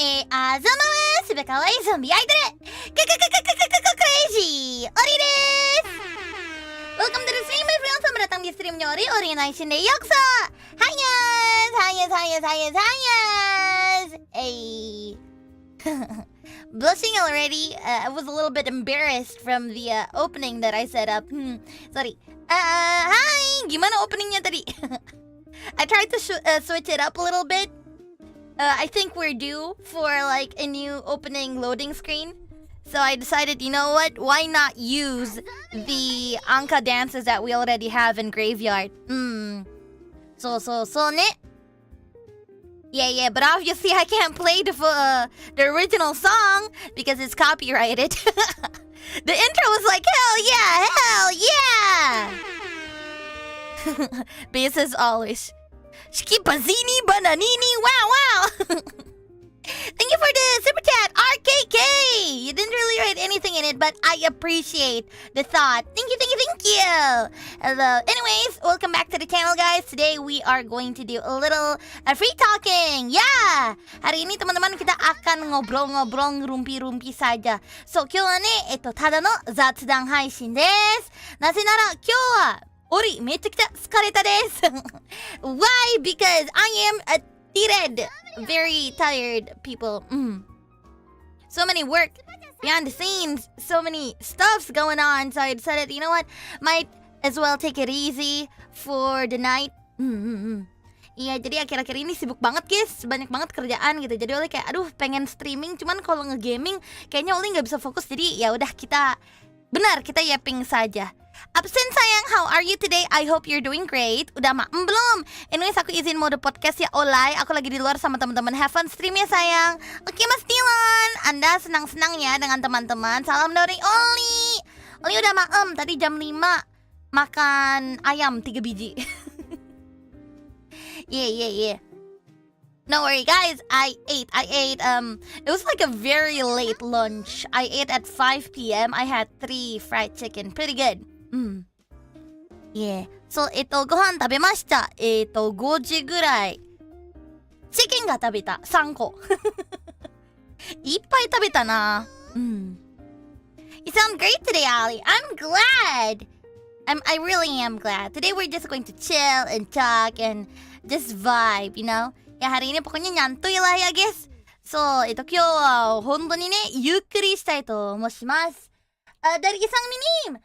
ざます。かわいいゾンビアイドル。Kureiji Ollie desu. Welcome to the stream, my friends. Selamat datang di streamnya Ollie. Ollie Nation de Yoksa. Hayas. Hey. Blushing already. I was a little bit embarrassed from the opening that I set up. Sorry. Hi. Gimana openingnya tadi? I tried to switch it up a little bit. I think we're due for like a new opening loading screen. So I decided, you know what? Why not use the Anka dances that we already have in Graveyard? So ne. Yeah, but obviously I can't play the original song because it's copyrighted. The intro was like, hell yeah! Bass as always. Shiki Bazini Bananini, wow! Thank you for the super chat, RKK! You didn't really write anything in it, but I appreciate the thought. Thank you! Hello. Anyways, welcome back to the channel, guys. Today we are going to do a little free talking. Yeah! Hari ini teman-teman kita akan ngobrol-ngobrol ngerumpi-rumpi saja. So, 今日はね、ただの雑談配信です。なぜなら今日はOri, めちゃくちゃ疲れたです。Why? Because I am tired. Very tired, people. So many work behind the scenes. So many stuffs going on. So I decided, you know what? Might as well take it easy for the night. Iya, jadi akhir-akhir ini sibuk banget, guys. Banyak banget kerjaan gitu. Jadi Oli kayak, aduh, pengen streaming. Cuman kalau nge-gaming, kayaknya Oli nggak bisa fokus. Jadi ya udah kita yapping saja. Absen sayang, how are you today? I hope you're doing great. Udah maem belum? Anyways, aku izin mode podcast ya, Olay. Aku lagi di luar sama teman-teman. Have fun stream ya, sayang. Oke, Mas Dylan. Anda senang-senangnya dengan teman-teman. Salam dari Ollie. Ollie udah maem. Tadi jam 5 makan ayam 3 biji. Yeah. No worry, guys. I ate. It was like a very late lunch. I ate at 5 p.m. I had 3 fried chicken. Pretty good. Yeah. So, ご飯食べました。5時ぐらい。チキンが食べた。3個。いっぱい食べたな。You sound great today, Ollie. I'm glad. I really am glad. Today we're just going to chill and talk and just vibe, you know? Ya, hari ini pokoknya nyantuy lah ya, guys. So, 今日は本当にね、ゆっくりしたいと思います。Dari isang minim.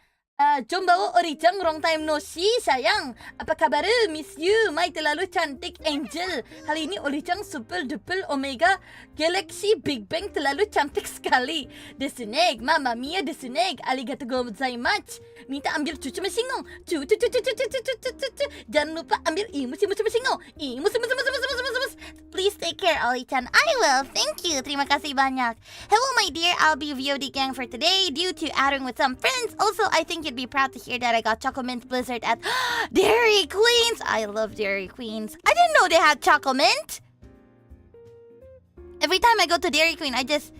Jombawo Ori-chan, long time no see, sayang. Apa kabar? Miss you, my terlalu cantik angel. Hari ini Ori-chan super duper omega galaxy Big Bang terlalu cantik sekali. Desu ne, mama mia desu ne. Arigatou gozaimasu. Minta ambil cucu mesingong. Jangan lupa ambil musim mesingong. Musim. Please take care, Ollie-chan. I will. Thank you. Terima kasih banyak. Hello, my dear. I'll be VOD gang for today due to outing with some friends. Also, I think you'd be proud to hear that I got Choco Mint Blizzard at Dairy Queens. I love Dairy Queens. I didn't know they had Choco Mint. Every time I go to Dairy Queen, I just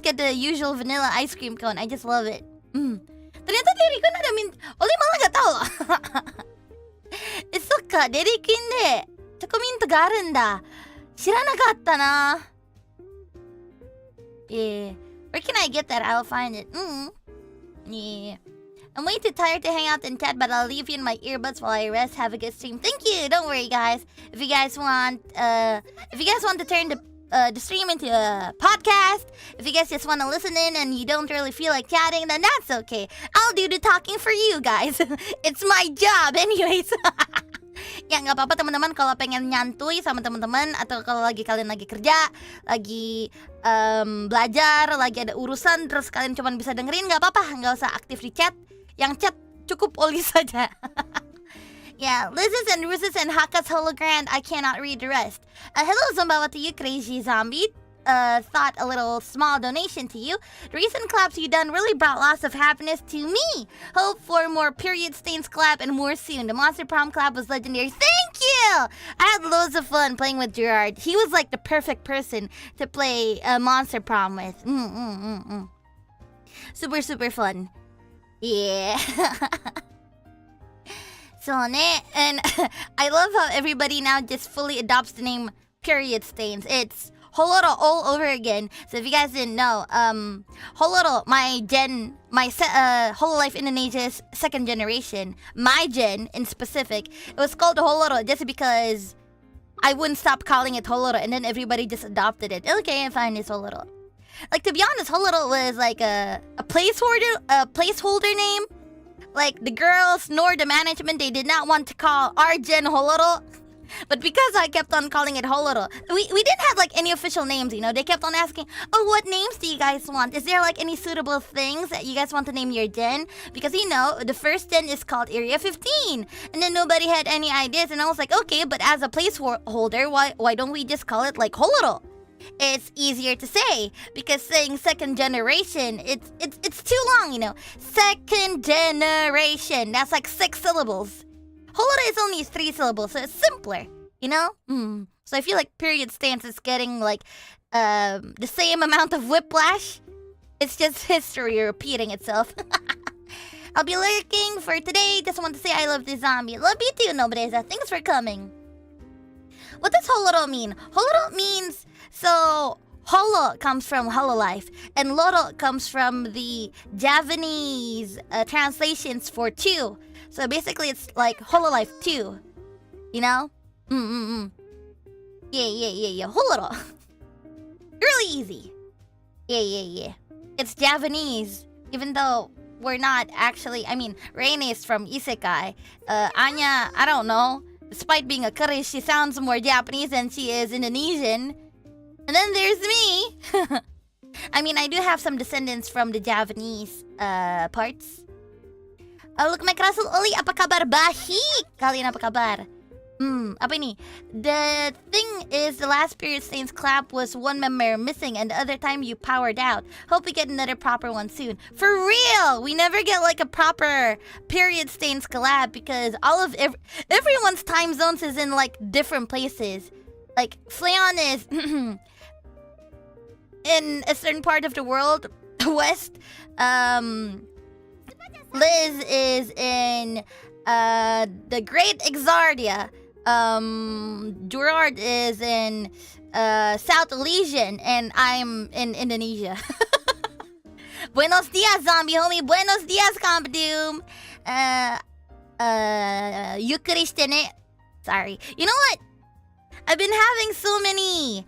get the usual vanilla ice cream cone. I just love it. Ternyata Dairy Queen ada mint. Oli malah nggak tahu. Suka Dairy Queen de Choco Mint ga aru nda. Shiranakatta na. Yeah. Where can I get that? I'll find it. Yeah. I'm way too tired to hang out in chat, but I'll leave you in my earbuds while I rest. Have a good stream. Thank you. Don't worry, guys. If you guys want to turn the stream into a podcast, if you guys just want to listen in and you don't really feel like chatting, then that's okay. I'll do the talking for you guys. It's my job, anyways. Ya nggak apa-apa teman-teman kalau pengen nyantuy sama teman-teman atau kalau kalian lagi kerja, lagi belajar, lagi ada urusan terus kalian cuma bisa dengerin, nggak apa-apa, nggak usah aktif di chat. Yang chat cukup Oli saja. Yeah, Liz's and Rus's and Haka's hologram. I cannot read the rest. Hello Zombawa to you, crazy zombie. Thought a little small donation to you. The recent collabs you done really brought lots of happiness to me. Hope for more period stains collab and more soon. The Monster Prom collab was legendary. Thank you! I had loads of fun playing with Gerard. He was like the perfect person to play Monster Prom with. Super fun. Yeah. So, and I love how everybody now just fully adopts the name period stains. It's Holoro all over again. So if you guys didn't know, Holoro, Hololive Indonesia's second generation, my gen in specific, it was called Holoro just because I wouldn't stop calling it Holoro, and then everybody just adopted it. Okay, fine, it's Holoro. Like, to be honest, Holoro was like a placeholder name. Like, the girls nor the management, they did not want to call our gen Holoro. But because I kept on calling it Holoro, we didn't have like any official names, you know. They kept on asking, oh, what names do you guys want? Is there like any suitable things that you guys want to name your gen? Because, you know, the first gen is called Area 15. And then nobody had any ideas. And I was like, okay, but as a placeholder, why don't we just call it like Holoro? It's easier to say because saying second generation, it's too long, you know. Second generation, that's like 6 syllables. Holoro is only 3 syllables, so it's simpler, you know? So I feel like period stance is getting like the same amount of whiplash. It's just history repeating itself. I'll be lurking for today. Just want to say I love the zombie. Love you too, Nobreza. Thanks for coming. What does Holoro mean? Holoro means, so Holo comes from Hololive, and Loro comes from the Javanese translations for 2. So basically, it's like Hololive 2, you know? Yeah. Holoro. Really easy. Yeah. It's Javanese, even though we're not actually. I mean, Raine is from Isekai. Anya, I don't know. Despite being a Kureiji, she sounds more Japanese than she is Indonesian. And then there's me. I mean, I do have some descendants from the Javanese parts. Look, my Rasul Ollie, apa kabar? Baik. Kalian apa kabar? Apa ini? The thing is, the last period stains collab was one member missing, and the other time you powered out. Hope we get another proper one soon. For real! We never get like a proper period stains collab because all of everyone's time zones is in like different places. Like Fleon is in a certain part of the world, west. Liz is in the Great Exardia. Gerard is in South Elysian, and I'm in Indonesia. Buenos dias, zombie homie. Buenos dias, Compadoom. Eucharistene. Sorry. You know what? I've been having so many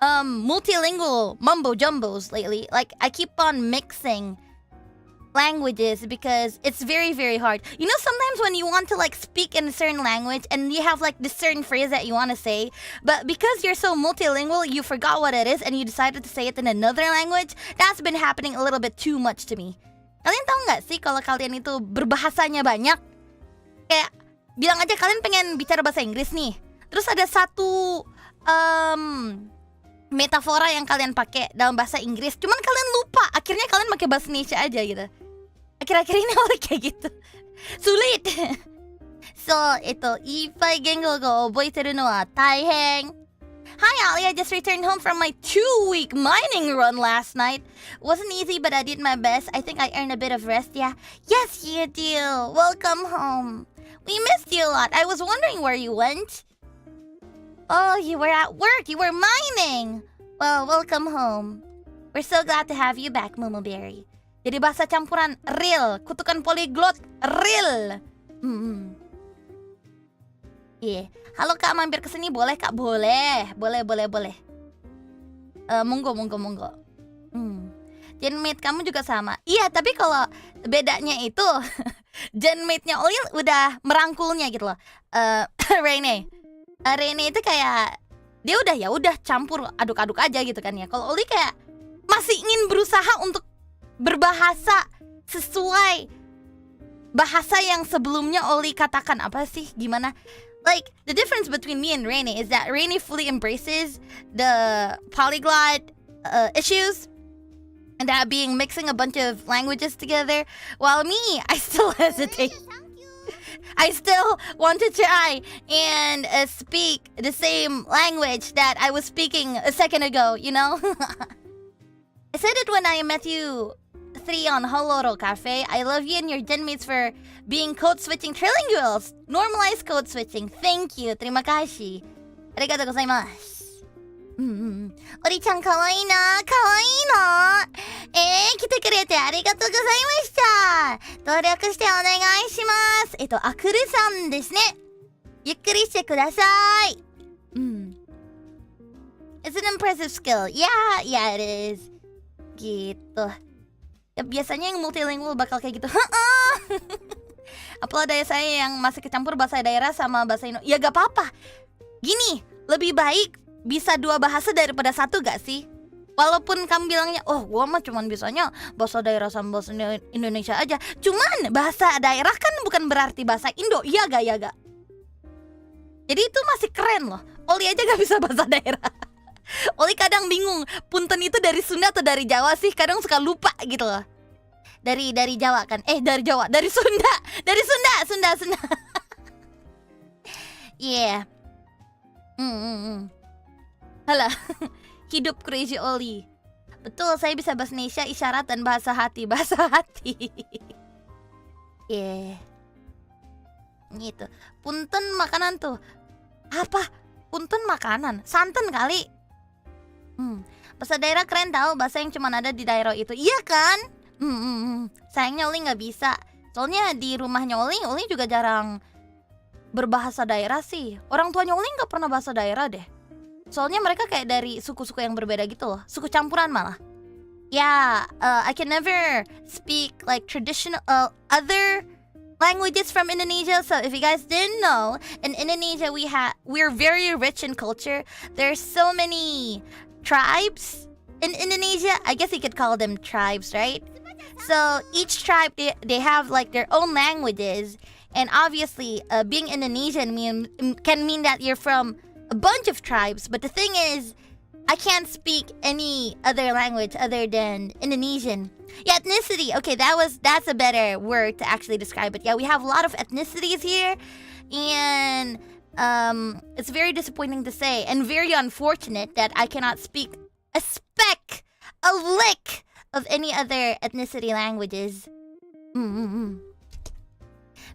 multilingual mumbo jumbos lately. Like, I keep on mixing languages because it's very, very hard. You know, sometimes when you want to like speak in a certain language and you have like this certain phrase that you want to say, but because you're so multilingual, you forgot what it is and you decided to say it in another language. That's been happening a little bit too much to me. Kalian tahu nggak sih kalau kalian itu berbahasanya banyak? Kayak bilang aja kalian pengen bicara bahasa Inggris nih. Terus ada satu metafora yang kalian pakai dalam bahasa Inggris, cuman kalian lupa. Akhirnya kalian pakai bahasa Indonesia aja gitu. Akhir-akhir ini oleh kayak gitu. Sulit. So, Ipai Gengo go oboiteru no wa taiheng. Hi Ali, I just returned home from my 2-week mining run last night. Wasn't easy, but I did my best. I think I earned a bit of rest, yeah. Yes, you do. Welcome home. We missed you a lot. I was wondering where you went. Oh, you were at work. You were mining. Well, welcome home. We're so glad to have you back, Momoberry. Jadi bahasa campuran real, kutukan polyglot real. Yeah. Halo Kak, mampir ke sini boleh Kak? Boleh. Monggo. Genmate kamu juga sama. Iya, tapi kalau bedanya itu genmate-nya Ollie udah merangkulnya gitu loh. Raine itu kayak dia udah campur aduk-aduk aja gitu kan ya. Kalau Ollie kayak masih ingin berusaha untuk berbahasa sesuai bahasa yang sebelumnya Ollie katakan. Apa sih? Gimana? Like, the difference between me and Raine is that Raine fully embraces the polyglot issues and that being mixing a bunch of languages together, while me, I still hesitate. I still want to try and speak the same language that I was speaking a second ago, you know? I said it when I met you 3 on Holoro Cafe. I love you and your genmates for being code-switching trilinguals. Normalized code-switching. Thank you. Terima kasih. Arigatou gozaimasu. Ori-chan kawaii na, kawaii no. 来てくれてありがとうございました。登録してお願いします。あくるさんですね。ゆっくりしてください。It's an impressive skill. Yeah, it is. Gitu. Ya biasanya yang multilingual bakal kayak gitu. Apalagi saya yang masih kecampur bahasa daerah sama bahasa Indo. Ya gak apa-apa. Gini, lebih baik bisa 2 bahasa daripada 1 gak sih? Walaupun kamu bilangnya, oh gua mah cuman bisanya bahasa daerah sama bahasa Indonesia aja. Cuman bahasa daerah kan bukan berarti bahasa Indo. Iya gak? Jadi itu masih keren loh. Oli aja gak bisa bahasa daerah. Oli kadang bingung, punten itu dari Sunda atau dari Jawa sih? Kadang suka lupa gitu loh. Dari Jawa kan? Dari Jawa, dari Sunda. Sunda. Yeah. Halah. Hidup Kureiji Ollie. Betul, saya bisa bahasa Indonesia, isyarat dan bahasa hati. Yeah. Gitu. Punten makanan tuh. Apa? Punten makanan? Santan kali. Bahasa daerah keren tau, bahasa yang cuma ada di daerah itu. Iya kan? Sayangnya Oli gak bisa. Soalnya di rumahnya Oli juga jarang berbahasa daerah sih. Orang tuanya Oli gak pernah bahasa daerah deh. Soalnya mereka kayak dari suku-suku yang berbeda gitu loh. Suku campuran malah. I can never speak like traditional other languages from Indonesia. So if you guys didn't know, in Indonesia we're very rich in culture. There's so many tribes in Indonesia. I guess you could call them tribes, right? So each tribe they have like their own languages, and obviously being Indonesian can mean that you're from a bunch of tribes. But the thing is, I can't speak any other language other than Indonesian. Yeah, ethnicity. Okay, that's a better word to actually describe it. Yeah, we have a lot of ethnicities here, and it's very disappointing to say and very unfortunate that I cannot speak a speck, a lick of any other ethnicity languages.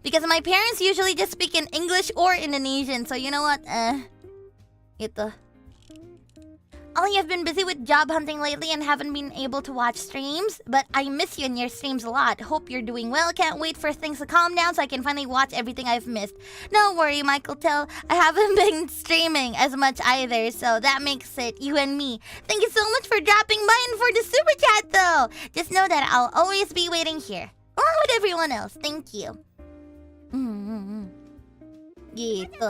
Because my parents usually just speak in English or Indonesian, so you know what? Gitu. Ollie, I've been busy with job hunting lately and haven't been able to watch streams, but I miss you and your streams a lot. Hope you're doing well. Can't wait for things to calm down so I can finally watch everything I've missed. Don't worry, Michael Tell. I haven't been streaming as much either, so that makes it you and me. Thank you so much for dropping by and for the super chat, though. Just know that I'll always be waiting here, along with everyone else. Thank you. Gitu.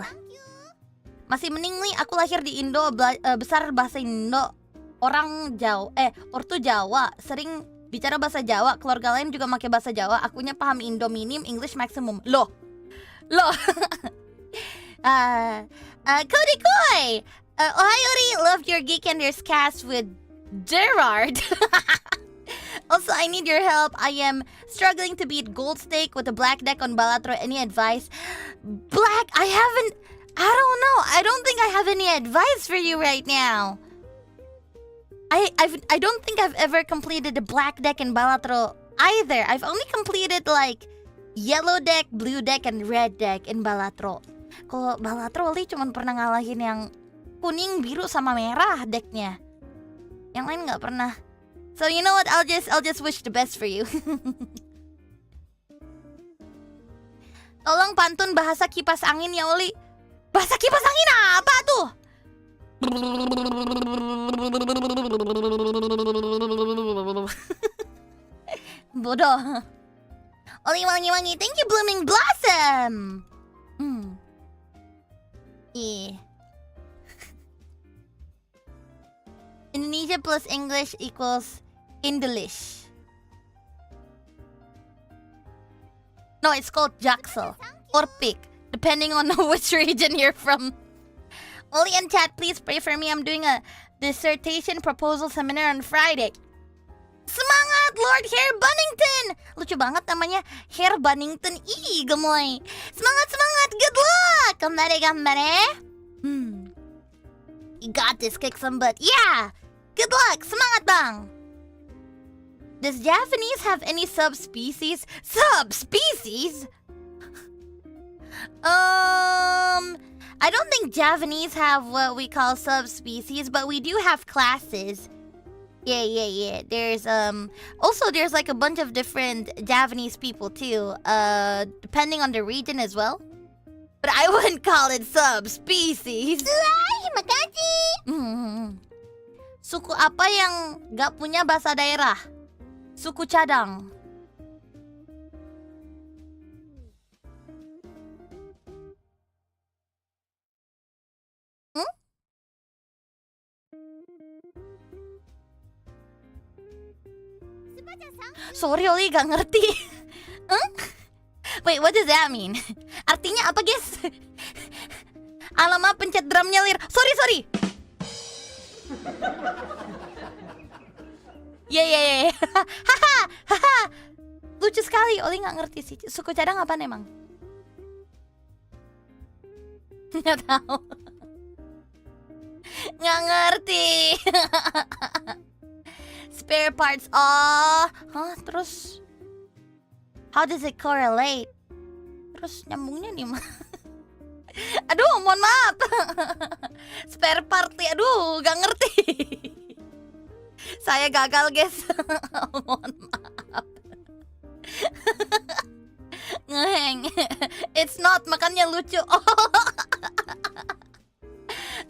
Masih mending nih aku lahir di Indo, besar bahasa Indo. Orang Jawa, ortu Jawa, sering bicara bahasa Jawa. Keluarga lain juga pakai bahasa Jawa. Akunya paham Indo minim, English maximum. Loh. Cody Koi! Ohayori, loved your Geek Enders cast with Gerard. Also, I need your help. I am struggling to beat Gold Stake with a black deck on Balatro. Any advice? I don't know. I don't think I have any advice for you right now. I don't think I've ever completed the black deck in Balatro either. I've only completed like yellow deck, blue deck, and red deck in Balatro. Kalau Balatro, Li cuma pernah ngalahin yang kuning, biru, sama merah decknya. Yang lain nggak pernah. So you know what? I'll just wish the best for you. Tolong pantun bahasa kipas angin ya, Oli. Bahasa kipas angin apa tuh? Bodoh. Oli wangi-wangi, thank you Blooming Blossom. Indonesia plus English equals Indelish. No, it's called Jaksel or Pig, depending on which region you're from. Oli and chat, please pray for me. I'm doing a dissertation proposal seminar on Friday. Semangat, Lord Hair Bunnington! Lucu banget namanya, Hair Bunnington. Ih, gemoy. Semangat! Good luck! Gambare. You got this, kick some butt. Yeah! Good luck! Semangat, bang! Does Japanese have any subspecies? Subspecies? I don't think Javanese have what we call subspecies, but we do have classes. Yeah. There's also there's like a bunch of different Javanese people too, depending on the region as well. But I wouldn't call it subspecies. Terima kasih. Suku apa yang gak punya bahasa daerah? Suku cadang. Sorry Oli, gak ngerti. Wait, what does that mean? Artinya apa guys? Alamak, pencet drumnya Lir. Sorry. Yeah. Haha. Lucu sekali, Oli gak ngerti sih. Suku cadang apaan emang? Gak tahu. Gak ngerti. Spare parts. Terus how does it correlate? Terus nyambungnya nih mah. Aduh, mohon maaf. Spare part ya, aduh, gak ngerti. Saya gagal, guys. Mohon maaf. Ngeheng. It's not, makanya lucu.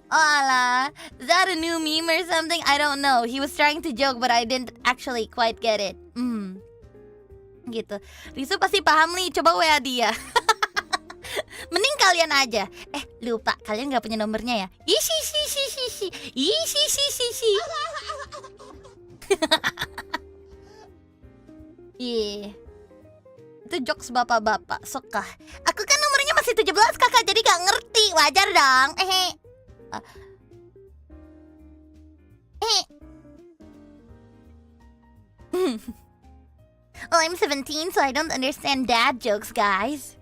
Alah, is that a new meme or something? I don't know. He was trying to joke, but I didn't actually quite get it. Gitu. Risu pasti paham nih, coba WA dia. Mending kalian aja. Lupa, kalian gak punya nomornya ya? Isi. Yeah. Itu jokes bapak-bapak, suka. Aku kan nomornya masih 17 kakak, jadi gak ngerti. Wajar dong. Well, I'm 17, so I don't understand dad jokes, guys.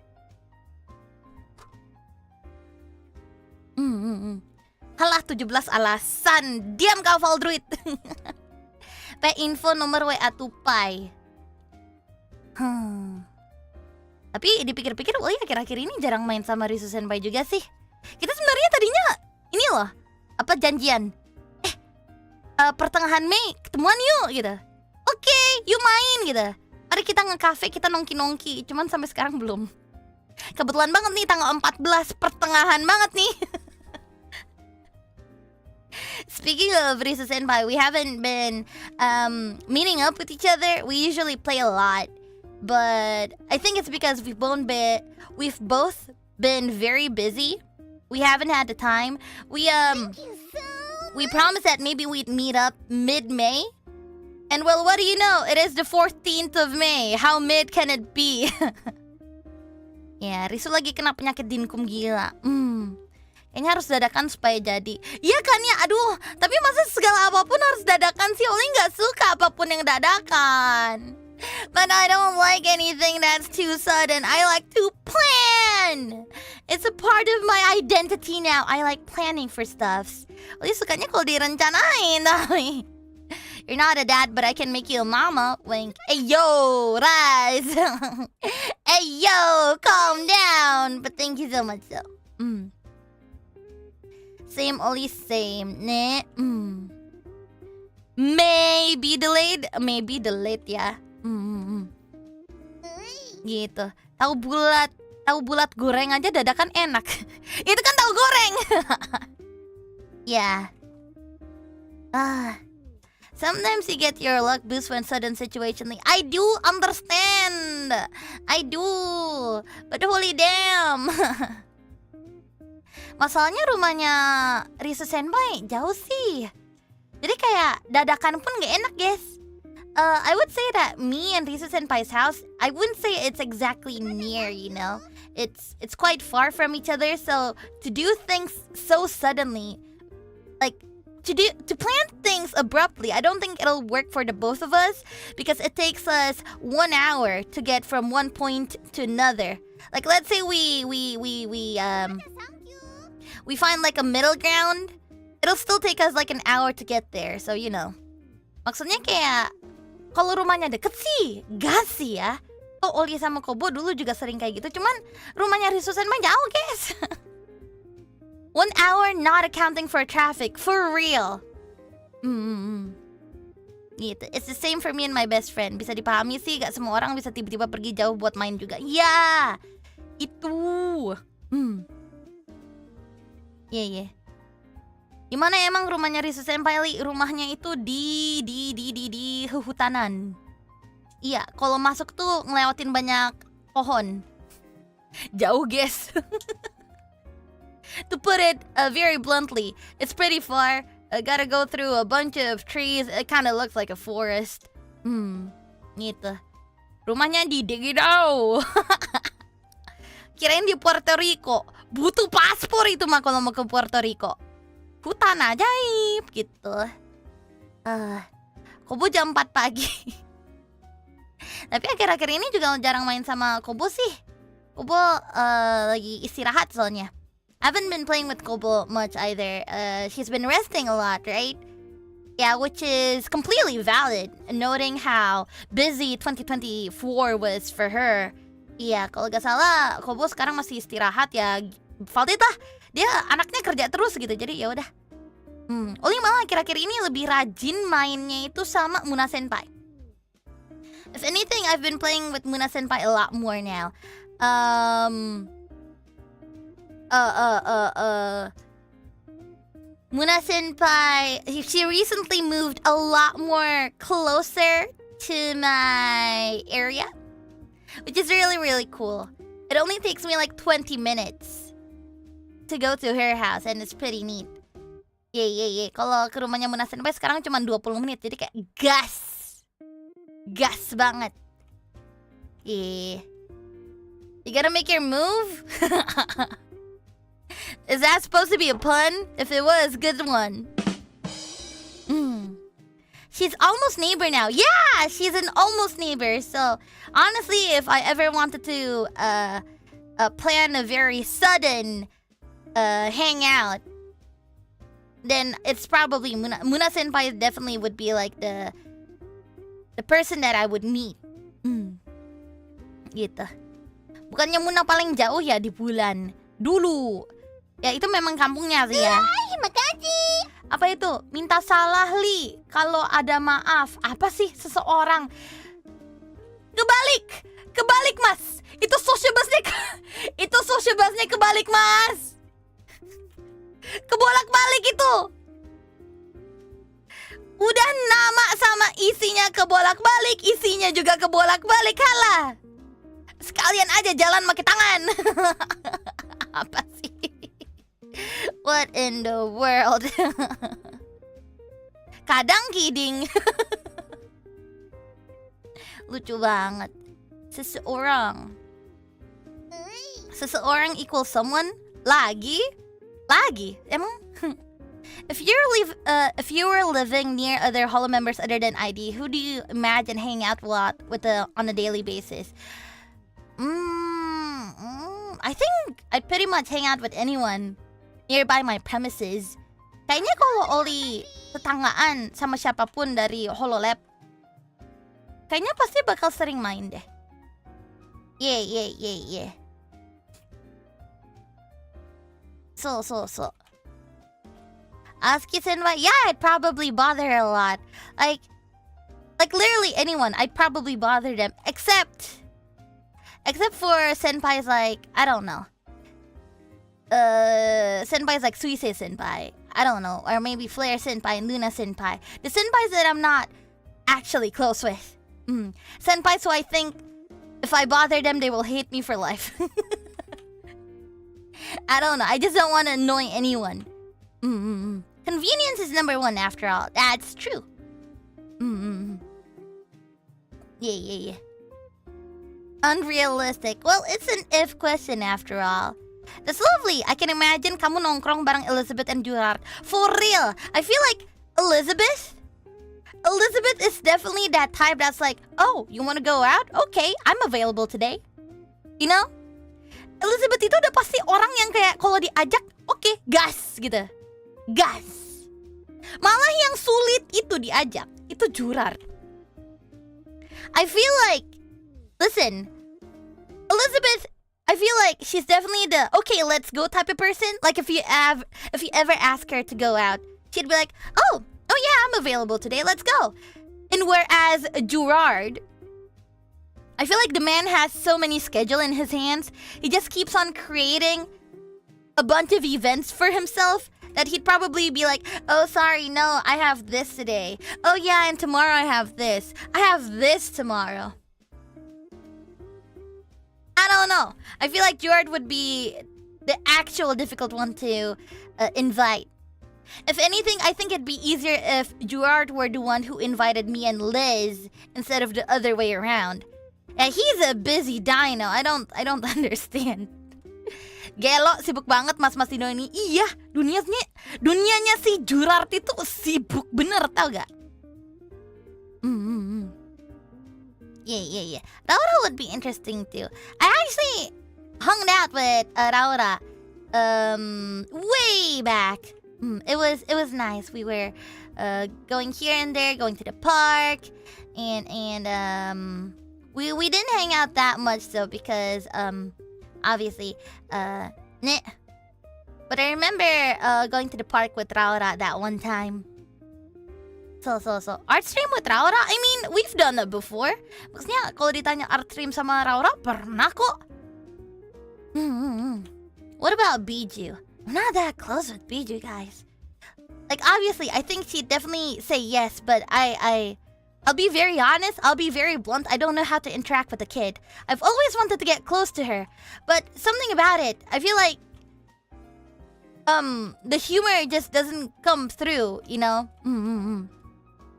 Halah, 17 alasan. Diam kau Valdruid. Info nomor WA Tupai. Tapi dipikir-pikir, akhir-akhir ini jarang main sama Risu Senpai juga sih. Kita sebenarnya tadinya ini loh, apa janjian? Pertengahan Mei ketemuan yuk gitu. Oke, yuk main gitu. Mari kita nge-cafe, kita nongki-nongki. Cuman sampai sekarang belum. Kebetulan banget nih tanggal 14, pertengahan banget nih. Speaking of Risu Senpai, we haven't been meeting up with each other. We usually play a lot, but I think it's because we've both been very busy. We haven't had the time. We promised that maybe we'd meet up mid-May. And well, what do you know? It is the 14th of May. How mid can it be? Ya, Risu lagi kena penyakit dinkum gila. Kayaknya harus dadakan supaya jadi. Iya kan ya, aduh. Tapi masa segala apapun harus dadakan sih? Oli gak suka apapun yang dadakan. But I don't like anything that's too sudden. I like to plan. It's a part of my identity now. I like planning for stuffs. Oli sukanya kalau direncanain. You're not a dad, but I can make you a mama. Wink. Hey yo, Rise. Hey yo, calm down. But thank you so much though. Same, Oli, same. Maybe delayed ya. Gitu. Tahu bulat goreng aja dadakan enak. Itu kan tahu goreng. Ya. Sometimes you get your luck boost when sudden situation like I do understand. I do. But holy damn. Masalahnya rumahnya Risu Senpai jauh sih. Jadi kayak dadakan pun gak enak, guys. I would say that me and Risu Senpai's house, I wouldn't say it's exactly near, you know. It's quite far from each other, so to do things so suddenly, like to plan things abruptly, I don't think it'll work for the both of us because it takes us 1 hour to get from one point to another. Like let's say we find like a middle ground, it'll still take us like an hour to get there. So you know. Maksudnya kayak kalau rumahnya deket sih, gas sih ya. Oh, Oli sama Kobo dulu juga sering kayak gitu. Cuman rumahnya Risu Senpai jauh, guys. 1 hour not accounting for traffic. For real. Gitu. It's the same for me and my best friend. Bisa dipahami sih, gak semua orang bisa tiba-tiba pergi jauh buat main juga. Ya, itu. Yeah. Gimana emang rumahnya Risu Senpai, Li? Rumahnya itu di hutanan. Iya, kalau masuk tuh ngelewatin banyak pohon. Jauh, guys. To put it very bluntly, it's pretty far. I gotta go through a bunch of trees. It kind of looks like a forest. Gitu. Rumahnya di Degidao. Kirain di Puerto Rico. Butuh paspor itu mah kalau mau ke Puerto Rico. Hutan ajaib gitu. Kobo jam 4 pagi. Tapi akhir-akhir ini juga jarang main sama Kobo sih. Kobo lagi istirahat soalnya. I haven't been playing with Kobo much either. She's been resting a lot, right? Yeah, which is completely valid, noting how busy 2024 was for her. Iya, kalau gak salah Kobo sekarang masih istirahat ya. Valid lah. Dia anaknya kerja terus gitu, jadi ya udah. Oli malah akhir-akhir ini lebih rajin mainnya itu sama Muna Senpai. If anything, I've been playing with Muna Senpai a lot more now. Muna Senpai, she recently moved a lot more closer to my area, which is really, really cool. It only takes me like 20 minutes to go to her house, and it's pretty neat. Yeah. Kalau ke rumahnya Muna Senpai sekarang cuma 20 menit, jadi kayak gas banget. Yeah. You gotta make your move? Is that supposed to be a pun? If it was, good one. She's almost neighbor now. Yeah, she's an almost neighbor. So honestly, if I ever wanted to plan a very sudden hangout, then it's probably Muna Senpai definitely would be like the person that I would meet. Gitu. Bukannya Muna paling jauh ya di bulan dulu. Ya itu memang kampungnya sih ya. Makasih. Apa itu? Minta salah, Li. Kalau ada maaf. Apa sih seseorang? Kebalik, Mas. Itu social busnya kebalik, Mas. Kebolak-balik itu. Udah nama sama isinya kebolak-balik, isinya juga kebolak-balik, halah. Sekalian aja jalan pakai tangan. Apa sih? What in the world? Kadang kidding. Lucu banget. Seseorang equals someone? Lagi? Emang? If you were living near other Holo members other than ID, who do you imagine hanging out with on a daily basis? I think I'd pretty much hang out with anyone nearby my premises. Kayaknya kalau Oli tetanggaan sama siapapun dari Hololive, kayaknya pasti bakal sering main deh. Yeah. So. Aski Senpai, yeah, I'd probably bother her a lot. Like literally anyone, I'd probably bother them. Except for senpais like, I don't know. Senpais like Suisei Senpai. I don't know. Or maybe Flare Senpai and Luna Senpai. The senpais that I'm not actually close with. Senpais who I think if I bother them, they will hate me for life. I don't know. I just don't want to annoy anyone. Convenience is number one after all. That's true. Yeah. Unrealistic. Well, it's an if question after all. That's lovely. I can imagine kamu nongkrong bareng Elizabeth and Gerard. For real. I feel like Elizabeth is definitely that type that's like, oh, you want to go out? Okay, I'm available today. You know? Elizabeth itu udah pasti orang yang kayak kalau diajak, okay, gas gitu. Gas. Malah yang sulit itu diajak, itu Gerard. I feel like, listen, Elizabeth, I feel like she's definitely the okay, let's go type of person. Like if you ever ask her to go out, she'd be like, oh yeah, I'm available today. Let's go. And whereas Gerard, I feel like the man has so many schedule in his hands. He just keeps on creating a bunch of events for himself that he'd probably be like, oh, sorry, no, I have this today. Oh, yeah, and tomorrow I have this. I have this tomorrow. I don't know. I feel like Gerard would be the actual difficult one to invite. If anything, I think it'd be easier if Gerard were the one who invited me and Liz instead of the other way around. Yeah, he's a busy dino. I don't understand. Gelo, sibuk banget mas-mas Dino ini. Iya, dunianya si Gerard itu sibuk bener, tau gak? Yeah. Raura would be interesting too. I actually hung out with Raura way back. It was nice. We were going here and there, going to the park, and we didn't hang out that much though because obviously but I remember going to the park with Raura that one time. So art stream with Raura? I mean, we've done that before. Maksudnya kalau ditanya art stream sama Raura, pernah kok. What about Biju? I'm not that close with Biju, guys. Like, obviously, I think she'd definitely say yes, but I'll be very honest, I'll be very blunt, I don't know how to interact with a kid. I've always wanted to get close to her, but something about it, I feel like the humor just doesn't come through, you know?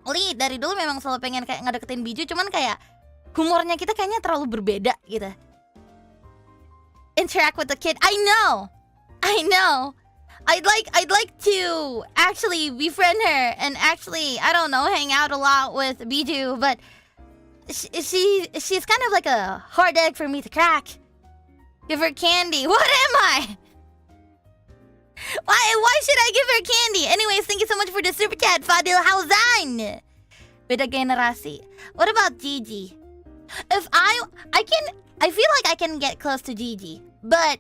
Oli dari dulu memang selalu pengen kayak ngedeketin Biju, cuman kayak humornya kita kayaknya terlalu berbeda gitu. Interact with a kid, I know. I'd like to actually befriend her and actually, I don't know, hang out a lot with Biju, but she's kind of like a hard egg for me to crack. Give her candy. What am I? Why should I give her candy? Anyways, thank you so much for the super chat, Fadil Hauzan. Beda generasi. What about Gigi? If I feel like I can get close to Gigi, but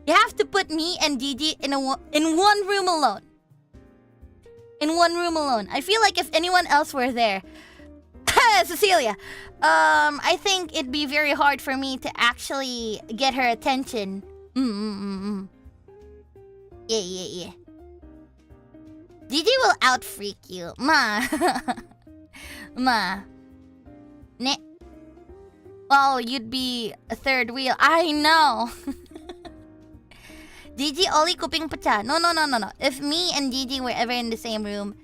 you have to put me and Gigi in one room alone. In one room alone. I feel like if anyone else were there, Cecilia, I think it'd be very hard for me to actually get her attention. Yeah. Gigi will out-freak you. Ma. Ne. Well, you'd be a third wheel. I know. Gigi, Ollie, kuping pecah. No. If me and Gigi were ever in the same room,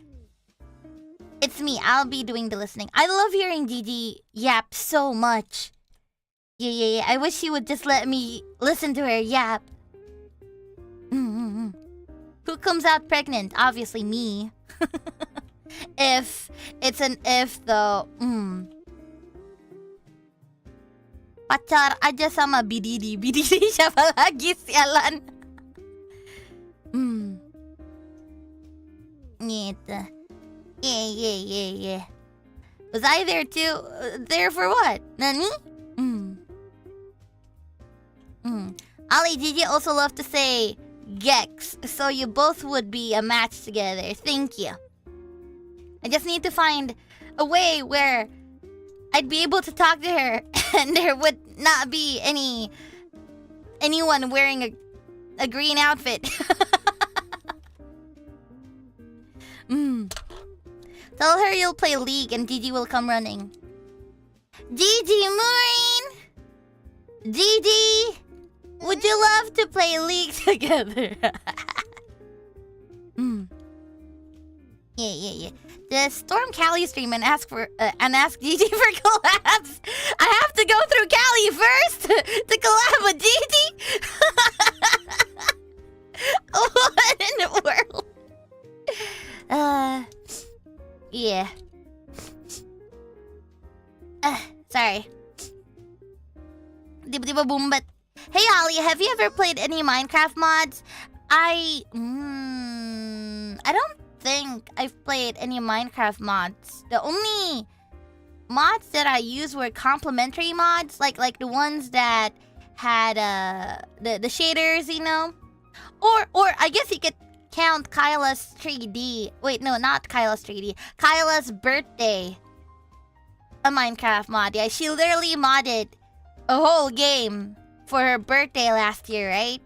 it's me. I'll be doing the listening. I love hearing Gigi yap so much. Yeah. I wish she would just let me listen to her yap. Who comes out pregnant? Obviously me. If it's an if though. Pacar aja sama BDD. BDD siapa lagi sialan? Gitu. Yeah. Was I there too? There for what? Nani? Ali, Gigi also love to say Gex, so you both would be a match together. Thank you. I just need to find a way where I'd be able to talk to her and there would not be anyone wearing a green outfit. Tell her you'll play League and Gigi will come running. Gigi Maureen! Gigi! Would you love to play League together? Yeah. Just storm Callie stream and ask Gigi for collabs. I have to go through Callie first to collab with Gigi. What in the world? Yeah. Sorry. Tiba-tiba bumbat. Hey Ollie, have you ever played any Minecraft mods? I don't think I've played any Minecraft mods. The only mods that I used were complimentary mods, like the ones that had the shaders, you know. Or I guess you could count Kyla's 3D. Wait, no, not Kyla's 3D. Kyla's birthday. A Minecraft mod. Yeah, she literally modded a whole game for her birthday last year, right?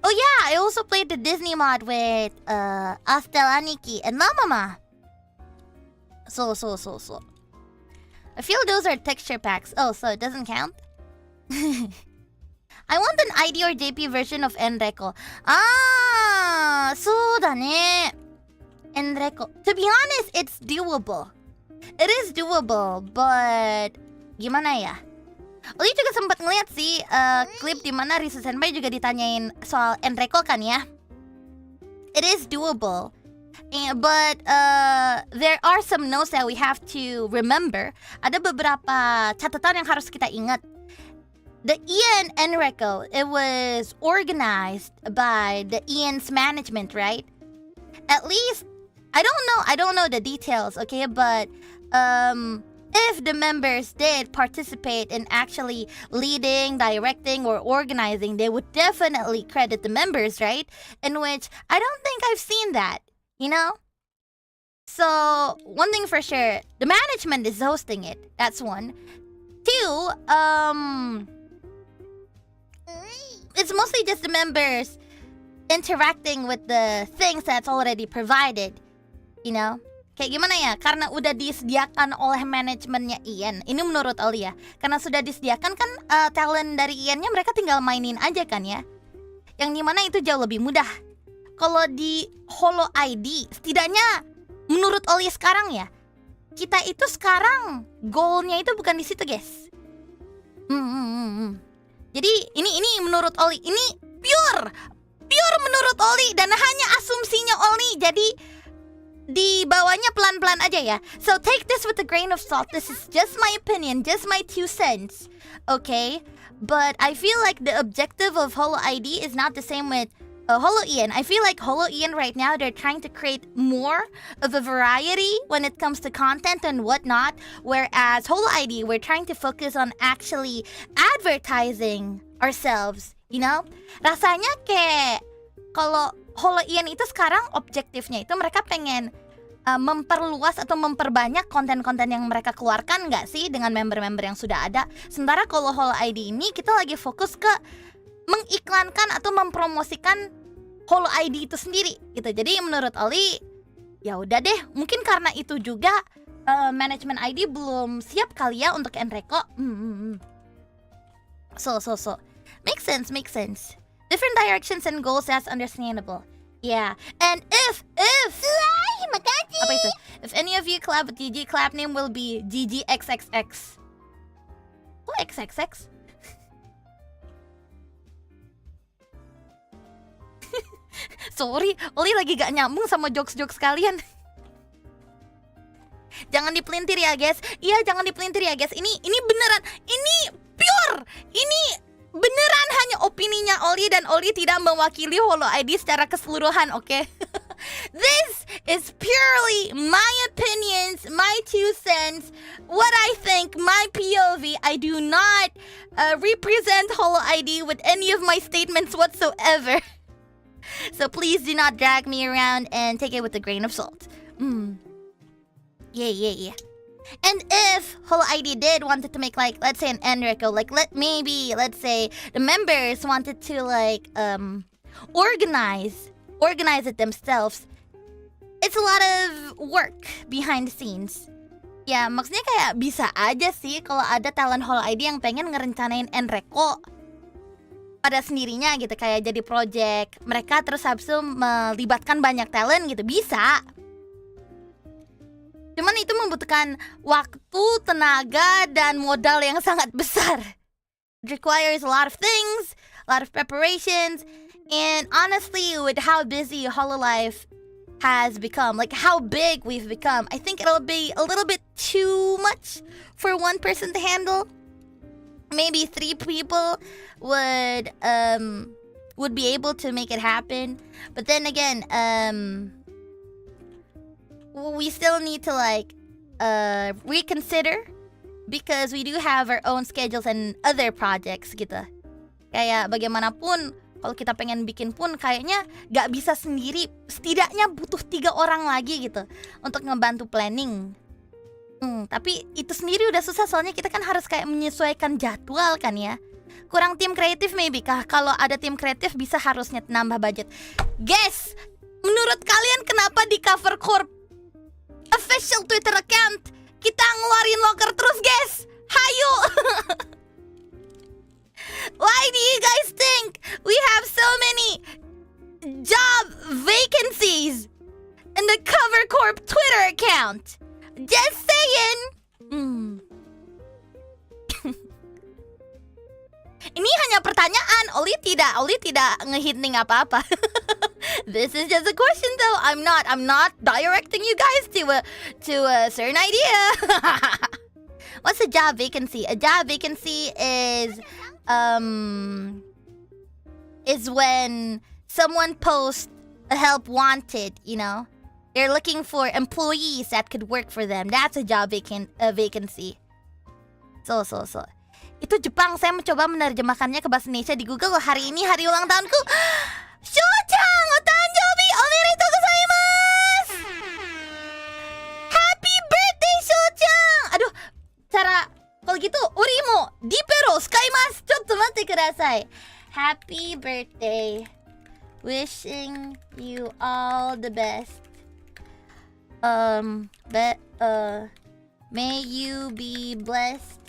Oh yeah, I also played the Disney mod with Astel Aniki and Mama. So. I feel those are texture packs. Oh, so it doesn't count? I want an ID or JP version of Enreco. Ah, so da ne. Enreco. To be honest, it's doable. It is doable, but gimana ya? Oli juga sempat ngeliat sih klip di mana Risu Senpai juga ditanyain soal Enreco kan ya. It is doable. But there are some notes that we have to remember. Ada beberapa catatan yang harus kita ingat. The Ian Enreco, it was organized by the Ian's management, right? At least, I don't know the details, okay? But if the members did participate in actually leading, directing, or organizing, they would definitely credit the members, right? In which I don't think I've seen that, you know? So, one thing for sure, the management is hosting it. That's one. Two, it's mostly just the members interacting with the things that's already provided, you know? Kayak gimana ya? Karena udah disediakan oleh manajemennya Ian. Ini menurut Ollie ya. Karena sudah disediakan kan talent dari Ian-nya mereka tinggal mainin aja kan ya. Yang dimana itu jauh lebih mudah. Kalau di Holo ID, setidaknya menurut Ollie sekarang ya, kita itu sekarang goalnya itu bukan di situ guys. Jadi ini menurut Ollie, ini pure menurut Ollie dan hanya asumsinya Ollie. Jadi di bawahnya pelan-pelan aja ya. So take this with a grain of salt. This is just my opinion, just my 2 cents. Okay? But I feel like the objective of Holo ID is not the same with Holo Ian. I feel like Holo Ian right now, they're trying to create more of a variety when it comes to content and whatnot. Whereas Holo ID, we're trying to focus on actually advertising ourselves, you know? Rasanya kayak kalau Holo Ian itu sekarang objektifnya itu mereka pengen memperluas atau memperbanyak konten-konten yang mereka keluarkan nggak sih dengan member-member yang sudah ada. Sementara kalau Holo ID ini kita lagi fokus ke mengiklankan atau mempromosikan Holo ID itu sendiri gitu. Jadi menurut Ollie ya udah deh, mungkin karena itu juga manajemen ID belum siap kali ya untuk Enreco. So makes sense. Different directions and goals, that's understandable. Yeah. And if apa itu? If any of you collab with GG, collab name will be GGXXX. Oh, XXX? Sorry, Oli lagi gak nyambung sama jokes-jokes kalian. Jangan dipelintir ya guys. Iya, jangan dipelintir ya guys. Ini beneran, ini pure. Ini beneran hanya opininya Oli dan Oli tidak mewakili Holo ID secara keseluruhan, oke? Okay? This is purely my opinions, my 2 cents, what I think, my POV. I do not represent Holo ID with any of my statements whatsoever. So please do not drag me around and take it with a grain of salt. Yeah. And if Holo ID did wanted to make like, let's say an Enreco, like let's say the members wanted to like organize it themselves. It's a lot of work behind the scenes. Ya maksudnya kayak bisa aja sih kalau ada talent Holo ID yang pengen ngerencanain Enreco pada sendirinya gitu, kayak jadi project mereka terus habis itu melibatkan banyak talent gitu, bisa. Cuman itu membutuhkan waktu, tenaga, dan modal yang sangat besar. It requires a lot of things, a lot of preparations, and honestly, with how busy Hololive has become, like how big we've become, I think it'll be a little bit too much for one person to handle. Maybe 3 people would be able to make it happen. But then again, we still need to like reconsider because we do have our own schedules and other projects gitu. Kayak bagaimanapun kalau kita pengen bikin pun kayaknya gak bisa sendiri. Setidaknya butuh 3 orang lagi gitu untuk ngebantu planning. Tapi itu sendiri udah susah soalnya kita kan harus kayak menyesuaikan jadwal kan ya. Kurang tim kreatif maybe kah? Kalau ada tim kreatif bisa harusnya nambah budget. Guys, menurut kalian kenapa di cover corp official Twitter account kita ngeluarin loker terus guys? Hayu! Why do you guys think we have so many job vacancies in the cover corp Twitter account? Just saying. Ini hanya pertanyaan. Ollie tidak ngehinting apa-apa. This is just a question though. I'm not directing you guys to a certain idea. What's a job vacancy? A job vacancy is when someone posts a help wanted, you know? They're looking for employees that could work for them. That's a job vacancy. So. Itu Jepang, saya mencoba menerjemahkannya ke bahasa Indonesia di Google. Hari ini hari ulang tahunku. Shou-chan, otanjoubi omedetou gozaimasu. Happy birthday, Shou-chan. Aduh, cara kalau gitu ori mo dipero skaimasu. Chotto matte kudasai. Happy birthday. Wishing you all the best. May you be blessed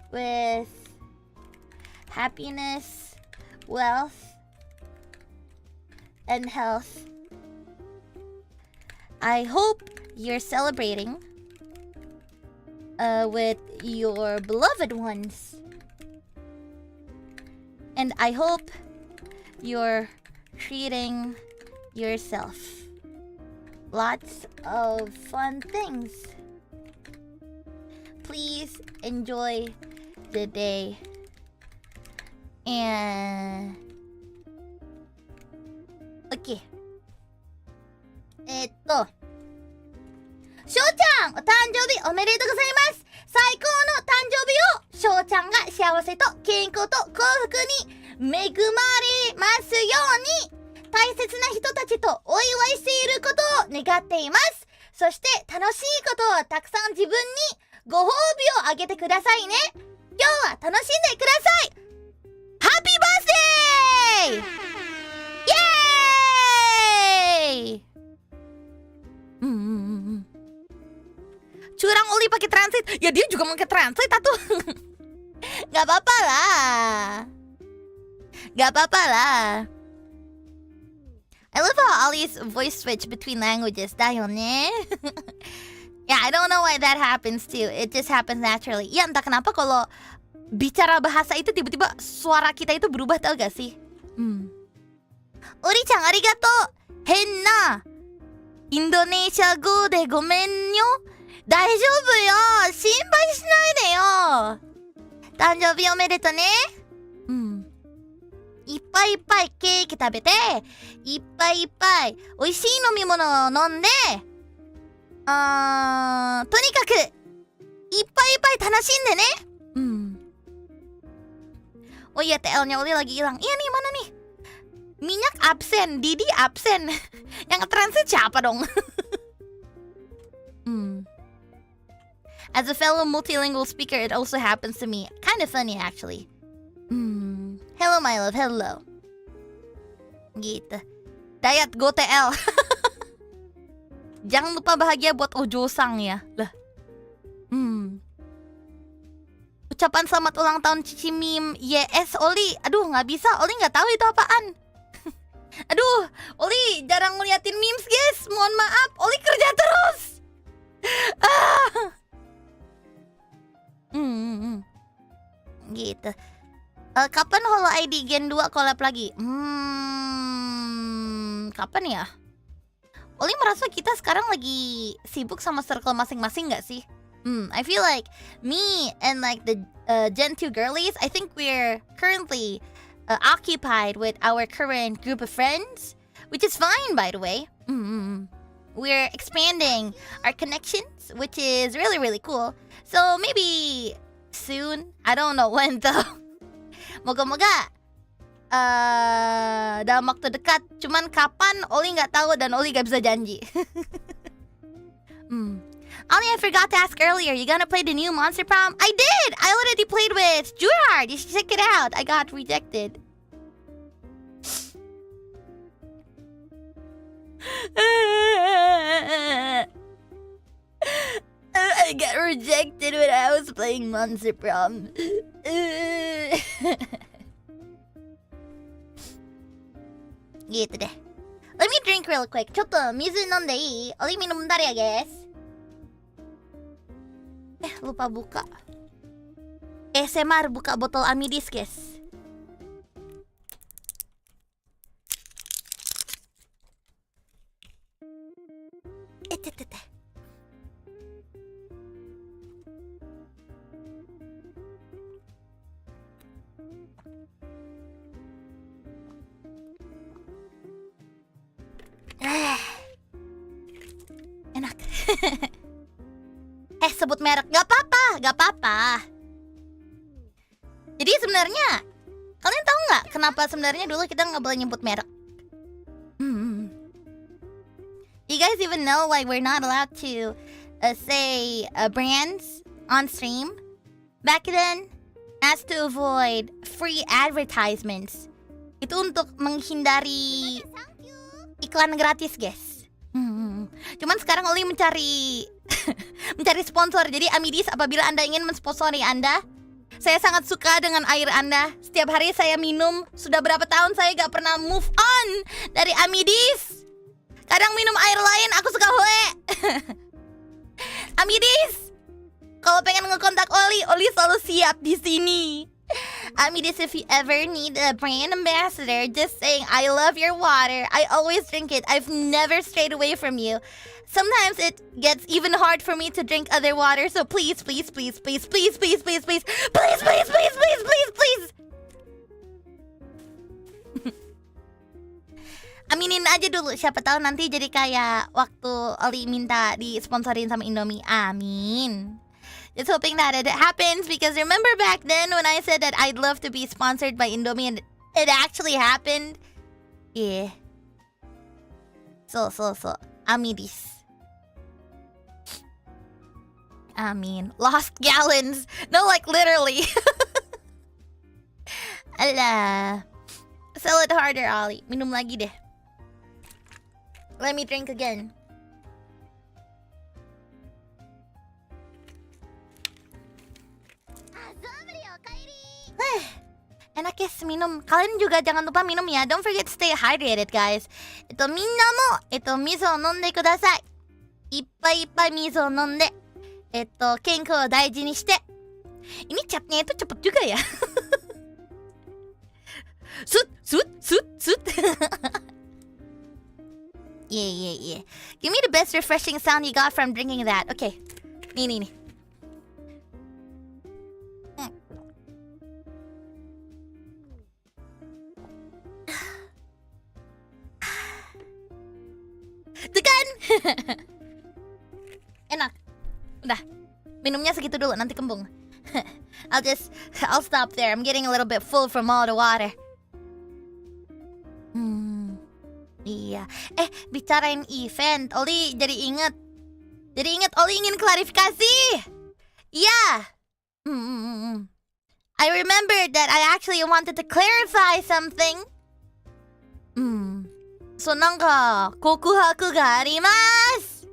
with happiness, wealth, and health. I hope you're celebrating with your beloved ones. And I hope you're treating yourself. Lots of fun things. Please enjoy the day. And okay. しょうちゃん、お誕生日おめでとうございます。最高の誕生日をしょうちゃんが幸せと健康と幸福に恵まれますように、大切な人たちとお祝いしていることを願っています。そして楽しいことをたくさん自分にご褒美をあげてくださいね。今日は楽しんでください。ハッピーバースデー！イエーイ！Curang Oli pakai translate. Ya dia juga pakai translate atuh. Gak apa-apa lah. Gak apa-apa lah. I love how Ollie's voice switch between languages. Dayo ne. Yeah, I don't know why that happens too. It just happens naturally. Ya entah kenapa kalau bicara bahasa itu tiba-tiba suara kita itu berubah, tau gak sih? Ori-chan, arigato. Henna Indonesia go de gomen yo. 大丈夫よ。心配しないでよ。誕生日おめでとね。いっぱいいっぱいケーキ食べて、いっぱいいっぱい美味しい飲み物を飲んで、とにかくいっぱいいっぱい楽しんでね。Oh iya, TL-nya Oli lagi hilang. Iya nih, mana nih? Minyak absen, Didi absen. Yang nge-translate siapa dong? As a fellow multilingual speaker, it also happens to me. Kind of funny, actually. Hello, my love. Hello. Gitu. Dayat go TL. Jangan lupa bahagia buat Ojo-sang ya. Lah. Ucapan selamat ulang tahun Cici Mim. Yes, Oli. Aduh, nggak bisa. Oli nggak tahu itu apaan. Aduh, Oli jarang ngeliatin memes, guys. Mohon maaf. Oli kerja terus. Gitu. Kapan Holo ID Gen 2 collab lagi? Kapan ya? Oli merasa kita sekarang lagi sibuk sama circle masing-masing gak sih? I feel like me and like the Gen 2 girlies, I think we're currently occupied with our current group of friends, which is fine, by the way. we're expanding our connections, which is really, really cool. So maybe soon, I don't know when though. Moga-moga dalam waktu dekat. Cuman kapan Oli nggak tahu dan Oli nggak bisa janji. Ollie, I forgot to ask earlier. You gonna play the new Monster Prom? I did! I already played with Jurard. You should check it out. I got rejected. I got rejected when I was playing Monster Prom. Gitu deh. Let me drink real quick. ちょっと水飲んでいい? Oli minum bentar ya, guys. Lupa buka. ASMR buka botol Amidis, guys. Enak. Sebut merek. Gak apa-apa. Jadi sebenarnya kalian tahu nggak kenapa sebenarnya dulu kita nggak boleh nyebut merek? You guys even know why we're not allowed to say brands on stream? Back then, as to avoid free advertisements. Itu untuk menghindari iklan gratis, guys. Cuman sekarang Oli mencari sponsor. Jadi Amidis, apabila Anda ingin mensponsori Anda, saya sangat suka dengan air Anda. Setiap hari saya minum. Sudah berapa tahun saya gak pernah move on dari Amidis. Kadang minum air lain, aku suka hoe. Amidis, kalau pengen ngekontak Oli selalu siap di sini. Amidis, if you ever need a brand ambassador, just saying I love your water. I always drink it. I've never strayed away from you. Sometimes it gets even hard for me to drink other water, so please. Aminin aja dulu, siapa tahu nanti jadi kayak waktu Oli minta disponsorin sama Indomie. Amin. Just hoping that it happens, because remember back then when I said that I'd love to be sponsored by Indomie and it actually happened? Yeah. So. Amidis. I mean, lost gallons. No, like literally. Alah. Sell it harder, Ollie. Minum lagi deh. Let me drink again. Enak ya minum. Kalian juga jangan lupa minum ya. Don't forget to stay hydrated, guys. Minna mo, miso o nonde kudasai. Ippai miso o nonde. Kenkou o daiji ni shite. Ini chatnya itu cepet juga ya. Sut. Yeah. Give me the best refreshing sound you got from drinking that. Okay. Nih. Tekan. Enak. Udah. Minumnya segitu dulu, nanti kembung. I'll stop there. I'm getting a little bit full from all the water. Iya. Bicarain event, Oli jadi inget Oli ingin klarifikasi. Yeah. I remembered that I actually wanted to clarify something. So nanka kokuhaku ga arimasu.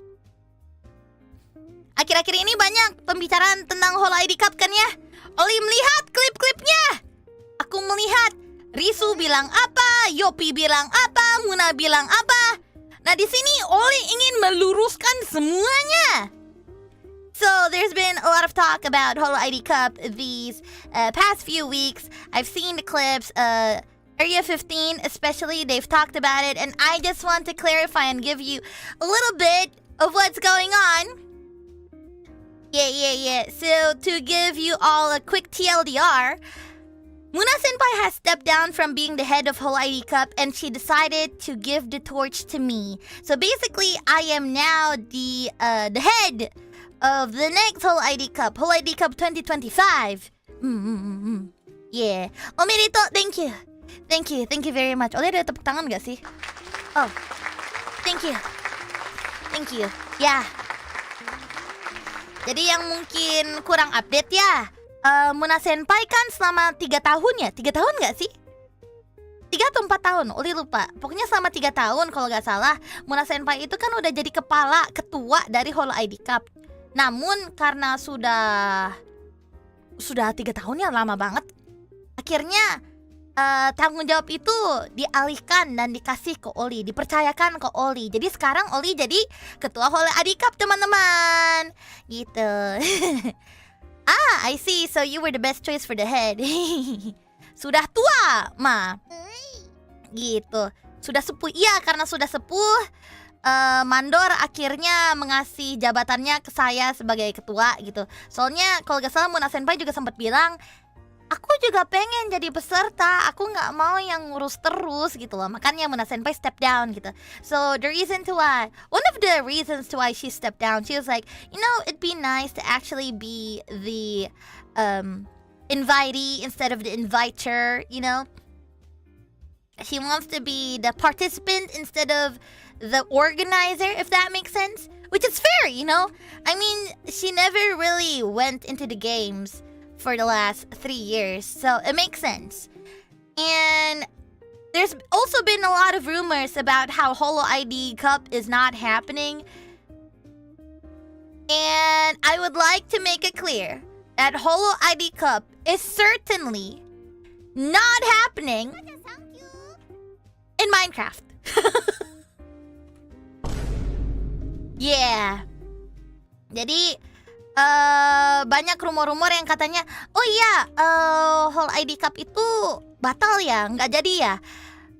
Akhir-akhir ini banyak pembicaraan tentang Hololive Cup kan ya? Oli melihat klip-klipnya. Aku melihat Risu bilang apa, Yopi bilang apa, Muna bilang apa. Nah di sini Oli ingin meluruskan semuanya. So there's been a lot of talk about Hololive Cup these past few weeks. I've seen the clips. Area 15 especially, they've talked about it, and I just want to clarify and give you a little bit of what's going on. Yeah. So to give you all a quick TLDR, Muna Senpai has stepped down from being the head of Hololive Cup and she decided to give the torch to me. So basically, I am now the head of the next Hololive Cup 2025. Yeah. Omerito, thank you. Thank you very much. Oleh ada tepuk tangan gak sih? Oh, thank you. Ya. Jadi yang mungkin kurang update ya, Muna Senpai kan selama 3 tahun ya? 3 tahun gak sih? 3 atau 4 tahun? Oli lupa. Pokoknya selama 3 tahun kalau gak salah, Muna Senpai itu kan udah jadi ketua dari Hololive Cup. Namun karena sudah 3 tahun ya, lama banget. Akhirnya tanggung jawab itu dialihkan dan dikasih ke Oli, dipercayakan ke Oli. Jadi sekarang Oli jadi ketua Hololive Cup, teman-teman. Gitu. I see. So you were the best choice for the head. Sudah tua, Ma. Gitu. Sudah sepuh. Iya, karena sudah sepuh, Mandor akhirnya mengasih jabatannya ke saya sebagai ketua gitu. Soalnya kalau gak salah Muna Senpai juga sempat bilang, aku juga pengen jadi peserta, aku gak mau yang ngurus terus gitu loh. Makanya Muna Senpai step down gitu. So the reason to why, one of the reasons to why she stepped down, she was like, you know, it'd be nice to actually be the invitee instead of the inviter, you know. She wants to be the participant instead of the organizer, if that makes sense. Which is fair, you know. I mean, she never really went into the games for the last 3 years, so it makes sense. And there's also been a lot of rumors about how Hololive Cup is not happening. And I would like to make it clear that Hololive Cup is certainly not happening in Minecraft. Yeah. Jadi banyak rumor-rumor yang katanya, oh iya, Hololive Cup itu batal ya, nggak jadi ya.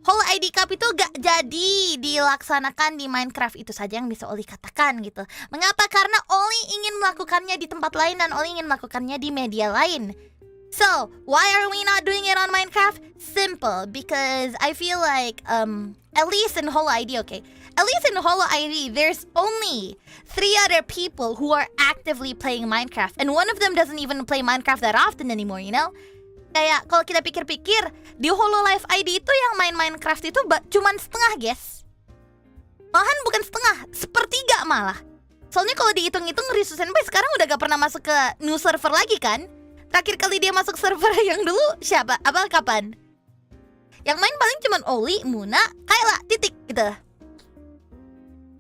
Hololive Cup itu nggak jadi dilaksanakan di Minecraft, itu saja yang bisa Oli katakan gitu. Mengapa? Karena Oli ingin melakukannya di tempat lain dan Oli ingin melakukannya di media lain. So, why are we not doing it on Minecraft? Simple, because I feel like, at least in Hololive, okay, at least in Hololive, there's only 3 other people who are actively playing Minecraft, and one of them doesn't even play Minecraft that often anymore, you know? Kayak kalau kita pikir-pikir, di Hololive ID itu yang main Minecraft itu cuman setengah, guys. Malahan bukan setengah, sepertiga malah. Soalnya kalau dihitung-hitung, Risu Senpai sekarang udah gak pernah masuk ke new server lagi kan? Terakhir kali dia masuk server yang dulu siapa? Kapan? Yang main paling cuman Oli, Muna, Kayla, titik gitu.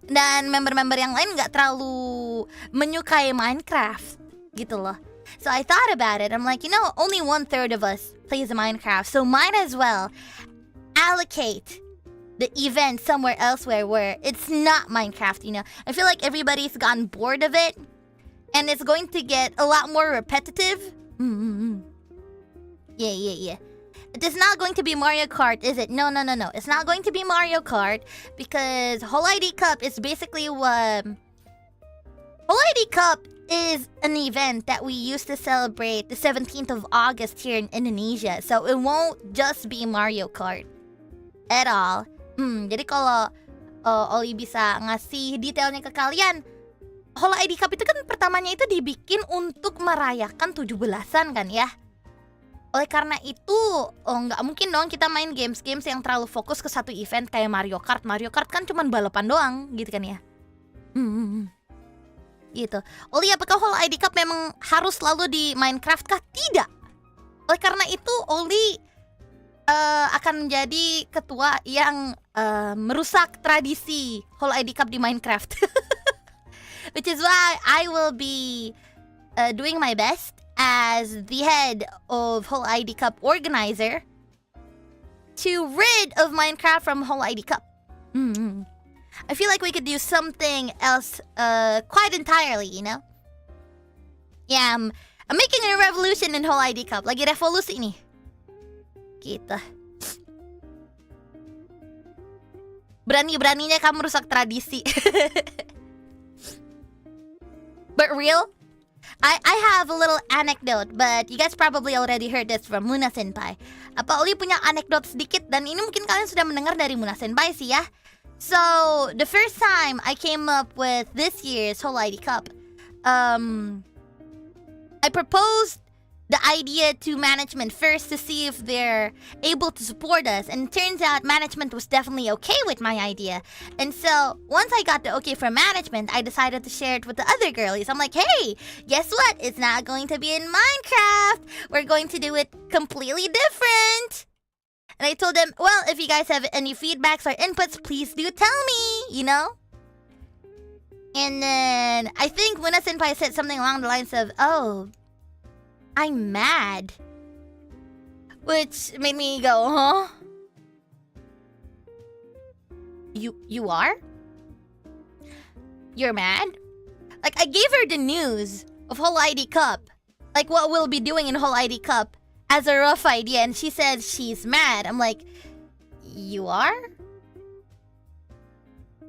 Dan member-member yang lain gak terlalu menyukai Minecraft gitu loh. So I thought about it. I'm like, you know, only 1/3 of us plays Minecraft, so might as well allocate the event somewhere elsewhere where it's not Minecraft, you know. I feel like everybody's gotten bored of it, and it's going to get a lot more repetitive. Yeah. It is not going to be Mario Kart, is it? No. It's not going to be Mario Kart because Hololive Cup is basically what... Hololive Cup is an event that we used to celebrate the 17th of August here in Indonesia. So it won't just be Mario Kart at all. Jadi kalau Oli bisa ngasih detailnya ke kalian, Hololive Cup itu kan pertamanya itu dibikin untuk merayakan 17-an kan ya. Oleh karena itu, nggak mungkin dong kita main games-games yang terlalu fokus ke satu event kayak Mario Kart. Mario Kart kan cuma balapan doang gitu kan ya. Gitu. Oli, apakah Hololive Cup memang harus selalu di Minecraft kah? Tidak. Oleh karena itu, Oli akan menjadi ketua yang merusak tradisi Hololive Cup di Minecraft. Which is why I will be doing my best as the head of Hololive Cup organizer to rid of Minecraft from Hololive Cup. I feel like we could do something else quite entirely, you know? Yeah, I'm making a revolution in Hololive Cup. Lagi revolusi nih. Gitu. Berani-beraninya kamu rusak tradisi. But real, I have a little anecdote, but you guys probably already heard this from Muna Senpai. Apa Oli punya anekdot sedikit, dan ini mungkin kalian sudah mendengar dari Muna Senpai sih ya. So, the first time I came up with this year's Hololive Cup, I proposed the idea to management first to see if they're able to support us, and it turns out management was definitely okay with my idea. And so once I got the okay from management, I decided to share it with the other girlies. I'm like, hey, guess what? It's not going to be in Minecraft. We're going to do it completely different. And I told them, well, if you guys have any feedbacks or inputs, please do tell me, you know? And then I think Muna Senpai said something along the lines of, oh, I'm mad. Which made me go, huh? You are? You're mad? Like, I gave her the news of Hololive Cup. Like, what we'll be doing in Hololive Cup as a rough idea. And she said she's mad. I'm like, you are?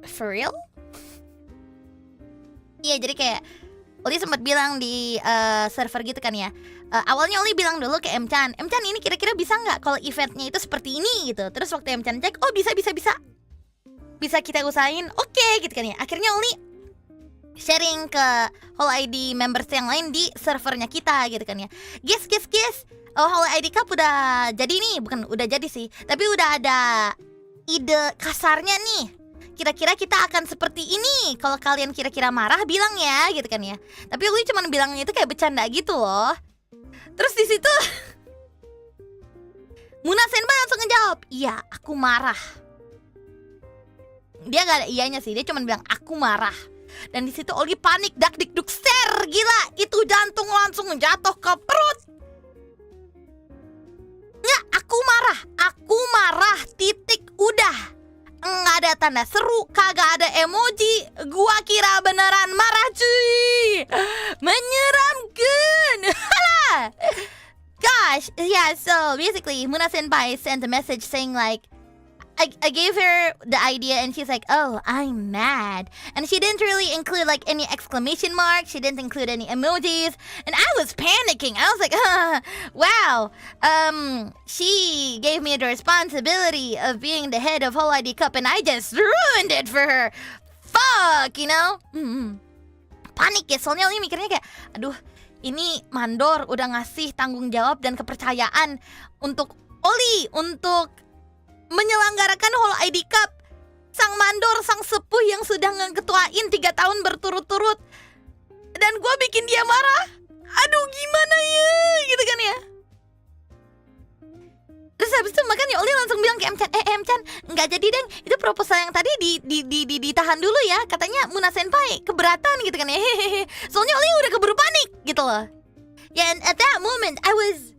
For real? Iya, jadi kayak Oli sempat bilang di server gitu kan ya. Awalnya Oli bilang dulu ke M-chan, M-chan ini kira-kira bisa nggak kalau eventnya itu seperti ini gitu. Terus waktu M-chan cek, oh bisa kita usahain, oke, gitu kan ya. Akhirnya Oli sharing ke Hololive members yang lain di servernya kita gitu kan ya. Guys, oh Hololive Cup udah jadi nih, bukan udah jadi sih, tapi udah ada ide kasarnya nih. Kira-kira kita akan seperti ini. Kalau kalian kira-kira marah, bilang ya, gitu kan ya. Tapi Uli cuma bilangnya itu kayak bercanda gitu loh. Terus di situ Muna Senpai langsung ngejawab, iya, aku marah. Dia gak ada iyanya sih, dia cuma bilang aku marah. Dan di situ Oli panik, dak dik duk ser, gila, itu jantung langsung jatuh ke perut. Nggak, aku marah, titik, udah. Nggak ada tanda seru, kagak ada emoji. Gua kira beneran marah cuy. Menyeramkan. Gosh, yeah, so basically Muna Senpai sent a message saying like, I gave her the idea and she's like, oh, I'm mad. And she didn't really include like any exclamation marks. She didn't include any emojis. And I was panicking. I was like, wow. She gave me the responsibility of being the head of Hololive Cup and I just ruined it for her. Fuck, you know? Panik ya, soalnya Oli mikirnya kayak, aduh, ini mandor udah ngasih tanggung jawab dan kepercayaan untuk Oli, untuk menyelenggarakan Hololive Cup. Sang mandor, sang sepuh yang sudah ngeketuain 3 tahun berturut-turut. Dan gue bikin dia marah. Aduh gimana ya, gitu kan ya. Terus habis itu makanya Oli langsung bilang ke M-chan, M-chan, nggak jadi deng, itu proposal yang tadi ditahan dulu ya. Katanya Muna Senpai keberatan gitu kan ya. Soalnya Oli udah keburu panik gitu loh. Yeah, and at that moment I was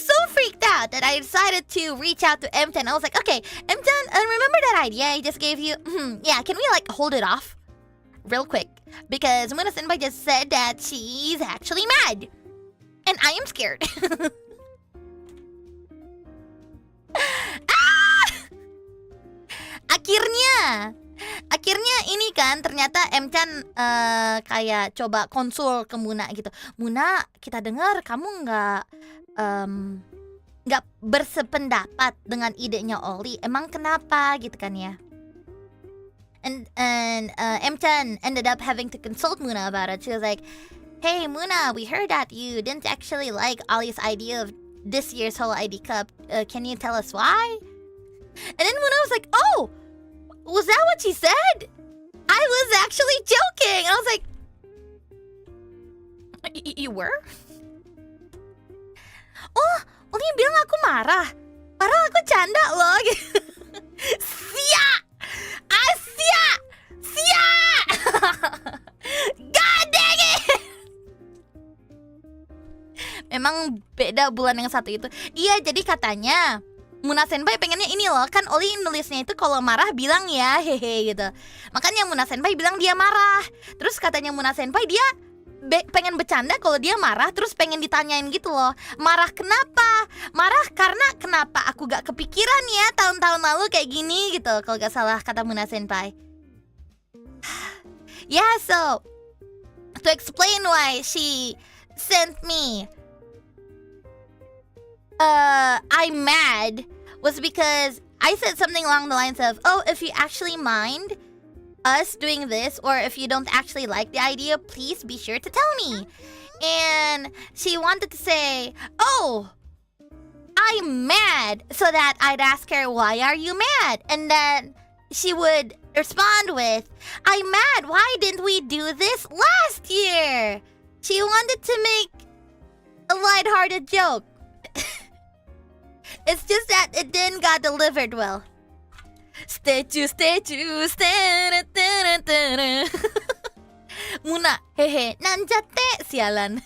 so freaked out that I decided to reach out to M-chan. I was like, okay, M-chan, remember that idea I just gave you? Yeah, can we like hold it off real quick? Because Muna Senpai just said that she's actually mad. And I am scared. Akhirnya ini kan ternyata M-chan kayak coba konsul ke Muna gitu. Muna, kita dengar kamu nggak bersependapat dengan idenya Oli. Emang kenapa gitu kan ya? And M-chan ended up having to consult Muna about it. She was like, hey Muna, we heard that you didn't actually like Ollie's idea of this year's Hololive Cup. Can you tell us why? And then Muna was like, oh, was that what she said? I was actually joking. And I was like, you were? Oh, Oli bilang aku marah. Padahal aku canda loh. Sia! Asia! Sia! God dang it! Memang beda bulan yang satu itu. Iya, jadi katanya Muna Senpai pengennya ini loh. Kan Oli nulisnya itu kalau marah bilang ya, hehe gitu. Makanya Muna Senpai bilang dia marah. Terus katanya Muna Senpai dia pengen bercanda kalau dia marah. Terus pengen ditanyain gitu loh, marah kenapa? Marah karena kenapa aku gak kepikiran ya tahun-tahun lalu kayak gini gitu. Kalau gak salah kata Muna Senpai. Yeah, so to explain why she sent me I'm mad was because I said something along the lines of, oh, if you actually mind us doing this, or if you don't actually like the idea, please be sure to tell me. And she wanted to say, oh, I'm mad, so that I'd ask her, why are you mad? And then she would respond with, I'm mad, why didn't we do this last year? She wanted to make a lighthearted joke. It's just that it didn't got delivered well. Statue, Muna, hehe, nanjate, sialan.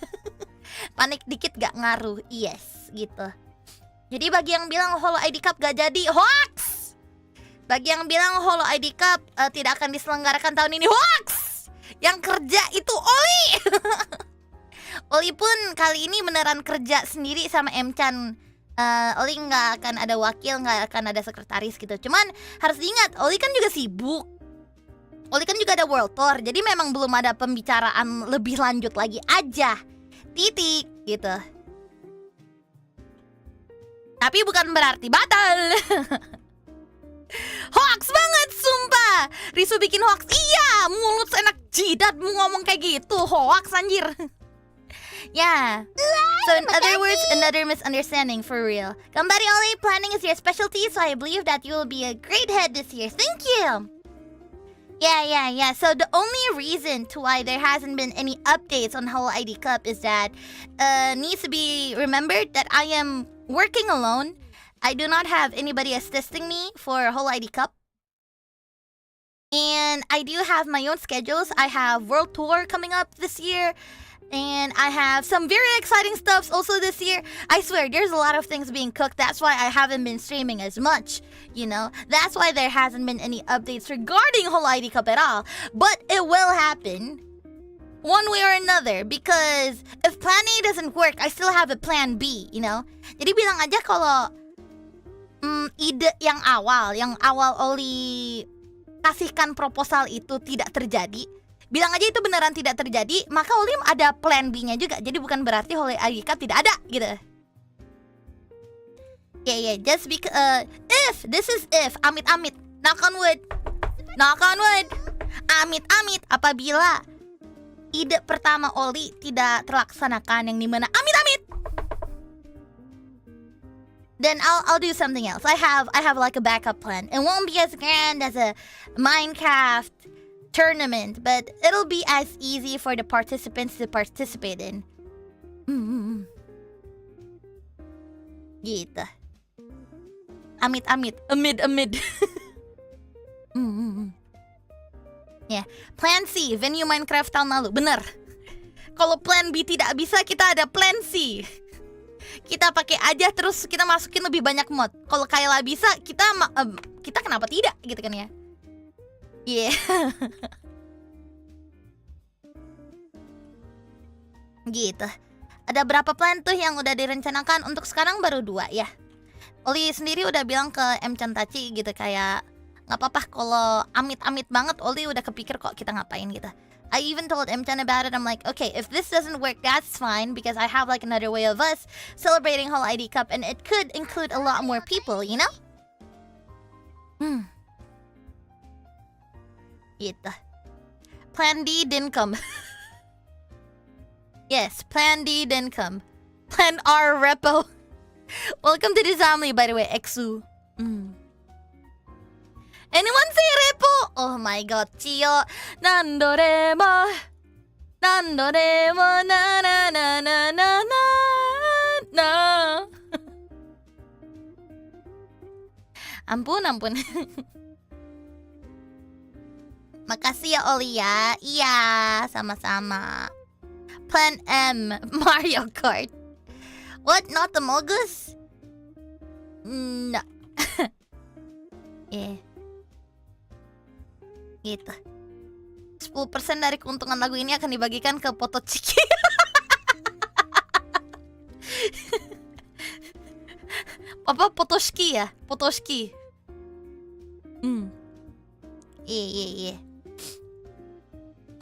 Panik dikit gak ngaruh, yes, gitu. Jadi bagi yang bilang Holo ID Cup gak jadi, hoax! Bagi yang bilang Holo ID Cup tidak akan diselenggarakan tahun ini, hoax! Yang kerja itu Oli! Oli pun kali ini beneran kerja sendiri sama M-chan. Oli nggak akan ada wakil, nggak akan ada sekretaris gitu. Cuman harus diingat, Oli kan juga sibuk. Oli kan juga ada world tour. Jadi memang belum ada pembicaraan lebih lanjut lagi aja. Titik gitu. Tapi bukan berarti batal. Hoax banget, sumpah. Risu bikin hoax. Iya, mulut enak jidatmu ngomong kayak gitu. Hoax anjir. Yeah. So in other words, another misunderstanding for real. Gambari Ollie, planning is your specialty, so I believe that you will be a great head this year. Thank you. Yeah. So the only reason to why there hasn't been any updates on Holo ID Cup is that needs to be remembered that I am working alone. I do not have anybody assisting me for Holo ID Cup. And I do have my own schedules. I have World Tour coming up this year. And I have some very exciting stuff also this year. I swear, there's a lot of things being cooked. That's why I haven't been streaming as much, you know? That's why there hasn't been any updates regarding Holo ID Cup at all. But it will happen one way or another. Because if plan A doesn't work, I still have a plan B, you know? Jadi bilang aja kalau ide yang awal Oli kasihkan proposal itu tidak terjadi. Bilang aja itu beneran tidak terjadi, maka Oli ada plan B-nya juga. Jadi bukan berarti Holo ID Cup tidak ada, gitu. Yeah, just because if, this is if, amit-amit, knock on wood, amit-amit, apabila ide pertama Oli tidak terlaksanakan, yang dimana amit-amit, then I'll do something else. I have like a backup plan. It won't be as grand as a Minecraft tournament, but it'll be as easy for the participants to participate in. Gitu. Amit-amit, amid. Yeah. Plan C, venue Minecraft tahun lalu. Bener. Kalau plan B tidak bisa, kita ada plan C. Kita pakai aja terus kita masukin lebih banyak mod. Kalau Kayla bisa, kita kenapa tidak gitu kan ya? Yeah. Gitu. Ada berapa plan tuh yang udah direncanakan? Untuk sekarang baru 2 ya. Oli sendiri udah bilang ke M-chan Tachi gitu, kayak nggak apa-apa kalau amit-amit banget. Oli udah kepikir kok kita ngapain gitu. I even told M-chan about it. I'm like, okay, if this doesn't work, that's fine, because I have like another way of us celebrating Holo ID Cup, and it could include a lot more people, you know? Gitu. Plan D didn't come. Yes, Plan D didn't come. Plan R repo. Welcome to the ZOMILY, by the way, Exu. Anyone say repo? Oh my god, Chiyo. Nandoremo, na na na na na. Ampun. Makasih ya Oli ya. Iya, sama-sama. Plan M, Mario Kart. What? Not the Mogus? No. Yeah. Gitu. 10% dari keuntungan lagu ini akan dibagikan ke Potociki. Apa Potoshki ya? Potoshki. Iya.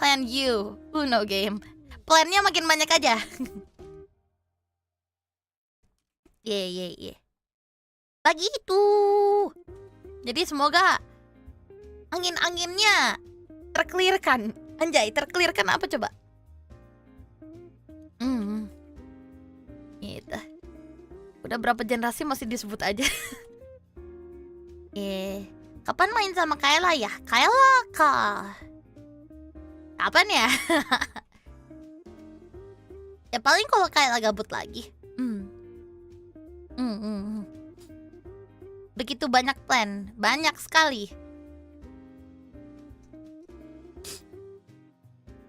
Plan you. Uno game. Plannya makin banyak aja. Begitu. Jadi semoga angin-anginnya terklirkan. Anjay, terklirkan apa coba? Gitu. Udah berapa generasi masih disebut aja. Kapan main sama Kayla ya? Kayla kah? Kapan ya? Ya paling kalau Kayla gabut lagi. Begitu banyak plan, banyak sekali.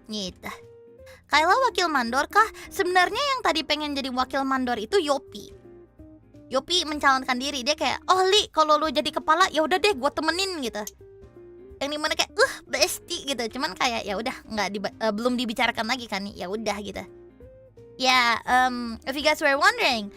Gitu. Kayla wakil mandor kah? Sebenarnya yang tadi pengen jadi wakil mandor itu Yopi. Yopi mencalonkan diri, dia kayak, "Oh Li, kalau lu jadi kepala ya udah deh, gue temenin," gitu. Yang dimana kayak, bestie gitu. Cuman kayak ya udah belum dibicarakan lagi kan, ya udah gitu. Yeah, if you guys were wondering,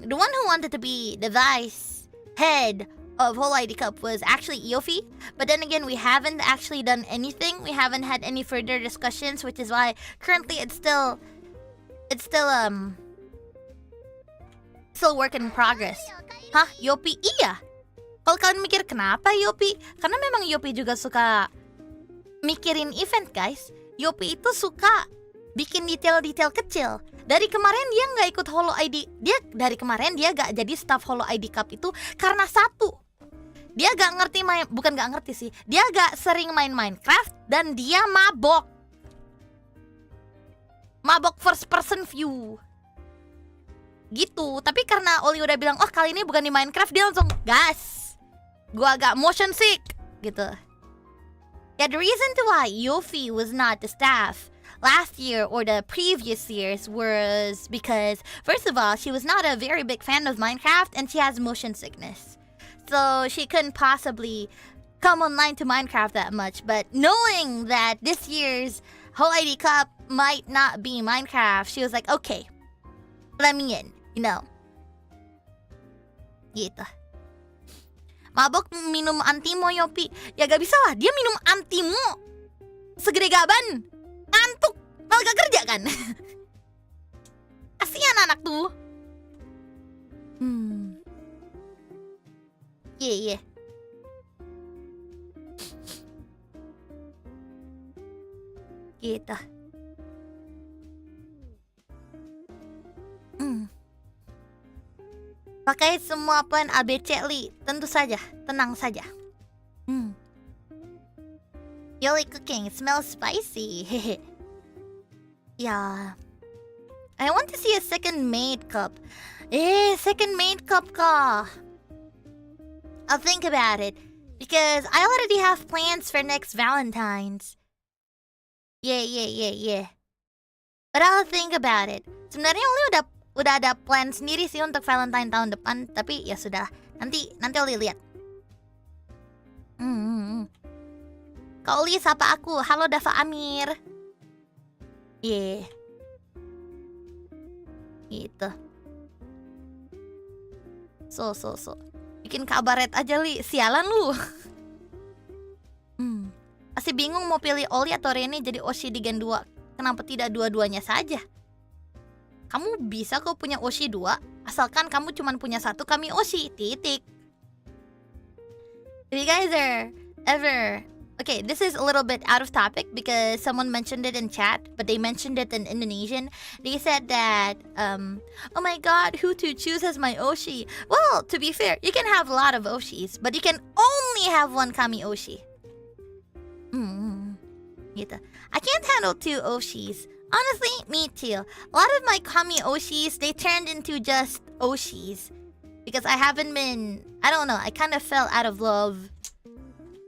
the one who wanted to be the vice head of Hololive Cup was actually Yofi, but then again we haven't actually done anything. We haven't had any further discussions, which is why currently it's still work in progress. Hah, Yopi? Iya. Kalau kalian mikir kenapa Yopi? Karena memang Yopi juga suka mikirin event, guys. Yopi itu suka bikin detail-detail kecil. Dari kemarin dia nggak ikut Holo ID. Dari kemarin dia gak jadi staff Holo ID Cup itu karena satu. Dia gak ngerti bukan gak ngerti sih. Dia gak sering main Minecraft dan dia mabok. Mabok first person view. Gitu. Tapi karena Oli udah bilang, "Oh, kali ini bukan di Minecraft," dia langsung gas. Gua agak motion sick gitu. Yeah, the reason to why Yofi was not the staff last year or the previous years was because, first of all, she was not a very big fan of Minecraft and she has motion sickness. So she couldn't possibly come online to Minecraft that much. But knowing that this year's Whole ID Cup might not be Minecraft, she was like, okay, let me in, you know. Gitu. Mabok minum antimo Yopi. Ya gak bisa lah, dia minum antimo segede gaban. Ngantuk, malah gak kerja kan. Kasihan anak tuh. Iya. Gitu. Pakai semua plan ABC Li. Tentu saja, tenang saja. Yoli cooking smells spicy. Yeah. I want to see a second maid cup. Second maid cup ka. I'll think about it because I already have plans for next Valentine's. Yeah. But I'll think about it. Sebenarnya Oli udah ada plan sendiri sih untuk Valentine tahun depan, tapi ya sudah. Nanti Oli lihat. Kak Oli sapa aku. Halo Dava Amir. Yeah. Gitu. So. Bikin kabaret aja Li. Sialan lu. Masih bingung mau pilih Oli atau Rene jadi Oshi di Gen 2. Kenapa tidak dua-duanya saja? Kamu bisa kok punya Oshi 2, asalkan kamu cuma punya satu kami Oshi. Titik. If you guys are ever... Okay, this is a little bit out of topic because someone mentioned it in chat, but they mentioned it in Indonesian. They said that, oh my god, who to choose as my Oshi? Well, to be fair, you can have a lot of Oshis, but you can only have one Kami Oshi. Gitu. I can't handle two Oshis. Honestly, me too. A lot of my Kami Oshis, they turned into just Oshis. Because I haven't been... I don't know, I kind of fell out of love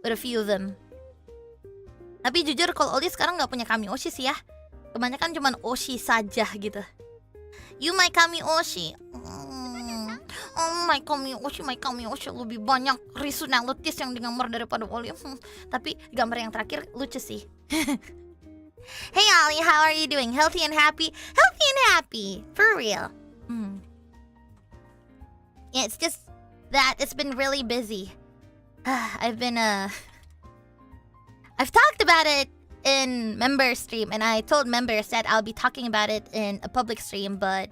with a few of them. Tapi jujur kalau Oli sekarang gak punya Kami Oshi sih ya. Kebanyakan cuman Oshi saja gitu. You my Kami Oshi. Oh my Kami Oshi lebih banyak personalities yang digambar daripada Oli. Tapi gambar yang terakhir lucu sih. Hey Ollie, how are you doing? Healthy and happy? Healthy and happy, for real. Yeah, it's just that it's been really busy. I've talked about it in member stream, and I told members that I'll be talking about it in a public stream, but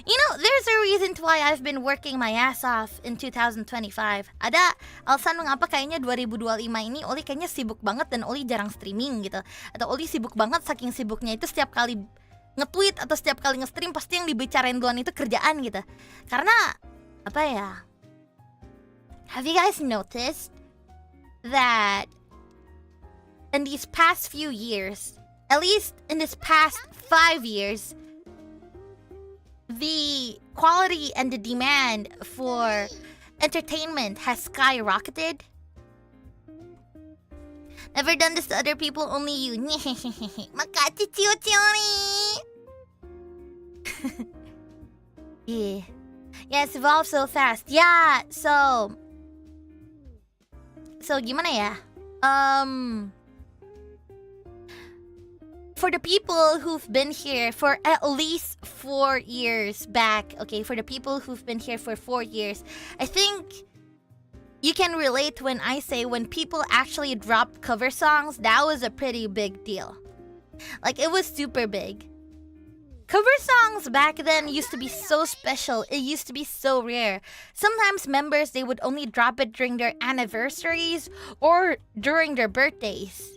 you know, there's a reason to why I've been working my ass off in 2025. Ada alasan mengapa kayaknya 2025 ini Oli kayaknya sibuk banget dan Oli jarang streaming gitu. Atau Oli sibuk banget, saking sibuknya itu setiap kali nge-tweet atau setiap kali nge-stream pasti yang dibicarain duluan itu kerjaan gitu. Karena apa ya? Have you guys noticed that in these past few years, at least in this past 5 years, the quality and the demand for entertainment has skyrocketed? Never done this to other people, only you. Makasih, Chiyo-Chiori. Yeah. Yeah, it's evolved so fast. Yeah, so gimana ya? For the people who've been here for at least 4 years back, okay, for the people who've been here for 4 years, I think you can relate when I say when people actually dropped cover songs, that was a pretty big deal. Like, it was super big. Cover songs back then used to be so special. It used to be so rare. Sometimes members, they would only drop it during their anniversaries or during their birthdays.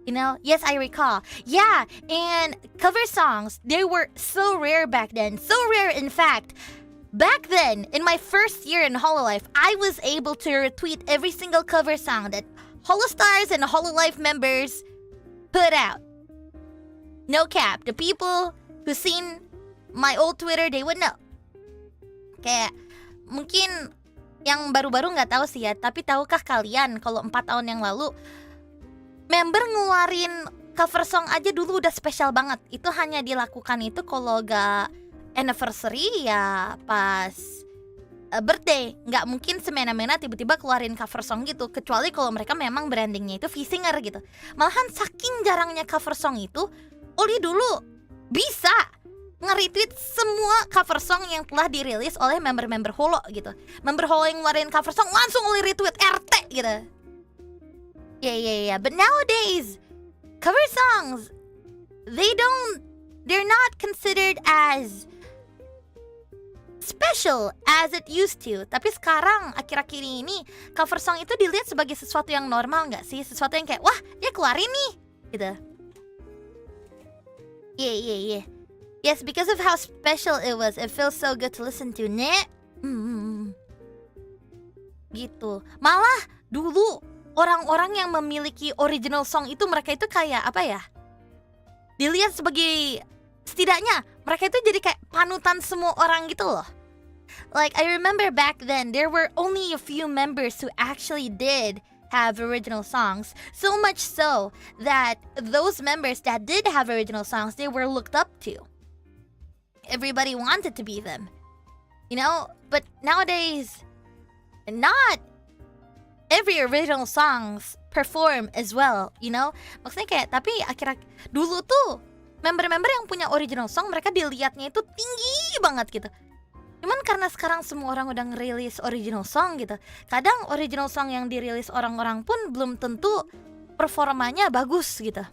You know? Yes, I recall. Yeah, and cover songs, they were so rare back then. So rare, in fact. Back then, in my first year in Hololive, I was able to retweet every single cover song that Holostars and Hololive members put out. No cap. The people who seen my old Twitter, they would know. Kayak, mungkin yang baru-baru nggak tahu sih ya, tapi tahukah kalian kalau 4 tahun yang lalu member ngeluarin cover song aja dulu udah spesial banget. Itu hanya dilakukan itu kalau gak anniversary ya pas birthday. Nggak mungkin semena-mena tiba-tiba keluarin cover song gitu, kecuali kalau mereka memang brandingnya itu V-Singer gitu. Malahan saking jarangnya cover song itu, Oli dulu bisa nge-retweet semua cover song yang telah dirilis oleh member-member Holo gitu. Member Holo yang ngeluarin cover song langsung Oli retweet RT gitu. Yeah. But nowadays, cover songs, they're not considered as special as it used to. Tapi sekarang, akhir-akhir ini, cover song itu dilihat sebagai sesuatu yang normal nggak sih? Sesuatu yang kayak, wah, dia keluarin nih, gitu. Yeah. Yes, because of how special it was, it feels so good to listen to, ne? Gitu. Malah, dulu, orang-orang yang memiliki original song itu mereka itu kayak apa ya? Dilihat sebagai setidaknya mereka itu jadi kayak panutan semua orang gitu loh. Like I remember back then there were only a few members who actually did have original songs. So much so that those members that did have original songs, they were looked up to. Everybody wanted to be them. You know? But nowadays, not every original songs perform as well, you know? Maksudnya kayak, tapi akhir-akhir dulu tuh member-member yang punya original song mereka dilihatnya itu tinggi banget gitu. Cuman karena sekarang semua orang udah ngerilis original song gitu, kadang original song yang dirilis orang-orang pun belum tentu performanya bagus gitu.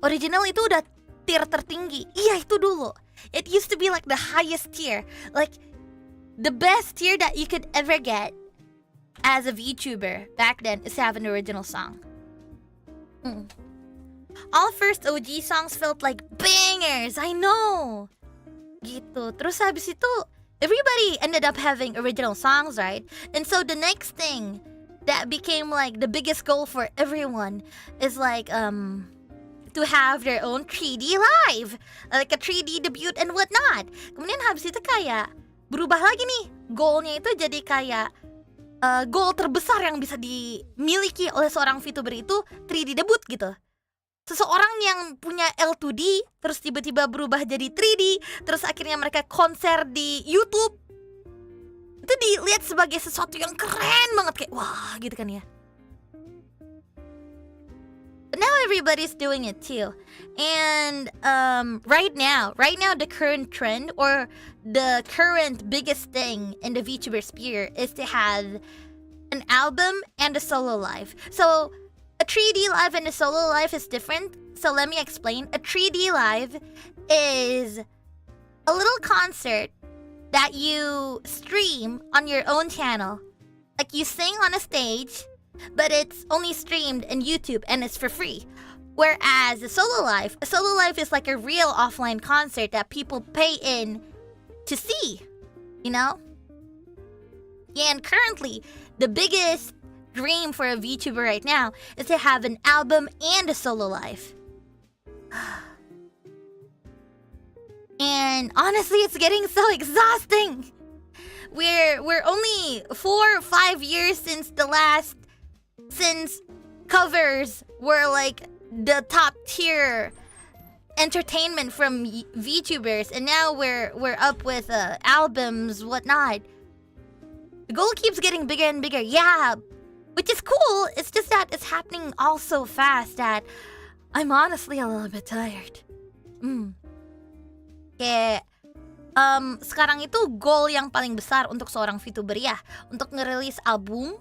Original itu udah tier tertinggi. Iya, itu dulu. It used to be like the highest tier, like the best tier that you could ever get as a VTuber back then is to have an original song. All first OG songs felt like bangers, I know. Gitu. Terus habis itu everybody ended up having original songs, right? And so the next thing that became like the biggest goal for everyone is like to have their own 3D live, like a 3D debut and whatnot. Kemudian habis itu kayak berubah lagi nih, goalnya itu jadi kayak goal terbesar yang bisa dimiliki oleh seorang VTuber itu 3D debut gitu. Seseorang yang punya L2D terus tiba-tiba berubah jadi 3D, terus akhirnya mereka konser di YouTube, itu dilihat sebagai sesuatu yang keren banget, kayak wah gitu kan ya. But now everybody's doing it too. And right now the current trend or the current biggest thing in the VTuber sphere is to have an album and a solo live. So a 3D live and a solo live is different. So let me explain. A 3D live is a little concert that you stream on your own channel. Like you sing on a stage, but it's only streamed in YouTube and it's for free. Whereas a solo live is like a real offline concert that people pay in to see, you know? Yeah, and currently, the biggest dream for a VTuber right now is to have an album and a solo live. And honestly, it's getting so exhausting. We're only 4 or 5 years since covers were like the top tier entertainment from VTubers, and now we're up with albums, whatnot. The goal keeps getting bigger and bigger, yeah, which is cool. It's just that it's happening all so fast that I'm honestly a little bit tired. Kayak sekarang itu goal yang paling besar untuk seorang VTuber ya, untuk ngerilis album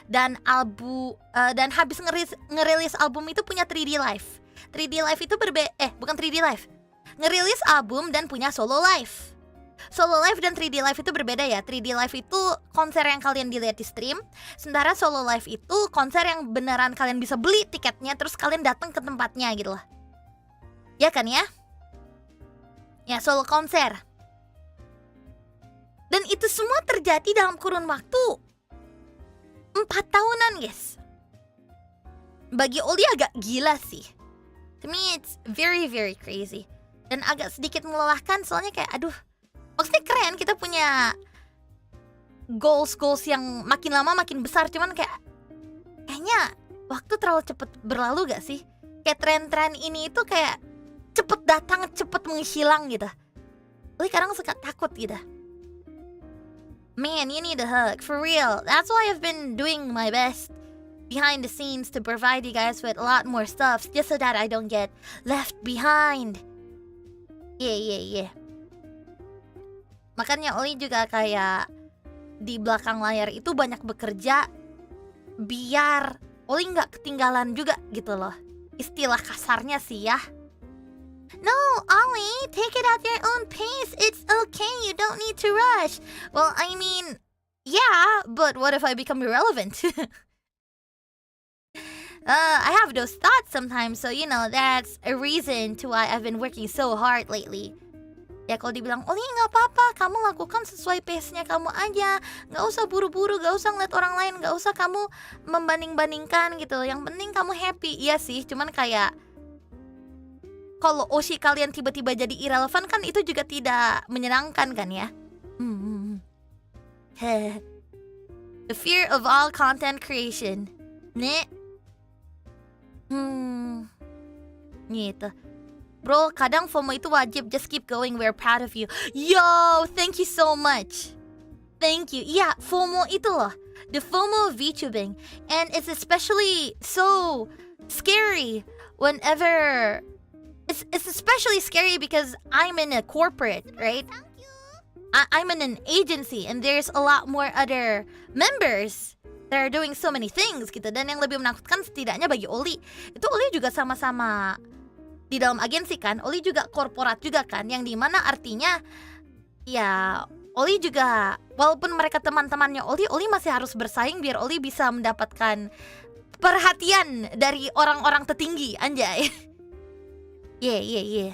dan habis ngerilis album itu punya 3D live. 3D live itu bukan 3D live. Ngerilis album dan punya solo live. Solo live dan 3D live itu berbeda ya. 3D live itu konser yang kalian dilihat di stream, sementara solo live itu konser yang beneran kalian bisa beli tiketnya terus kalian datang ke tempatnya gitu loh. Ya kan ya? Ya, solo konser. Dan itu semua terjadi dalam kurun waktu 4 tahunan, guys. Bagi Ollie agak gila sih. To me it's very very crazy. Dan agak sedikit melelahkan soalnya kayak aduh. Maksudnya keren kita punya goals yang makin lama makin besar, cuman kayaknya waktu terlalu cepet berlalu gak sih? Kayak tren-tren ini itu kayak cepet datang, cepet menghilang gitu. Ollie kadang suka takut gitu. Man, you need a hug, for real. That's why I've been doing my best behind the scenes to provide you guys with a lot more stuff, just so that I don't get left behind. Yeah. Makanya Ollie juga kayak di belakang layar itu banyak bekerja biar Ollie nggak ketinggalan juga gitu loh. Istilah kasarnya sih ya. No, Ollie, take it at your own pace. It's okay, you don't need to rush. Well, I mean, yeah, but what if I become irrelevant? I have those thoughts sometimes, so you know, that's a reason to why I've been working so hard lately. Ya kalau dibilang, Ollie nggak apa-apa, kamu lakukan sesuai pace-nya kamu aja. Nggak usah buru-buru, nggak usah ngeliat orang lain, nggak usah kamu membanding-bandingkan gitu. Yang penting kamu happy. Iya sih, cuman kayak kalau Oshi kalian tiba-tiba jadi irrelevant kan itu juga tidak menyenangkan kan ya. The fear of all content creation. Gitu. Bro, kadang FOMO itu wajib. Just keep going, we're proud of you. Yo, thank you so much. Thank you. Yeah, FOMO itu loh. The FOMO of VTubing. And it's especially so scary whenever... It's especially scary because I'm in a corporate, right? I'm in an agency and there's a lot more other members that are doing so many things gitu. Dan yang lebih menakutkan setidaknya bagi Ollie, itu Ollie juga sama-sama di dalam agensi kan. Ollie juga korporat juga kan, yang dimana artinya ya Ollie juga, walaupun mereka teman-temannya Ollie masih harus bersaing biar Ollie bisa mendapatkan perhatian dari orang-orang tertinggi, anjay. Yeah.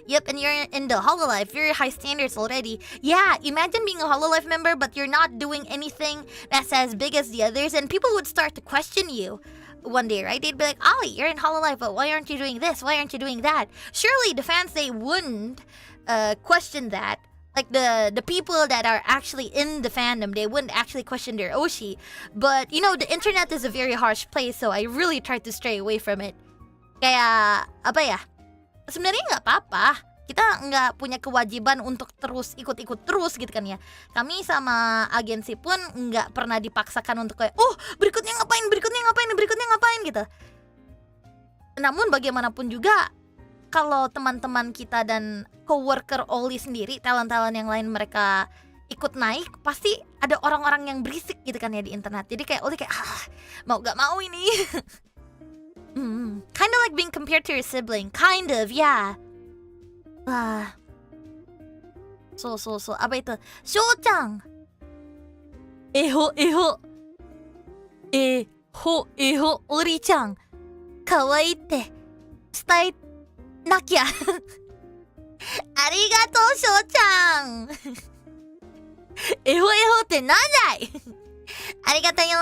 Yep, and you're in the Hololive, very high standards already. Yeah, imagine being a Hololive member but you're not doing anything that's as big as the others, and people would start to question you one day, right? They'd be like, Ollie, you're in Hololive, but why aren't you doing this? Why aren't you doing that? Surely the fans, they wouldn't question that. Like the people that are actually in the fandom, they wouldn't actually question their Oshi. But, you know, the internet is a very harsh place, so I really tried to stray away from it. Kayak, apa ya? Sebenarnya nggak apa-apa. Kita nggak punya kewajiban untuk terus ikut-ikut terus gitu kan ya. Kami sama agensi pun nggak pernah dipaksakan untuk kayak, oh berikutnya ngapain gitu. Namun bagaimanapun juga, kalau teman-teman kita dan coworker Ollie sendiri, talent-talent yang lain mereka ikut naik, pasti ada orang-orang yang berisik gitu kan ya di internet. Jadi kayak Ollie kayak mau gak mau ini. Kind of like being compared to your sibling. Kind of, yeah. So, apa itu? Shou-chan. Eho, Ori-chan. Kawaii tte tsutae nakia. Arigato, Shou-chan. Eho tte nandai? Arigato yo.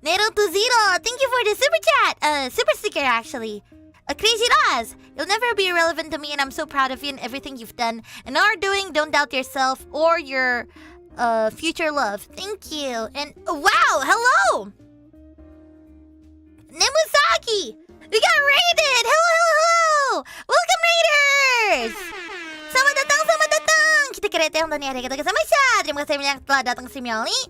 Nero to Zero, thank you for the super chat. Super sticker actually. Crazy Raz, you'll never be irrelevant to me, and I'm so proud of you and everything you've done and are doing. Don't doubt yourself or your future love. Thank you. And wow, hello, Nemusaki. We got raided. Hello. Welcome raiders. Selamat datang. Kita kereta yang tadi arigatou gozaimasu. Terima kasih banyak telah datang ke Simyoli.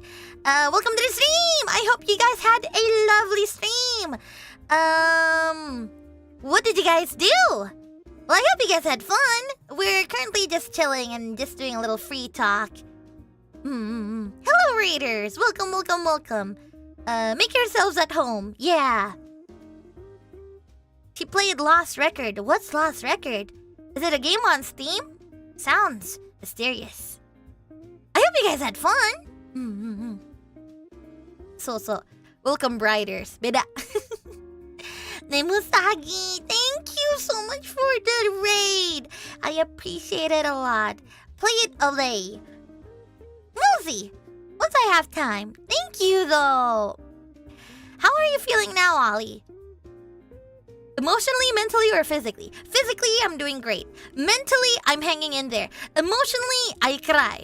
Welcome to the stream. I hope you guys had a lovely stream. What did you guys do? Well, I hope you guys had fun. We're currently just chilling and just doing a little free talk. Hello, raiders. Welcome. Make yourselves at home. Yeah. She played Lost Record. What's Lost Record? Is it a game on Steam? Sounds mysterious. I hope you guys had fun. So, welcome, riders. Beda. Nemusagi, thank you so much for the raid. I appreciate it a lot. Play it away. We'll see. Once I have time. Thank you, though. How are you feeling now, Ollie? Emotionally, mentally, or physically? Physically, I'm doing great. Mentally, I'm hanging in there. Emotionally, I cry.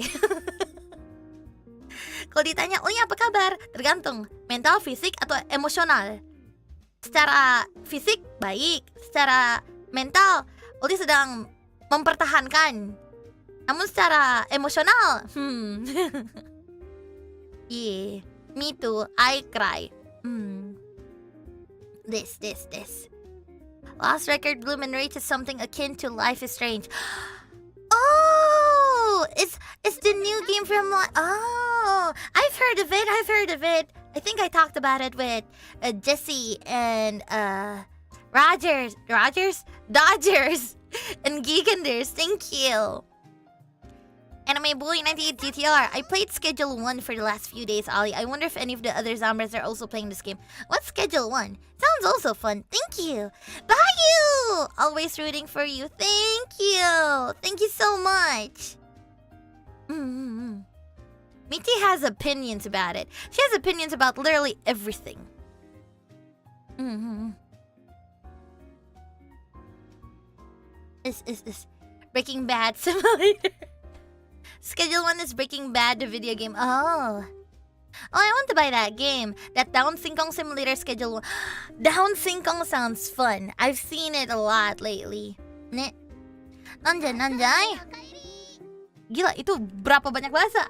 Kalau ditanya, Ollie apa kabar? Tergantung. Mental, fisik, atau emosional? Secara fisik, baik. Secara mental, Ollie sedang mempertahankan. Namun secara emosional, yeah, me too. I cry. This. Lost Record Bloom and Rage is something akin to Life is Strange. Oh, it's the new game from. Oh, I've heard of it. I think I talked about it with Jesse and Dodgers, and Geekenders. Thank you. Anime Boy 98 GTR. I played Schedule 1 for the last few days, Ollie. I wonder if any of the other Zombers are also playing this game. What's Schedule 1? Sounds also fun. Thank you. Bye. Always rooting for you. Thank you. Thank you so much. Michi has opinions about it. She has opinions about literally everything. Is Breaking Bad Simulator. Schedule 1 is Breaking Bad, the video game. Oh, I want to buy that game. That Down Singkong Simulator Schedule 1. Down Singkong sounds fun. I've seen it a lot lately. Ne? Nanjay? Gila, itu berapa banyak bahasa?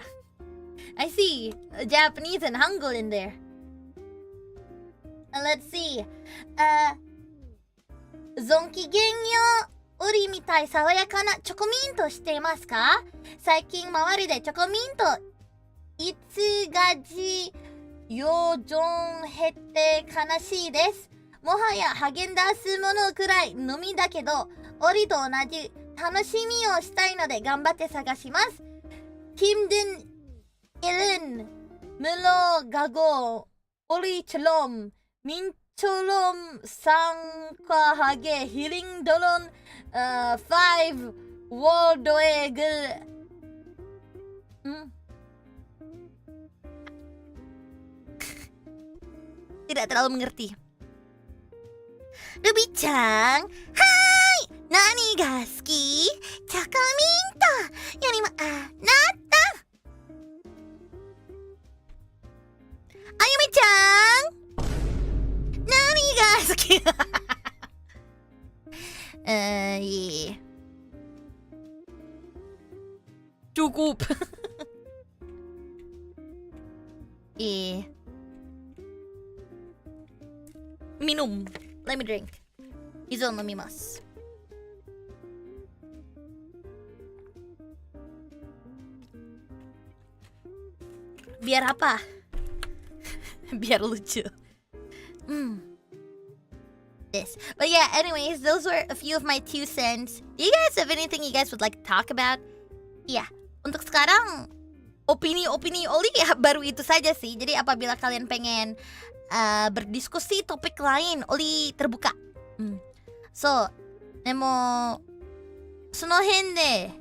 I see Japanese and Hangul in there. Let's see. Zonki genyo. ウリみたい爽やかなチョコミントしていますか？最近周りでチョコミントいつがじよじょん減って悲しいです。もはやハゲンダースものくらい飲みだけど、オリと同じ楽しみをしたいので頑張って探します。Kimden Ilin Melo Gago Oli Chlom Mincolom Sangka Hage Hiling Dolon 5 World Eagle. Tidak terlalu mengerti. Ruby-chan, hai! Nani ga suki? Chocominto! Yori mo anatta! Ayumi-chan! Nani ga suki? Yeah. Cukup. Yeah. Minum. Let me drink. Izo nomimasu. Biar apa? Biar lucu. This. But yeah, anyways, those were a few of my 2 cents. Do you guys have anything you guys would like to talk about? Yeah, untuk sekarang opini Oli ya baru itu saja sih. Jadi apabila kalian pengen berdiskusi topik lain, Oli terbuka. So, demo その辺で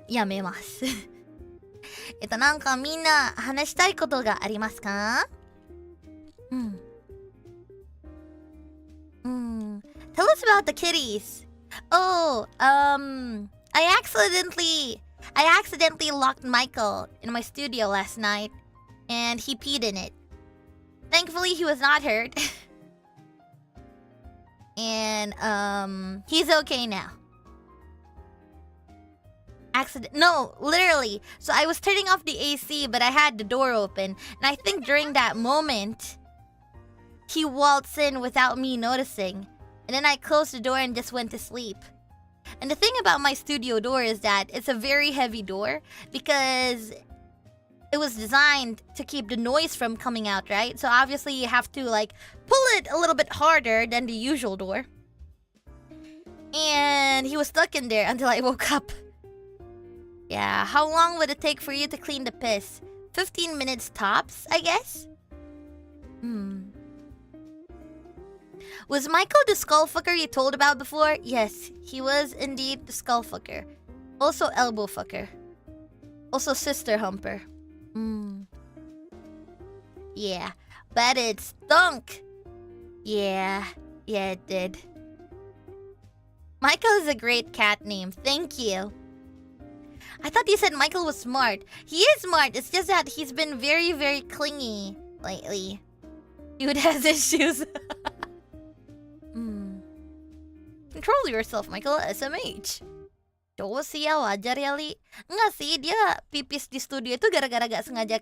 やめます。なんかみんな話したいことがありますか？Tell us about the kitties. Oh, I accidentally locked Michael in my studio last night, and he peed in it. Thankfully, he was not hurt. And, he's okay now. No, literally. So I was turning off the AC, but I had the door open. And I think during that moment, he waltzed in without me noticing. And then I closed the door and just went to sleep. And the thing about my studio door is that it's a very heavy door because it was designed to keep the noise from coming out, right? So obviously you have to like pull it a little bit harder than the usual door. And he was stuck in there until I woke up. Yeah, how long would it take for you to clean the piss? 15 minutes tops, I guess? Was Michael the skullfucker you told about before? Yes, he was indeed the skullfucker. Also elbow fucker. Also sister humper. Yeah, but it stunk. Yeah, it did. Michael is a great cat name, thank you. I thought you said Michael was smart. He is smart, it's just that he's been very, very clingy lately. Dude has issues. Control yourself, Michael. SMH. Cowok sih ya, wajar ya, Li. Enggak sih, dia pipis di studio itu gara-gara gak sengaja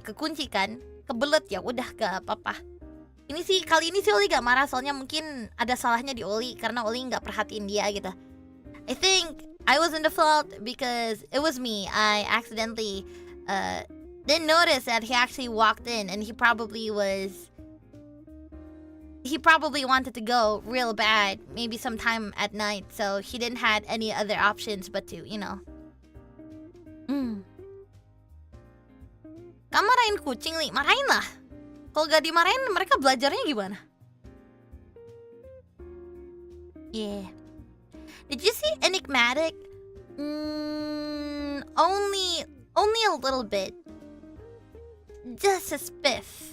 kekunci kan. Kebelet ya, udah gak apa-apa. Kali ini sih Oli gak marah, soalnya mungkin ada salahnya di Oli karena Oli gak perhatiin dia gitu. I think I was in the fault because it was me. I accidentally didn't notice that he actually walked in, and he probably wanted to go real bad, maybe sometime at night, so he didn't have any other options but to, Kamu marahin kucing, Li? Marahin lah. Kalau gak dimarahin, mereka belajarnya gimana? Yeah. Did you see Enigmatic? Only a little bit. Just a spiff.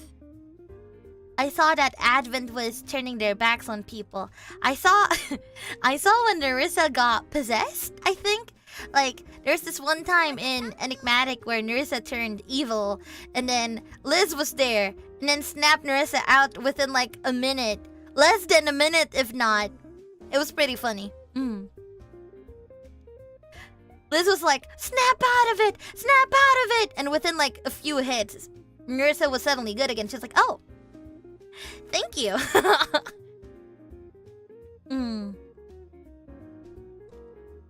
I saw that Advent was turning their backs on people. I saw when Nerissa got possessed, I think. Like, there's this one time in Enigmatic where Nerissa turned evil, and then Liz was there, and then snapped Nerissa out within like a minute. Less than a minute, if not. It was pretty funny. Liz was like, snap out of it! Snap out of it! And within like a few hits, Nerissa was suddenly good again. She's like, oh. Thank you.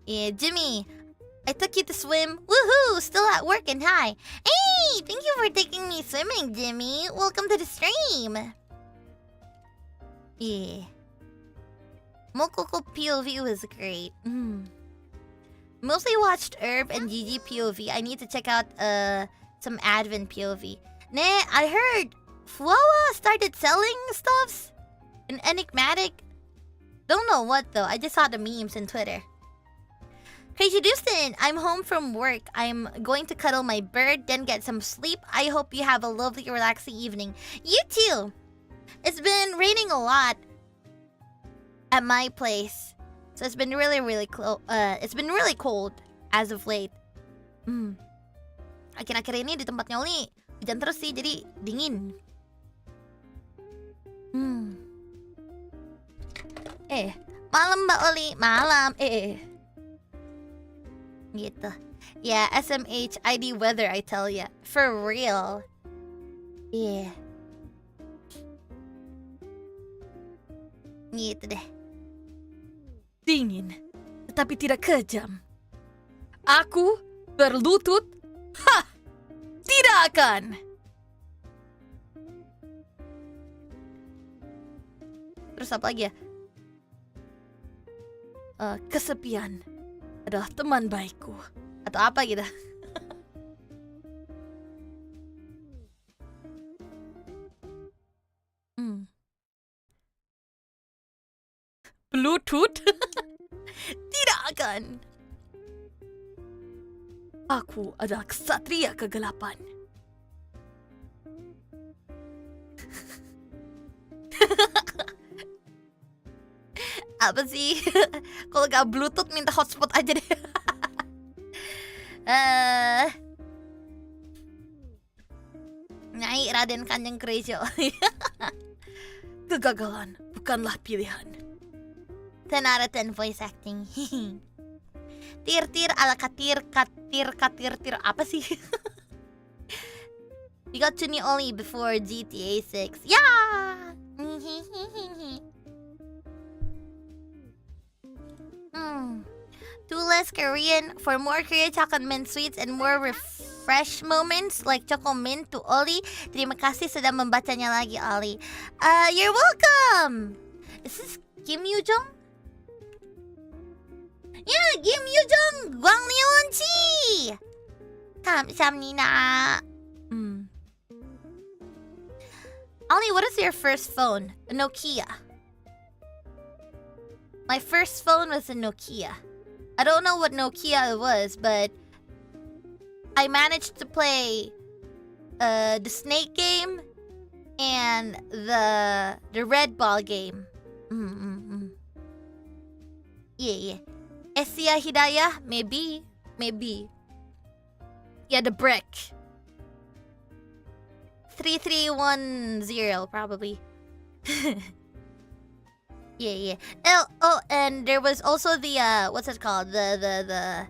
Yeah, Jimmy, I took you to swim. Woohoo! Still at work and hi. Hey, thank you for taking me swimming, Jimmy. Welcome to the stream. Yeah. Mokoko POV was great. Mostly watched Herb and Gigi POV. I need to check out some Advent POV. Nah, I heard Fuawa started selling stuffs in Enigmatic. Don't know what though. I just saw the memes on Twitter. Crazy Dustin, I'm home from work. I'm going to cuddle my bird, then get some sleep. I hope you have a lovely, relaxing evening. You too. It's been raining a lot at my place, so it's been really, really cold as of late. Akhir-akhir ini di tempatnya Oli hujan terus sih, jadi dingin. Malam Mbak Oli, malam. Gitu. Yeah, SMH ID weather, I tell ya. For real. Yeah. Gitu deh. Dingin, tetapi tidak kejam. Aku berlutut Hah! Tidak akan! Terus apa lagi ya? Kesepian adalah teman baikku. Atau apa gitu. Bluetooth? Tidak akan. Aku adalah ksatria kegelapan. Apa sih? Kalau gak Bluetooth minta hotspot aja deh. Nyai Raden Kanjeng Kureiji Ollie. Kegagalan bukanlah pilihan. 10 out of 10 voice acting. Tir-tir ala katir. Apa sih? We got Kureiji Ollie before GTA 6. Yeah! Two less Korean for more Korea chocolate mint sweets and more refresh moments like choco mint to Ollie. Terima kasih sudah membacanya lagi, Ollie. You're welcome. Is this Kim Yoo-jung? Yeah, Kim Yoo-jung. Gwangleonchi. 감사합니다. Ollie, what is your first phone? A Nokia. My first phone was a Nokia. I don't know what Nokia it was, but I managed to play the snake game and the red ball game. Yeah. Esia Hidayah, maybe. Yeah, the brick. 3310 probably. Yeah. Oh, and there was also the what's it called? The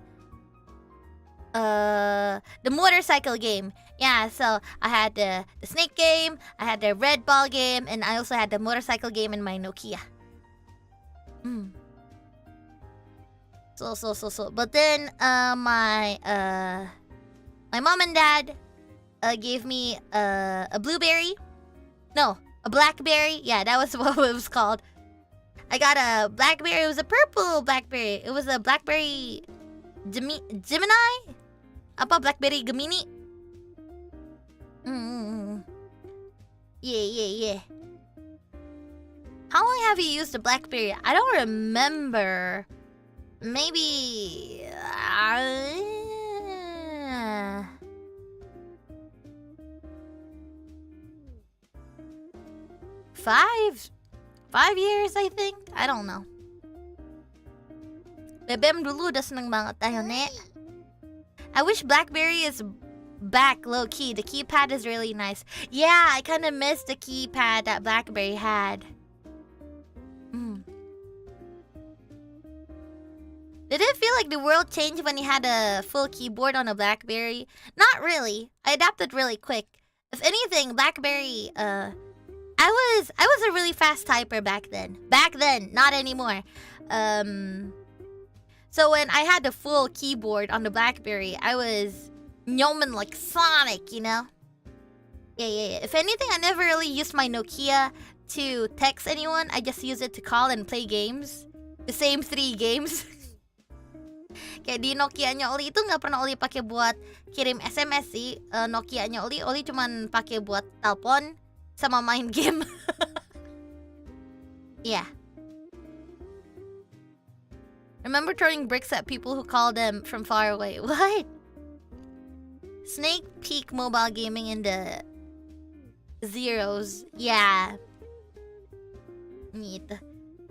motorcycle game. Yeah, so I had the snake game, I had the red ball game, and I also had the motorcycle game in my Nokia. So. But then my mom and dad gave me a blueberry. No, a blackberry. Yeah, that was what it was called. I got a blackberry. It was a purple blackberry. It was a blackberry Gemini? Apa blackberry Gemini? Yeah. How long have you used a blackberry? I don't remember. Maybe 5 years, I think. I don't know. BBM dulu udah seneng banget tayo, ne. I wish BlackBerry is back low-key. The keypad is really nice. Yeah, I kind of miss the keypad that BlackBerry had. Did it feel like the world changed when you had a full keyboard on a BlackBerry? Not really. I adapted really quick. If anything, BlackBerry, I was a really fast typer back then. Not anymore. So when I had the full keyboard on the BlackBerry, I was yeoman like Sonic, you know? Yeah. If anything, I never really used my Nokia to text anyone. I just use it to call and play games. The same 3 games. Kayak di Nokia-nya Oli itu nggak pernah Oli pakai buat kirim SMS sih. Nokia-nya Oli cuman pakai buat telepon sama main game. Yeah. Remember throwing bricks at people who called them from far away. What? Snake Peak mobile gaming in the zeros. Yeah. Neat.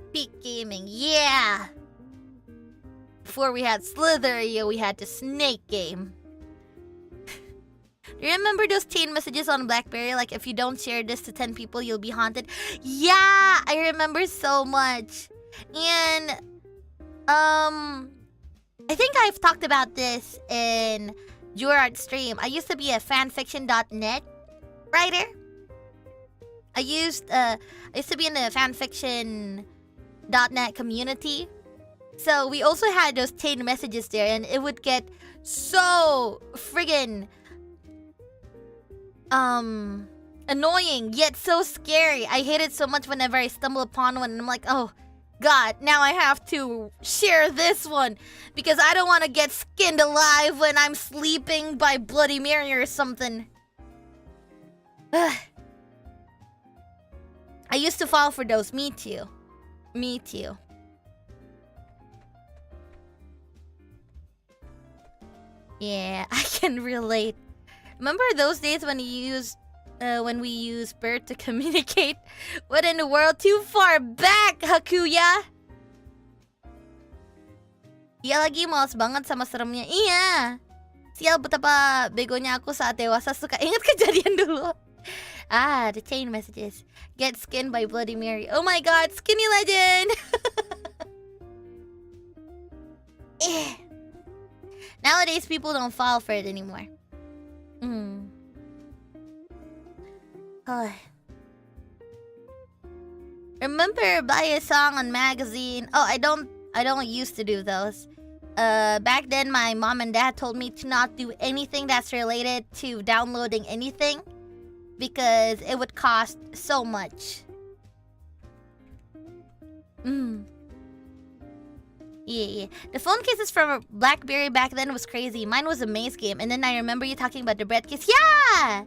Peak gaming. Yeah. Before we had Slither, we had the Snake game. Do you remember those teen messages on BlackBerry? Like, if you don't share this to 10 people, you'll be haunted. Yeah, I remember so much. And, I think I've talked about this in Jurard's stream. I used to be a fanfiction.net writer. I used to be in the fanfiction.net community. So we also had those teen messages there, and it would get so friggin' annoying, yet so scary. I hate it so much whenever I stumble upon one and I'm like, oh God, now I have to share this one because I don't want to get skinned alive when I'm sleeping by Bloody Mary or something. Ugh. I used to fall for those. Me too. Me too. Yeah, I can relate. Remember those days when we used bird to communicate? What in the world? Too far back, Hakuya! Iya lagi, malas banget sama seremnya. Iya! Sial, betapa begonya aku saat dewasa suka ingat kejadian dulu. Ah, the chain messages. Get skinned by Bloody Mary. Oh my god, skinny legend! Nowadays, people don't fall for it anymore. Remember buy a song on magazine? Oh, I don't used to do those. Back then my mom and dad told me to not do anything that's related to downloading anything because it would cost so much. Yeah. The phone cases from BlackBerry back then was crazy. Mine was a maze game. And then I remember you talking about the bread case. Yeah!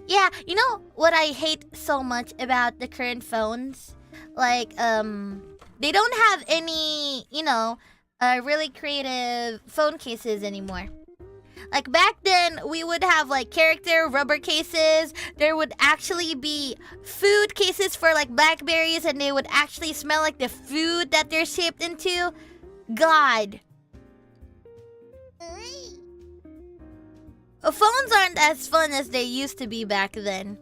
Yeah, you know what I hate so much about the current phones? Like, they don't have any, you know, really creative phone cases anymore. Like back then, we would have like character rubber cases. There would actually be food cases for like blackberries and they would actually smell like the food that they're shaped into. God. Phones aren't as fun as they used to be back then.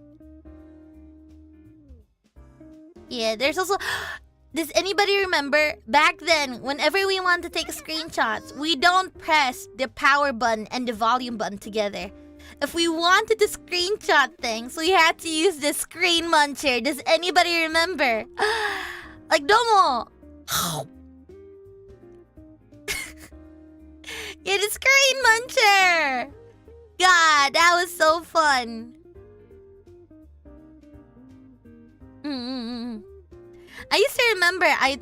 Yeah, there's also... Does anybody remember? Back then, whenever we want to take screenshots, we don't press the power button and the volume button together. If we wanted to screenshot things, we had to use the screen muncher. Does anybody remember? Like, domo! Yeah, the screen muncher! God, that was so fun. I used to remember I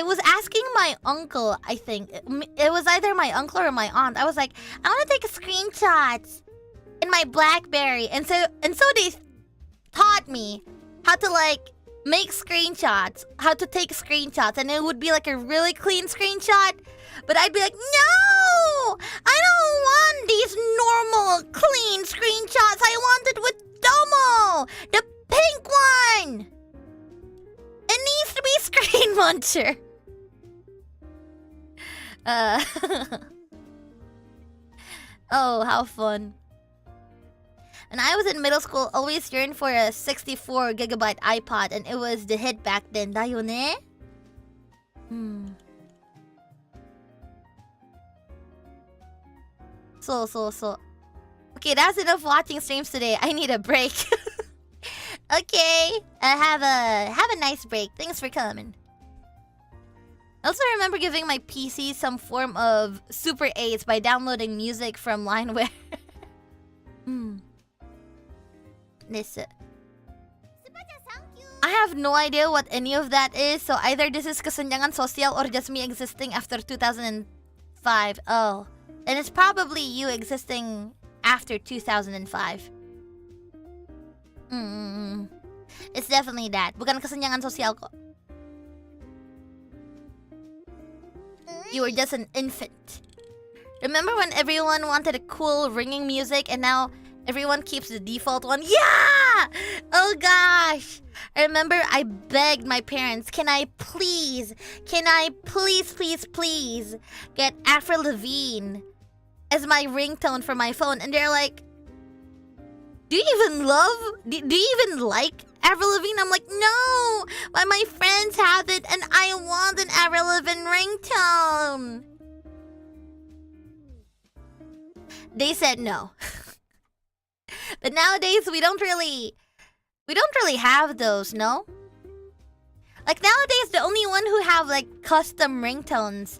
was asking my uncle, I think. It was either my uncle or my aunt. I was like, I want to take screenshots in my BlackBerry. And so they taught me how to like make screenshots, how to take screenshots, and it would be like a really clean screenshot. But I'd be like, no! I don't want these normal, clean screenshots. I want it with Domo! The pink one! It needs to be screen muncher. Oh, how fun. And I was in middle school, always yearned for a 64GB iPod, and it was the hit back then. Da yo ne? So. Okay, that's enough watching streams today. I need a break. Okay, have a nice break. Thanks for coming. I also remember giving my PC some form of Super 8s by downloading music from Lineware. I have no idea what any of that is, so either this is kesenjangan sosial or just me existing after 2005. Oh, and it's probably you existing after 2005. It's definitely that. Bukan kesenjangan sosial kok. You were just an infant. Remember when everyone wanted a cool ringing music and now everyone keeps the default one? Yeah! Oh gosh! I remember I begged my parents, can I please get Avril Lavigne as my ringtone for my phone? And they're like, do you even like Avril Lavigne? I'm like, no! But my friends have it and I want an Avril Lavigne ringtone. They said no. But nowadays we don't really have those, no? Like nowadays the only one who have like custom ringtones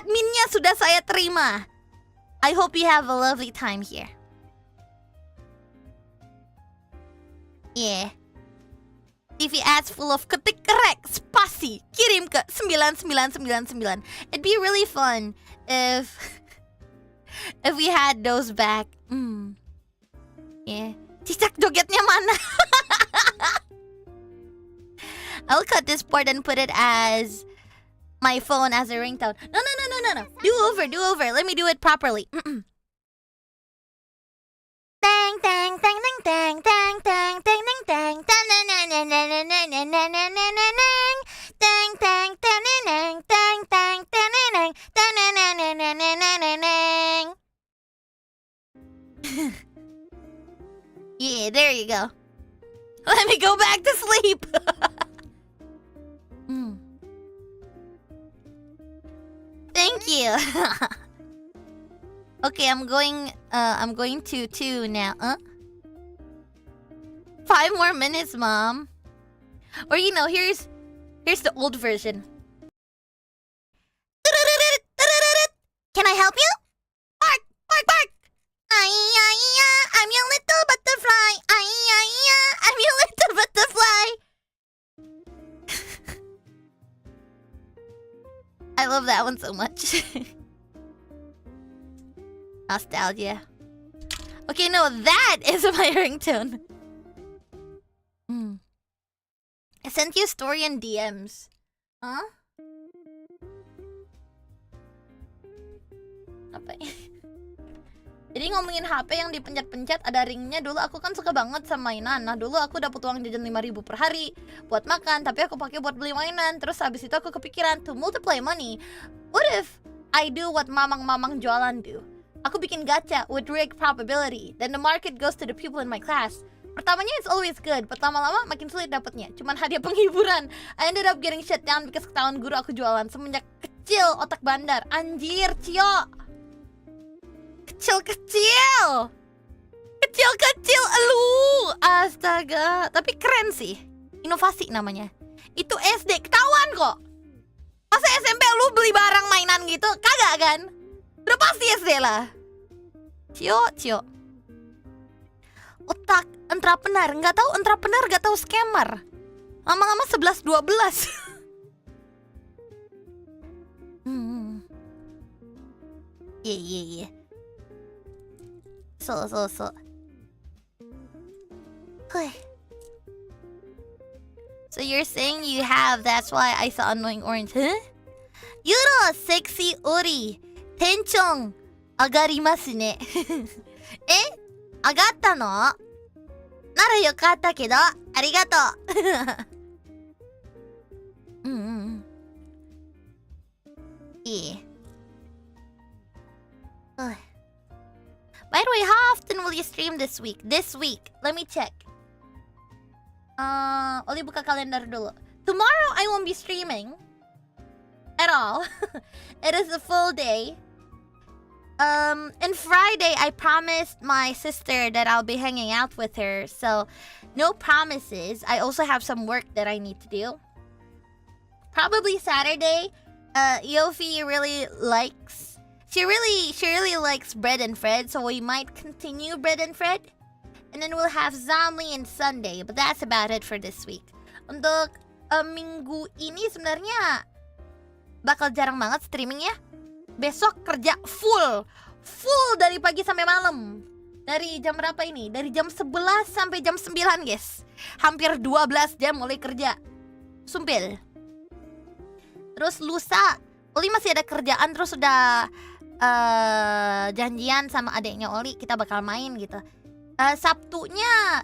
Adminnya sudah saya terima. I hope you have a lovely time here. Yeah. TV ads full of ketik kerek spasi kirim ke 9999. It'd be really fun if we had those back. Yeah. Cicak jogetnya mana? I'll cut this part and put it as my phone as a ringtone. No. Do over. Let me do it properly. Tang tang tang tang tang tang tang tang tang tang tang tang tang tang tang. Yeah, there you go. Let me go back to sleep. Thank you. Okay, I'm going to 2 now. 5 more minutes, Mom. Or here's the old version. Can I help you? Bark, bark, bark. I'm your little butterfly. I'm your little butterfly. I love that one so much. Nostalgia. Okay, no, that is my ringtone. I sent you a story in DMs. Huh? Apa ya? Jadi ngomongin HP yang dipencet-pencet ada ringnya. Dulu aku kan suka banget sama mainan. Nah dulu aku dapat uang jajan 5.000 per hari buat makan, tapi aku pakai buat beli mainan. Terus habis itu aku kepikiran to multiply money. What if I do what mamang-mamang jualan do? Aku bikin gacha with rigged probability. Then the market goes to the people in my class. Pertamanya it's always good. Pertama-lama makin sulit dapatnya. Cuman hadiah penghiburan. I ended up getting shut down because ketahuan guru aku jualan. Semenjak kecil otak bandar. Anjir, Cio. Kecil-kecil. Kecil-kecil elu. Astaga. Tapi keren sih. Inovasi namanya. Itu SD. Ketahuan kok. Masa SMP lu beli barang mainan gitu? Kagak kan? Udah pasti SD lah. Cio. Otak entrepreneur, nggak tahu entrepreneur, nggak tahu scammer. Lama-lama 11-12. Yeah. So. So you're saying you have, that's why I saw annoying orange, huh? Yuro, sexy ori. Tension, agarimasu ne. Eh? 上がったの？ならよかったけど、ありがとう。いい。By the way, how often will you stream this week? This week, let me check. Oli buka kalender dulu. Tomorrow I won't be streaming at all. It is a full day. And Friday, I promised my sister that I'll be hanging out with her. So, no promises. I also have some work that I need to do. Probably Saturday. Yofi really likes... She really likes Bread and Fred. So, we might continue Bread and Fred. And then we'll have ZOMILY and Sunday. But that's about it for this week. Untuk minggu ini sebenarnya bakal jarang banget streaming ya. Besok kerja full dari pagi sampai malam. Dari jam berapa ini? Dari jam 11 sampai jam 9 guys. Hampir 12 jam mulai kerja. Sumpil. Terus lusa Oli masih ada kerjaan. Terus udah janjian sama adeknya Oli. Kita bakal main gitu. Sabtunya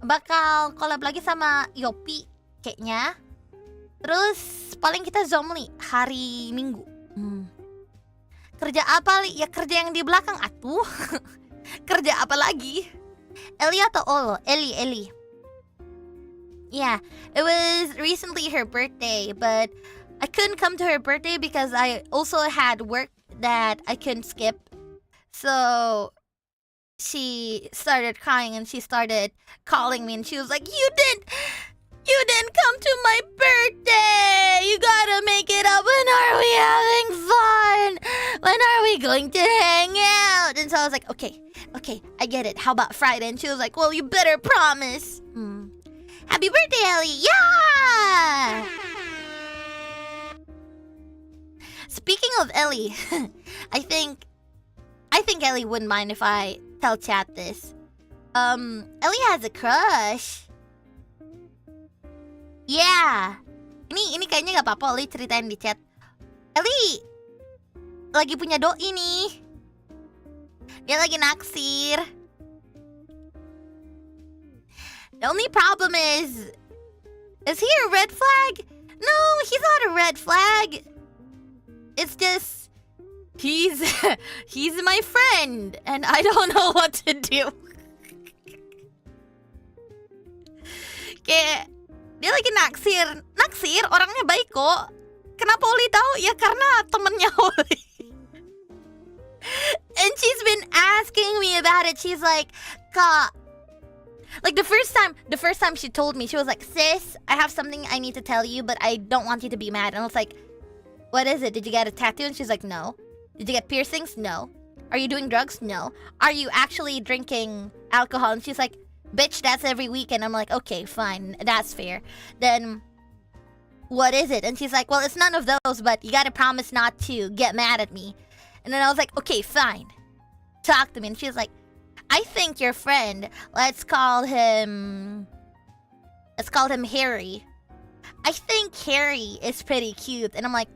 bakal collab lagi sama Yopi kayaknya. Terus paling kita ZOMILY hari Minggu. Kerja apa, Li? Ya kerja yang di belakang, atuh. Kerja apa lagi? Eli atau Olo? Eli. Yeah, it was recently her birthday, but I couldn't come to her birthday because I also had work that I couldn't skip. So she started crying and she started calling me and she was like, You didn't come to my birthday. You gotta make it up. When are we having fun? like, okay, I get it. How about Friday? And she was like, well, you better promise. Happy birthday, Ellie! Yeah! Speaking of Ellie, I think Ellie wouldn't mind if I tell chat this. Ellie has a crush. Yeah. Ini kayaknya gak apa-apa Ellie ceritain di chat. Ellie lagi punya doi nih. Dia lagi naksir. The only problem is he a red flag? No, he's not a red flag. It's just he's my friend and I don't know what to do. Kayak dia lagi naksir, orangnya baik kok. Kenapa Oli tahu? Ya karena temennya Oli. And she's been asking me about it. She's like, Kak, like the first time she told me, she was like, sis, I have something I need to tell you, but I don't want you to be mad. And I was like, what is it? Did you get a tattoo? And she's like, no. Did you get piercings? No. Are you doing drugs? No. Are you actually drinking alcohol? And she's like, bitch, that's every weekend. I'm like, okay, fine, that's fair. Then what is it? And she's like, well, it's none of those, but you gotta promise not to get mad at me. And then I was like, okay, fine. Talk to me. And she was like, I think your friend, let's call him Harry. I think Harry is pretty cute. And I'm like,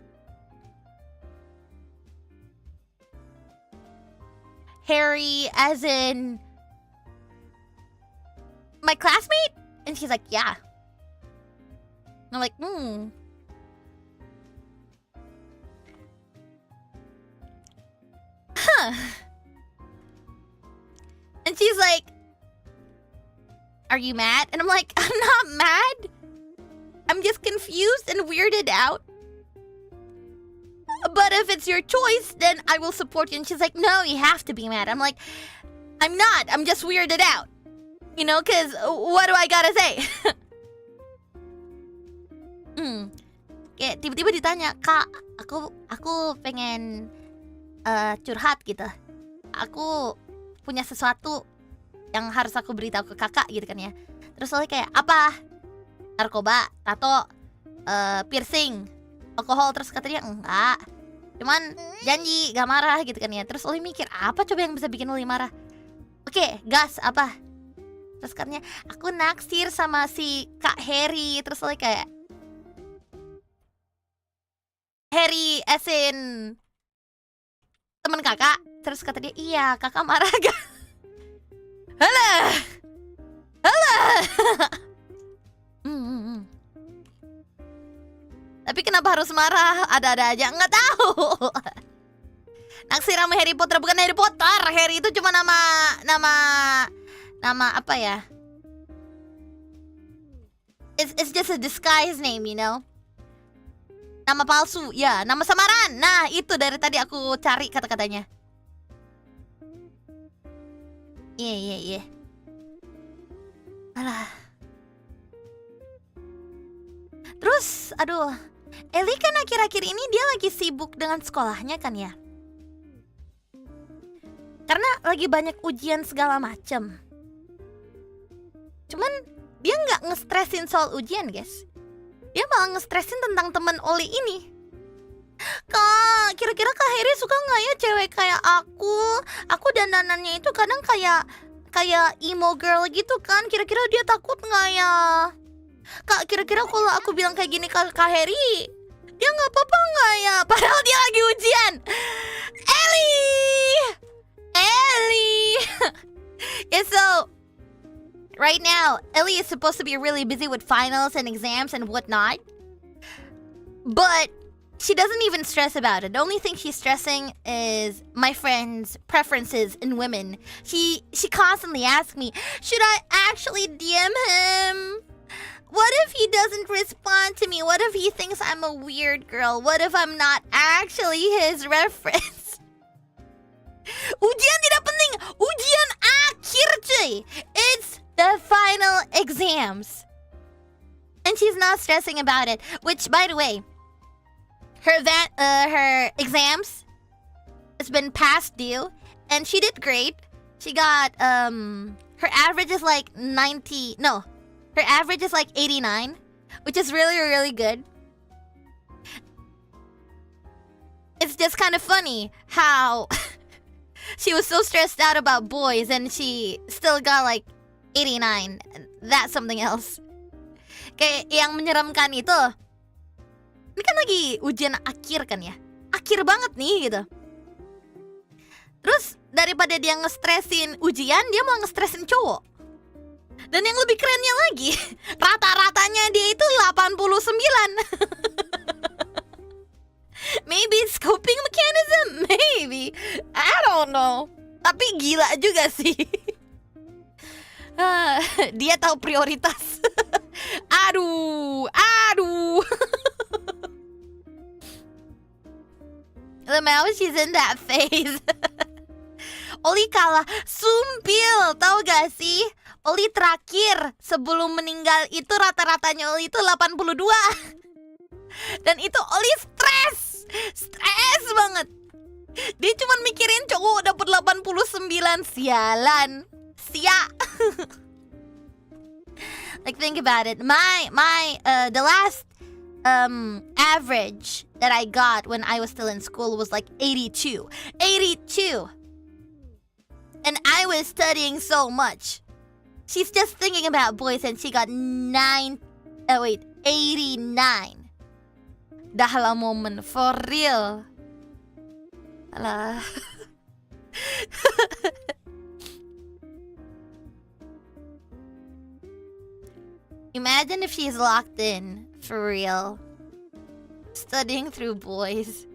Harry as in my classmate? And she's like, yeah. And I'm like, Huh. And she's like, are you mad? And I'm like, I'm not mad. I'm just confused and weirded out. But if it's your choice, then I will support you. And she's like, no, you have to be mad. I'm like, I'm not. I'm just weirded out. You know, because what do I gotta say? Kayak tiba-tiba ditanya, Kak, aku pengen curhat gitu. Aku punya sesuatu yang harus aku beritahu ke kakak gitu kan ya. Terus Oli kayak, apa? Narkoba, tato, piercing, alkohol. Terus kata dia, enggak. Cuman janji gak marah gitu kan ya. Terus Oli mikir, apa coba yang bisa bikin Oli marah? Oke, gas, apa? Terus katanya, aku naksir sama si Kak Harry. Terus Oli kayak, Harry as in temen kakak. Terus kata dia, iya, kakak marah gak? Halah. Tapi kenapa harus marah? Ada-ada aja, nggak tahu. Naksir sama Harry Potter, bukan Harry Potter. Harry itu cuma nama apa ya? It's just a disguise name, you know. Nama palsu, ya, nama samaran. Nah, itu dari tadi aku cari kata-katanya. Iya. Alah. Terus, aduh, Ellie kan akhir-akhir ini dia lagi sibuk dengan sekolahnya kan ya. Karena lagi banyak ujian segala macem. Cuman dia nggak nge-stressin soal ujian, guys. Dia malah nge-stressin tentang temen Oli ini. Kak, kira-kira Kak Harry suka nggak ya cewek kayak aku? Aku dandanannya itu kadang kayak emo girl gitu kan. Kira-kira dia takut nggak ya? Kak, kira-kira kalau aku bilang kayak gini ke Kak Harry, dia nggak apa-apa nggak ya? Padahal dia lagi ujian. Ellie. Yeah, so right now, Ellie is supposed to be really busy with finals and exams and whatnot. But she doesn't even stress about it. The only thing she's stressing is my friend's preferences in women. She constantly asks me, should I actually DM him? What if he doesn't respond to me? What if he thinks I'm a weird girl? What if I'm not actually his reference? Ujian tidak penting. Ujian akhir cuy. It's the final exams. And she's not stressing about it. Which, by the way, her exams has been past due. And she did great. She got, her average is like 90, no. Her average is like 89, which is really, really good. It's just kind of funny how she was so stressed out about boys and she still got like 89. That's something else. Kayak yang menyeramkan itu, ini kan lagi ujian akhir kan ya. Akhir banget nih gitu. Terus daripada dia nge-stressin ujian, dia mau nge-stressin cowok. Dan yang lebih kerennya lagi, rata-ratanya dia itu 89. Maybe it's coping mechanism, maybe. I don't know. Tapi gila juga sih. Dia tahu prioritas. Aduh. Lemau, she's in that phase. Ollie kalah sumpil, tahu gak sih? Ollie terakhir sebelum meninggal itu rata-ratanya Ollie itu 82. Dan itu Ollie stres banget. Dia cuma mikirin cowok dapat 89. Sialan. Like, think about it. The last average that I got when I was still in school was like 82. And I was studying so much. She's just thinking about boys and she got 89. Dah moment, for real. Alah. Imagine if she's locked in, for real. Studying through boys.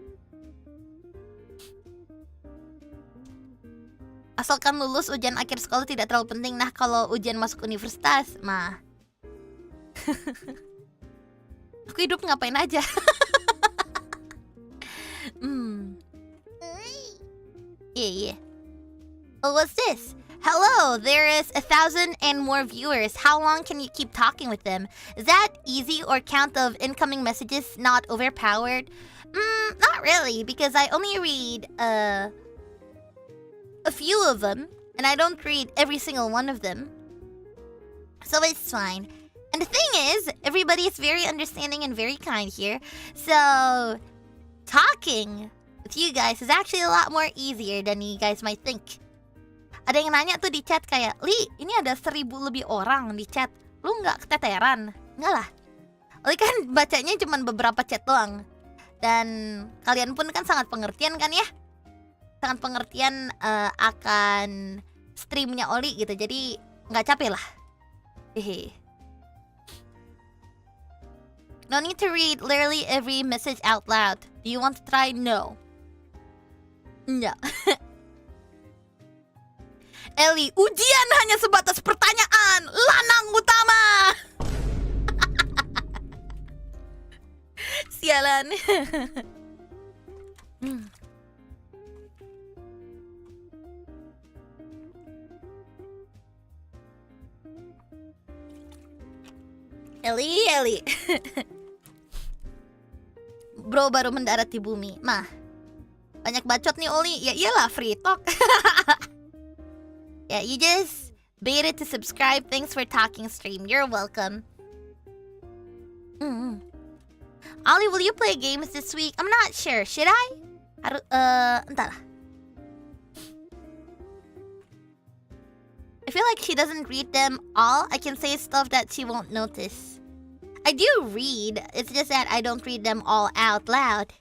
Asalkan lulus ujian akhir sekolah tidak terlalu penting. Nah, kalau ujian masuk universitas, mah. Aku hidup ngapain aja. Yeah. Oh, what's this? Hello, there is 1,000 and more viewers. How long can you keep talking with them? Is that easy or count of incoming messages not overpowered? Not really, because I only read a few of them, and I don't read every single one of them. So it's fine. And the thing is, everybody is very understanding and very kind here. So, talking with you guys is actually a lot more easier than you guys might think. Ada yang nanya tuh di chat kayak, Li, ini ada 1,000 lebih orang di chat. Lu nggak keteteran? Nggak lah. Li kan bacanya cuma beberapa chat doang. Dan kalian pun kan sangat pengertian kan ya? Sangat pengertian akan streamnya Oli gitu. Jadi nggak capek lah. Hehe. No need to read literally every message out loud. Do you want to try? No. No. Ellie, ujian hanya sebatas pertanyaan. Lanang utama. Sialan. Ellie. Bro baru mendarat di bumi. Mah, banyak bacot nih Oli. Ya iyalah, free talk. Yeah, you just baited to subscribe. Thanks for talking stream. You're welcome. Ollie, will you play games this week? I'm not sure. Should I? Entahlah. I feel like she doesn't read them all. I can say stuff that she won't notice. I do read. It's just that I don't read them all out loud.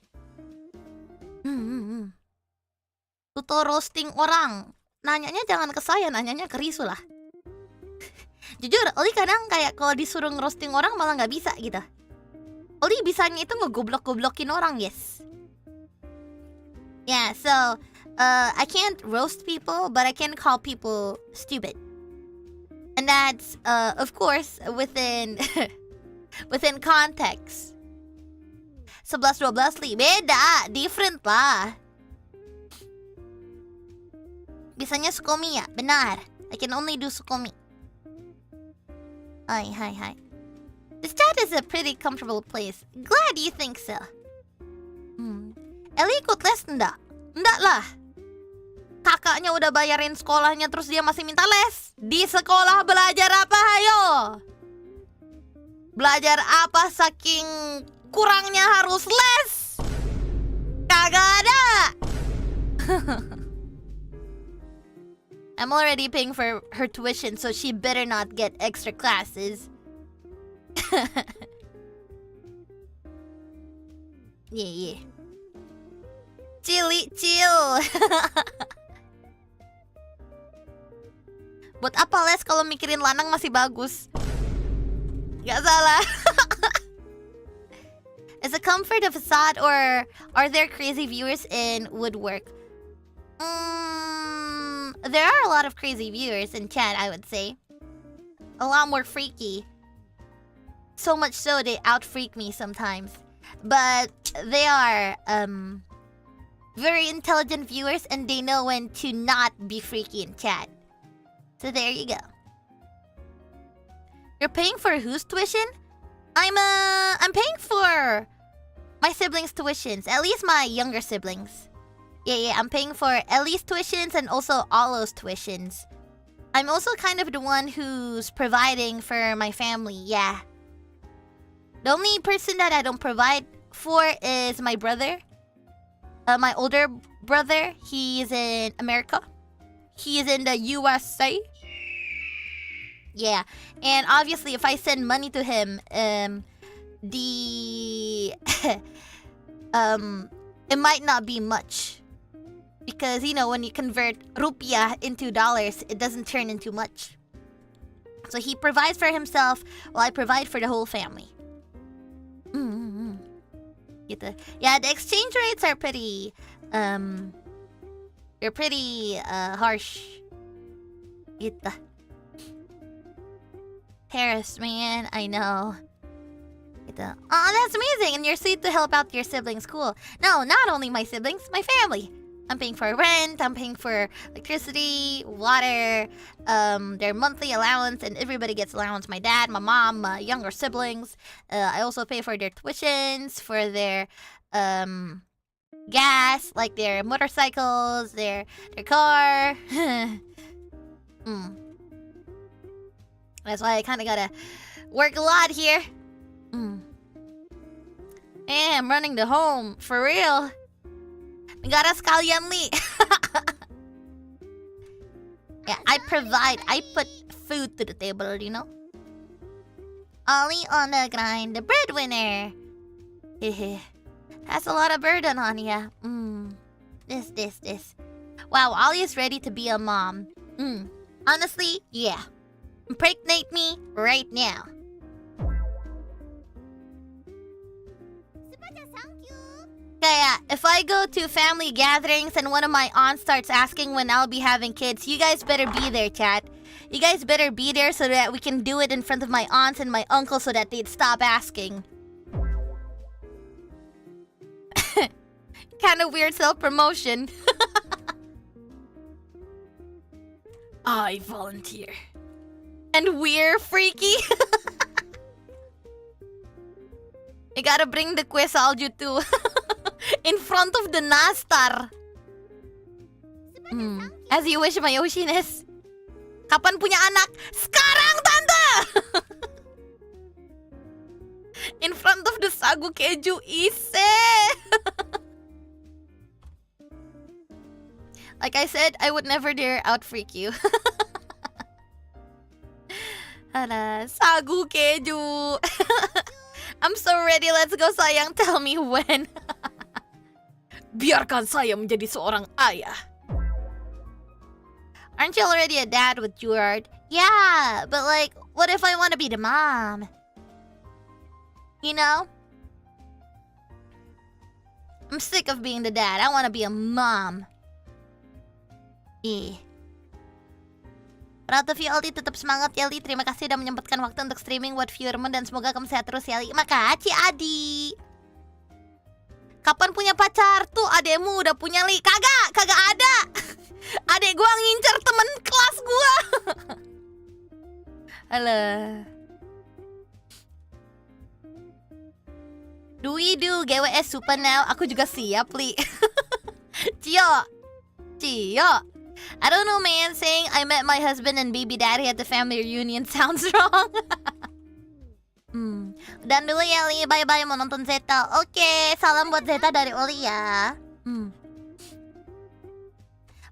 Tuto roasting orang. Nanyanya jangan ke saya, nanyanya ke Risu lah. Jujur, Oli kadang kayak kalau disuruh ngerosting orang malah nggak bisa gitu. Oli bisanya itu ngegoblok-goblokin orang, yes. Yeah, so I can't roast people, but I can call people stupid. And that's, of course, within within context. 11-12 li, beda, different lah. Bisanya Sukomi ya, benar. I can only do Sukomi. Hi. This chat is a pretty comfortable place. Glad you think so. Ellie ikut les enggak? Enggak lah. kakaknya udah bayarin sekolahnya terus dia masih minta les. Di sekolah belajar apa, ayo? Belajar apa saking kurangnya harus les? Kagak ada. I'm already paying for her tuition, so she better not get extra classes. Yeah. Chill. Buat apa les kalau mikirin lanang masih bagus? Gak salah. Is the comfort a facade or are there crazy viewers in woodwork? There are a lot of crazy viewers in chat, I would say. A lot more freaky. So much so they out-freak me sometimes. But they are very intelligent viewers and they know when to not be freaky in chat. So there you go. You're paying for whose tuition? I'm paying for my siblings' tuitions. At least my younger siblings. Yeah, I'm paying for Ellie's tuitions and also Olo's tuitions. I'm also kind of the one who's providing for my family, yeah. The only person that I don't provide for is my brother. My older brother, he is in America. He is in the USA. Yeah, and obviously if I send money to him, it might not be much. Because, you know, when you convert rupiah into dollars, it doesn't turn into much. So he provides for himself while I provide for the whole family. Yeah, the exchange rates are pretty, they're pretty, harsh. Paris, man, I know. Oh, that's amazing, and you're sweet to help out your siblings, cool. No, not only my siblings, my family. I'm paying for rent, I'm paying for electricity, water, their monthly allowance, and everybody gets allowance. My dad, my mom, my younger siblings. I also pay for their tuitions, for their gas, like their motorcycles, their car. That's why I kind of gotta work a lot here. Yeah, I'm running the home, for real. Negara sekalian, Li. Yeah, I provide. I put food to the table, you know? Ollie on the grind, the breadwinner. That's a lot of burden on ya. This. Wow, Ollie is ready to be a mom. Honestly, yeah. Impregnate me right now. Kaya, if I go to family gatherings and one of my aunts starts asking when I'll be having kids, you guys better be there, chat. You guys better be there so that we can do it in front of my aunts and my uncle so that they'd stop asking. Kind of weird self-promotion. I volunteer. And we're freaky. You gotta bring the quiz salju too. In front of the Nastar. As you wish, my Yoshiness. Kapan punya anak? Sekarang, Tante! In front of the sagu keju ise. Like I said, I would never dare out-freak you. Sagu keju. I'm so ready, let's go sayang, tell me when. Biarkan saya menjadi seorang ayah. Aren't you already a dad with Gerard? Yeah, but like, what if I want to be the mom? You know? I'm sick of being the dad. I want to be a mom. Proud of you, Aldi. Tetap semangat ya, Li. Terima kasih udah menyempatkan waktu untuk streaming buat viewermu dan semoga kamu sehat terus ya, Li. Makasih, Adi. Kapan punya pacar? Tuh adekmu udah punya, Li. Kagak ada. Adek gua ngincer temen kelas gua. Alah. Do we do GWS Super now? Aku juga siap, Li. Cio. I don't know, man. Saying I met my husband and baby daddy at the family reunion sounds wrong. Dan dulu ya, Li. Bye-bye mau nonton Zeta. Oke, salam buat Zeta dari Oli ya.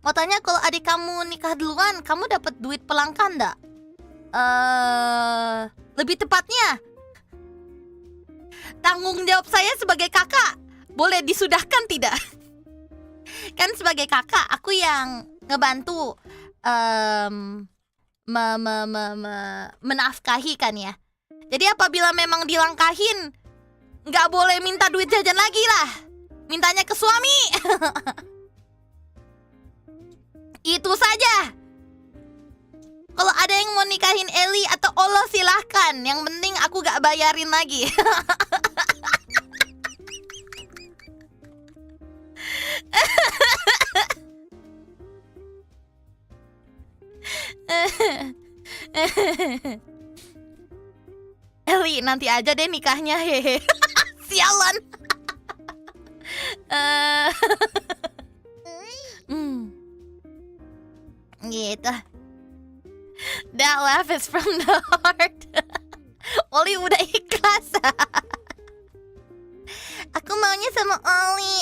Mau tanya, kalau adik kamu nikah duluan, kamu dapat duit pelangkan nggak? Lebih tepatnya, tanggung jawab saya sebagai kakak boleh disudahkan tidak? Kan sebagai kakak, aku yang ngebantu menafkahi kan ya. Jadi apabila memang dilangkahin, nggak boleh minta duit jajan lagi lah. Mintanya ke suami. Itu saja. Kalau ada yang mau nikahin Eli atau Olo silahkan. Yang penting aku gak bayarin lagi. Eli, nanti aja deh nikahnya. Hehe. Sialan. Gitu. That laugh is from the heart. Oli udah ikhlas. Aku maunya sama Oli.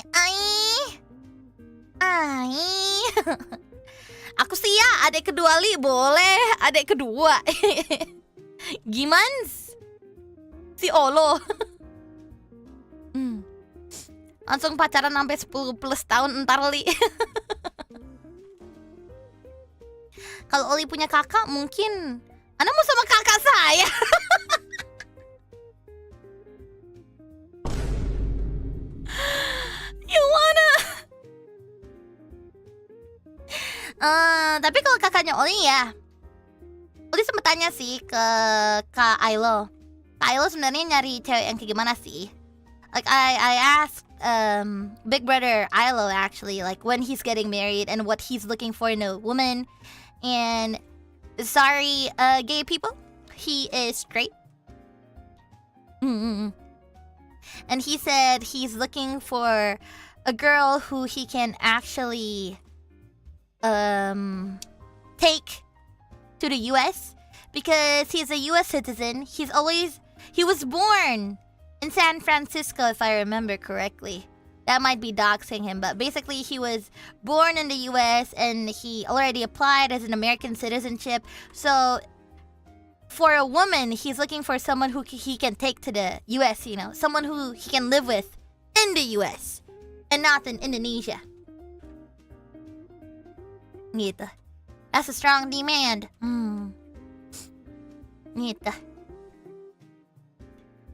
Aku sih ya, adik kedua Li boleh. Adik kedua. Gimans? Si Olo. Langsung pacaran sampai 10 plus tahun entar Li. Kalau Oli punya kakak, mungkin Anda mau sama kakak saya. You wanna? Tapi kalau kakaknya Oli ya, Oli sempet tanya sih ke Kak Ailo. Kak Ailo sebenarnya nyari cewek yang kayak gimana sih? Like I asked Big Brother Ailo actually, like when he's getting married and what he's looking for in a woman. And sorry, gay people, he is straight. And he said he's looking for a girl who he can actually take to the US because he's a US citizen. He was born in San Francisco, if I remember correctly. That might be doxing him, but basically he was born in the US and he already applied as an American citizenship. So for a woman, he's looking for someone who he can take to the US, you know, someone who he can live with in the US and not in Indonesia. Gitu. That's a strong demand. Gitu.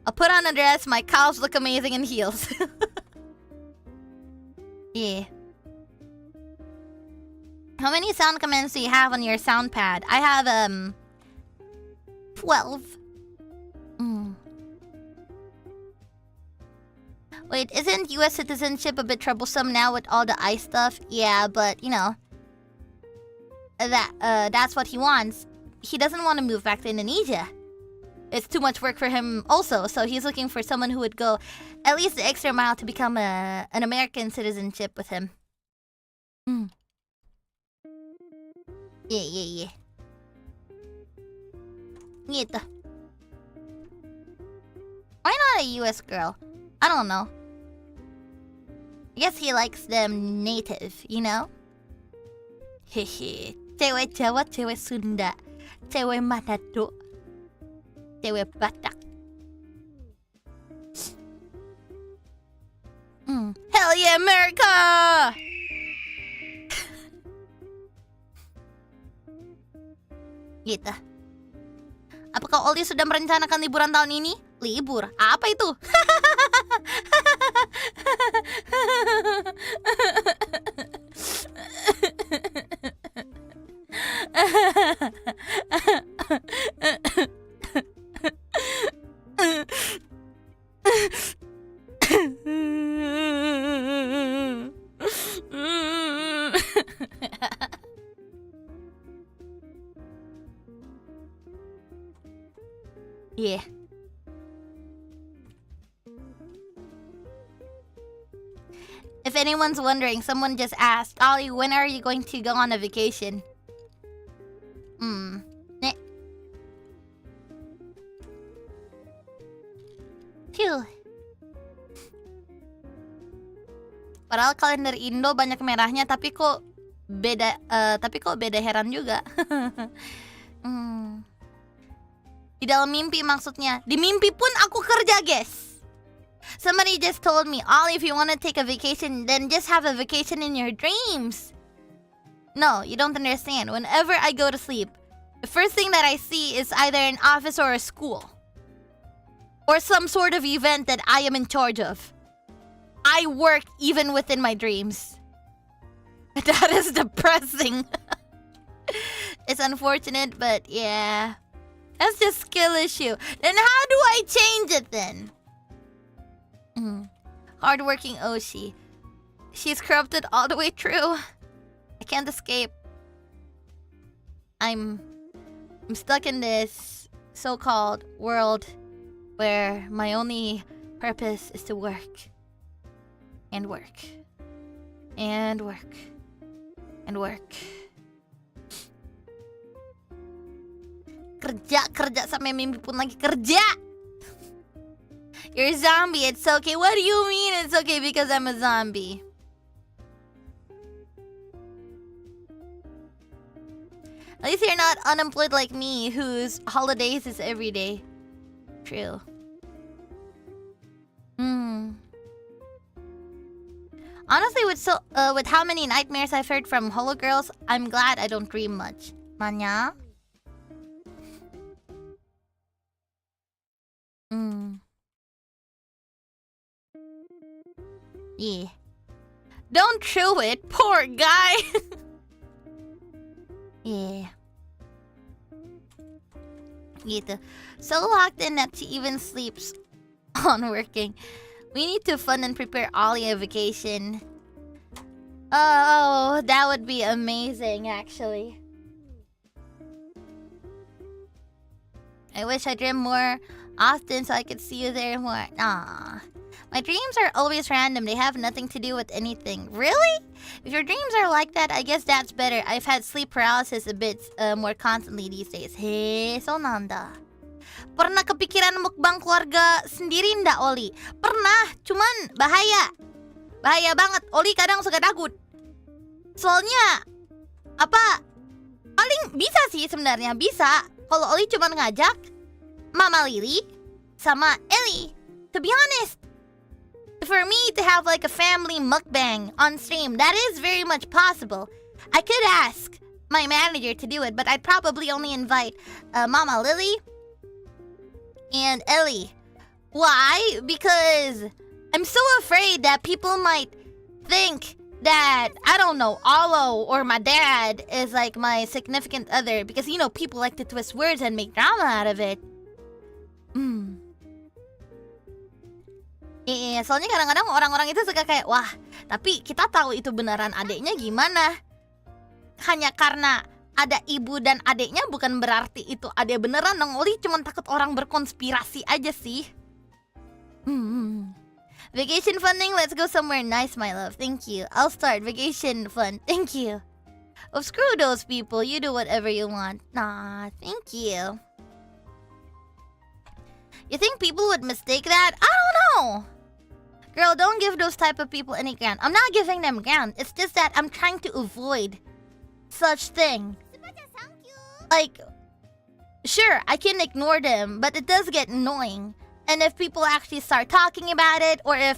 I'll put on a dress, my calves look amazing in heels. Yeah. How many sound commands do you have on your sound pad? I have 12. Wait, isn't US citizenship a bit troublesome now with all the ICE stuff? Yeah, but you know, that's what he wants. He doesn't want to move back to Indonesia. It's too much work for him also, so he's looking for someone who would go at least the extra mile to become an American citizenship with him. Yeah. Gitu. Why not a US girl? I don't know. I guess he likes them native, you know? Hehe. Cewek Jawa, cewek Sunda, cewek Manado, cewek Batak. Hell yeah, America! Gitu. Apakah Oli sudah merencanakan liburan tahun ini? Libur? Apa itu? Yeah. If anyone's wondering, someone just asked, Ollie, when are you going to go on a vacation? Ne. Phew. Padahal kalender Indo banyak merahnya, tapi kok beda heran juga. Di dalam mimpi maksudnya. Di mimpi pun aku kerja, guys. Somebody just told me, Ollie, if you want to take a vacation, then just have a vacation in your dreams. No, you don't understand. Whenever I go to sleep, the first thing that I see is either an office or a school. Or some sort of event that I am in charge of. I work even within my dreams. That is depressing. It's unfortunate, but yeah. That's just skill issue. Then how do I change it then? Hardworking Oshi. She's corrupted all the way through. I can't escape. I'm stuck in this so-called world where my only purpose is to work. And work. And work. And work. Kerja sampai mimpi pun lagi kerja. You're a zombie, it's okay. What do you mean it's okay because I'm a zombie? At least you're not unemployed like me, whose holidays is every day. True. Honestly, with how many nightmares I've heard from holo girls, I'm glad I don't dream much. Manya? Yeah. Don't chew it, poor guy. Yeah. Gitu. So locked in that she even sleeps on working. We need to fund and prepare Ollie a vacation. Oh, that would be amazing, actually. I wish I dreamed more often so I could see you there more. Nah. My dreams are always random. They have nothing to do with anything. Really? If your dreams are like that, I guess that's better. I've had sleep paralysis a bit more constantly these days. Hey, so nanda. Pernah kepikiran mukbang keluarga sendiri ndak, Oli? Pernah, cuman bahaya. Bahaya banget. Oli kadang suka takut. Soalnya apa? Paling bisa sih sebenarnya, bisa. Kalau Oli cuman ngajak Mama Lily sama Ellie. To be honest, for me to have like a family mukbang on stream, that is very much possible. I could ask my manager to do it, but I'd probably only invite Mama Lily and Ellie. Why? Because I'm so afraid that people might think that, I don't know, Olo or my dad is like my significant other. Because, you know, people like to twist words and make drama out of it. Iya, soalnya kadang-kadang orang-orang itu suka kayak, wah, tapi kita tahu itu beneran adeknya gimana. Hanya karena ada ibu dan adeknya bukan berarti itu adek beneran. Nong Oli cuma takut orang berkonspirasi aja sih. Vacation funding, let's go somewhere nice, my love. Thank you. I'll start vacation fund. Thank you. Oh, screw those people. You do whatever you want. Nah, thank you. You think people would mistake that? I don't know. Girl, don't give those type of people any grant. I'm not giving them grant. It's just that I'm trying to avoid such thing. Like, sure, I can ignore them, but it does get annoying. And if people actually start talking about it, or if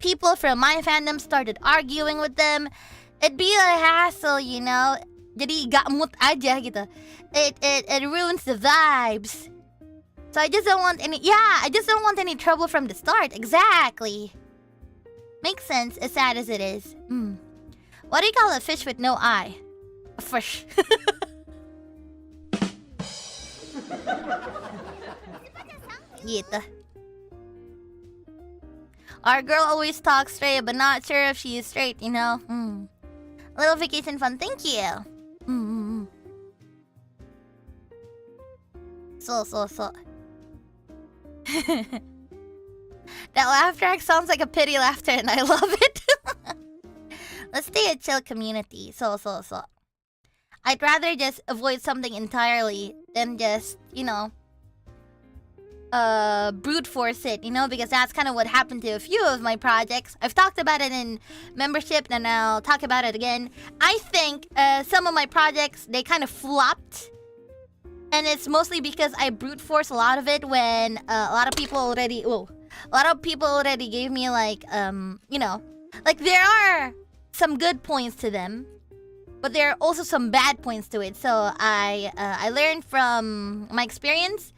people from my fandom started arguing with them, it'd be a hassle, you know? Jadi gak mood aja gitu. It ruins the vibes. So I just don't want any... Yeah, I just don't want any trouble from the start. Exactly. Makes sense, as sad as it is. What do you call a fish with no eye? A fish. Gitu. Our girl always talks straight, but not sure if she is straight, you know? A little vacation fun, thank you. So. That laugh track sounds like a pity laughter and I love it. Let's stay a chill community. So. I'd rather just avoid something entirely than just, you know, brute force it, you know, because that's kind of what happened to a few of my projects. I've talked about it in membership, and I'll talk about it again. I think some of my projects, they kind of flopped, and it's mostly because I brute force a lot of it when a lot of people already gave me like you know, like there are some good points to them, but there are also some bad points to it. So I learned from my experience,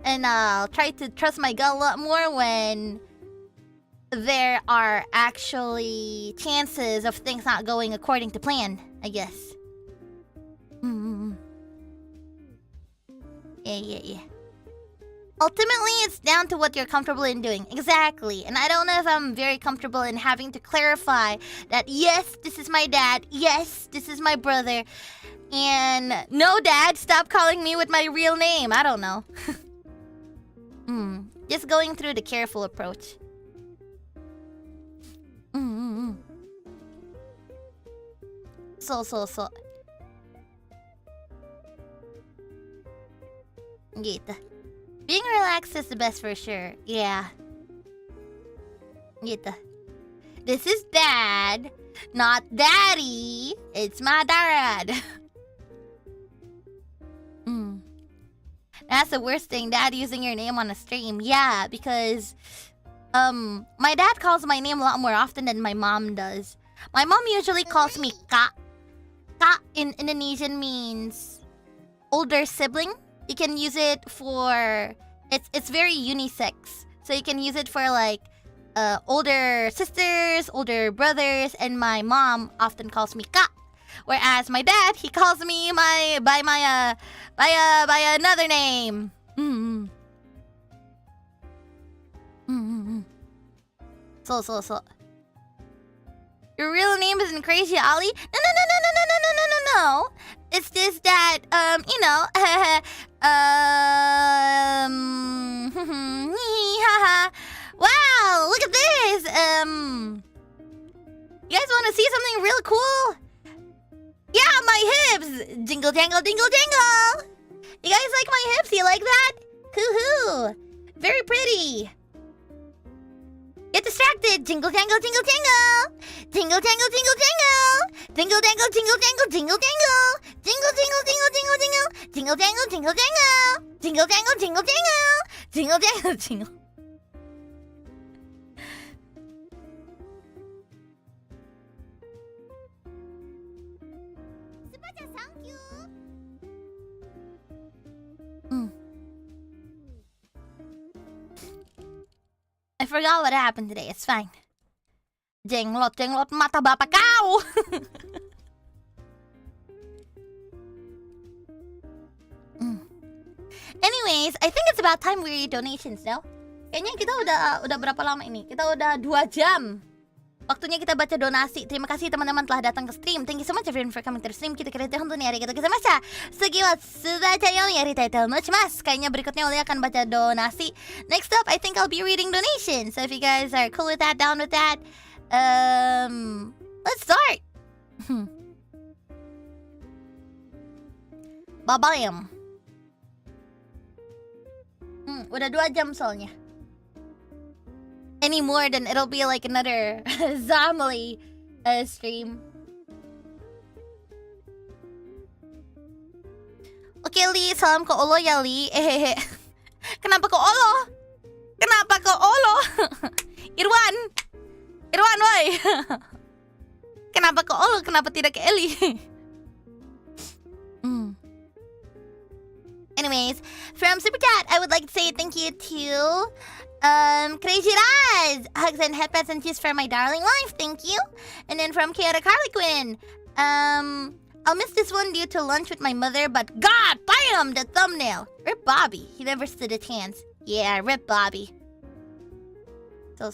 and I'll try to trust my gut a lot more when there are actually chances of things not going according to plan, I guess. Yeah. Ultimately, it's down to what you're comfortable in doing. Exactly. And I don't know if I'm very comfortable in having to clarify that, yes, this is my dad. Yes, this is my brother. And no, dad, stop calling me with my real name. I don't know. Just going through the careful approach. So. Gitu. Being relaxed is the best for sure. Yeah. Gitu. This is dad, not daddy. It's my dad. That's the worst thing, dad using your name on a stream. Yeah, because my dad calls my name a lot more often than my mom does. My mom usually calls me Kak. Kak in Indonesian means older sibling. You can use it for... It's very unisex. So you can use it for like older sisters, older brothers, and my mom often calls me Kak. Whereas my dad, he calls me by another name. So. Your real name isn't Kureiji Ollie? No. It's just that, you know, wow, look at this. You guys want to see something real cool? Yeah, my hips. Jingle jangle, jingle jangle. You guys like my hips? You like that? Hoo-hoo. Very pretty. Get distracted. Jingle jangle, jingle jangle. Jingle jangle, jingle jangle. Jingle jangle, jingle jangle, jingle jangle. Jingle jingle, jingle jingle jingle. Jingle jangle, jingle jangle. Jingle jangle, jingle jangle. Jingle jangle, jingle. Thank you. I forgot what happened today. It's fine. Jenglot mata bapak kau. Anyways, I think it's about time we read donations now. Kayaknya kita udah berapa lama ini? Kita udah 2 jam. Waktunya kita baca donasi. Terima kasih teman-teman telah datang ke stream. Thank you so much everyone for coming to the stream. Kita kira hontou ni arigatou gozaimasu. Sugi wa sudacha yo yaritai to omochimasu. Kayaknya berikutnya Ollie akan baca donasi. Next up, I think I'll be reading donations. So if you guys are cool with that, down with that, let's start. Babam. Udah 2 jam soalnya. Any more, then it'll be like another ZOMILY stream. Okay, Li, salam ke Olo ya, Li. Kenapa ke Olo? Kenapa ke Olo? Irwan, woi. Kenapa ke Olo? Kenapa tidak ke Eli? Anyways, from Super Chat, I would like to say thank you to Crazy Raz, hugs and headpats and cheers for my darling life, thank you. And then from Kiara Carly Quinn, I'll miss this one due to lunch with my mother, but god damn the thumbnail. Rip Bobby, he never stood a chance. Yeah, rip Bobby. So.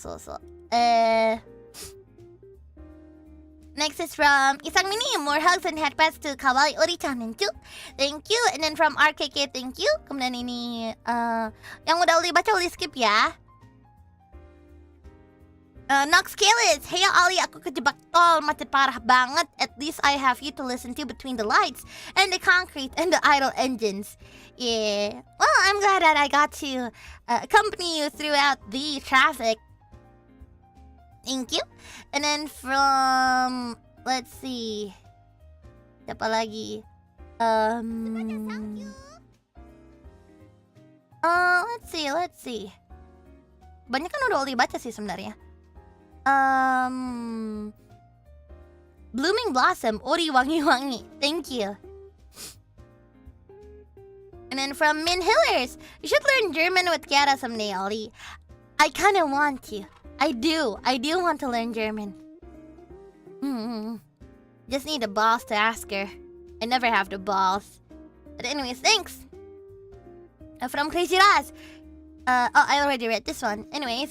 Next is from Isang Mini, more hugs and headpats to Kawaii Ori-chan and Chu. Thank you. And then from RKK, thank you. Kemudian ini yang udah Ollie baca Ollie skip ya. Nox Kalis, hey Ollie, ako kajebak tol, macet parah banget. At least I have you to listen to between the lights and the concrete and the idle engines. Yeah. Well, I'm glad that I got to accompany you throughout the traffic. Thank you. And then from, let's see, siapa lagi? Let's see. Banyak kan udah Oli baca sih sebenarnya. Blooming Blossom, Ori Wangi-Wangi. Thank you. And then from Min Hillers, you should learn German with Kiara someday, Ollie. I kind of want to. I do want to learn German. Just need a boss to ask her. I never have the balls. But anyways, thanks. From Crazy Raz. I already read this one. Anyways,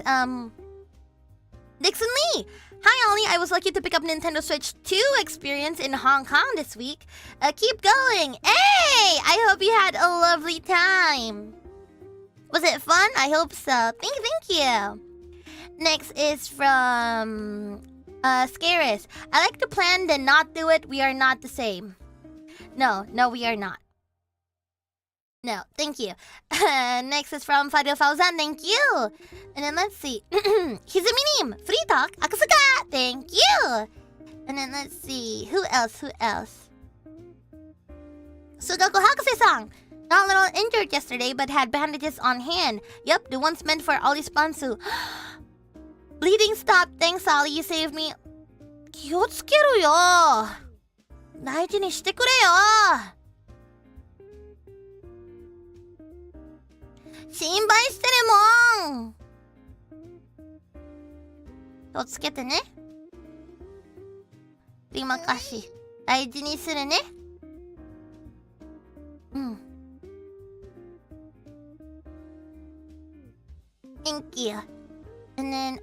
Dixon Lee. Hi, Ollie. I was lucky to pick up Nintendo Switch 2 experience in Hong Kong this week. Keep going. Hey! I hope you had a lovely time. Was it fun? I hope so. Thank you. Next is from Scaris. I like to plan then not do it. We are not the same. No, we are not. No, thank you. Next is from Fadil Fauzan. Thank you. And then let's see. Hizuminim. FREETALK. Aku suka. Thank you. And then let's see. Who else? Sugaku Hakuse-san. Got a little injured yesterday but had bandages on hand. Yup, the ones meant for Ollie Spansu. Bleeding stopped. Thanks, Ollie. You saved me. 気をつけろよ。大事にしてくれよ。心配してるもん。気をつけてね。Terima kasih。大事にするね。Thank you. And then,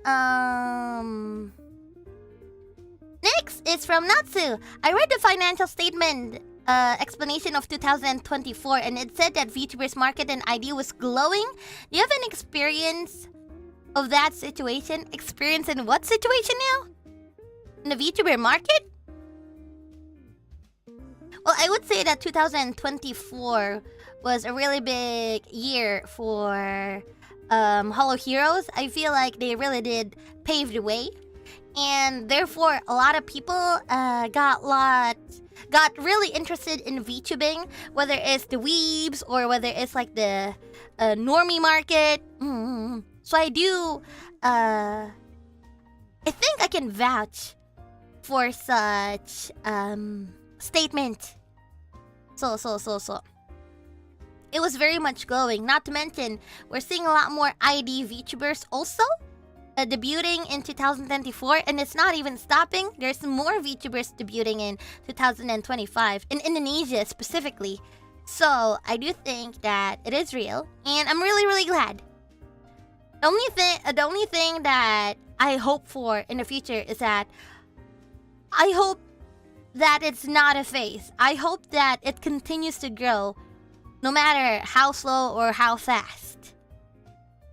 next is from Natsu. I read the financial statement explanation of 2024 and it said that VTuber's market and ID was glowing. Do you have an experience of that situation? Experience in what situation now? In the VTuber market? Well, I would say that 2024 was a really big year for Holo Heroes. I feel like they really did pave the way. And therefore, a lot of people got really interested in VTubing, whether it's the weebs or whether it's like the normie market. So I do, I think I can vouch for such statement. So. It was very much glowing. Not to mention, we're seeing a lot more ID VTubers also debuting in 2024, and it's not even stopping. There's more VTubers debuting in 2025 in Indonesia specifically. So I do think that it is real, and I'm really glad. The only thing that I hope for in the future is that I hope that it's not a phase. I hope that it continues to grow, no matter how slow or how fast.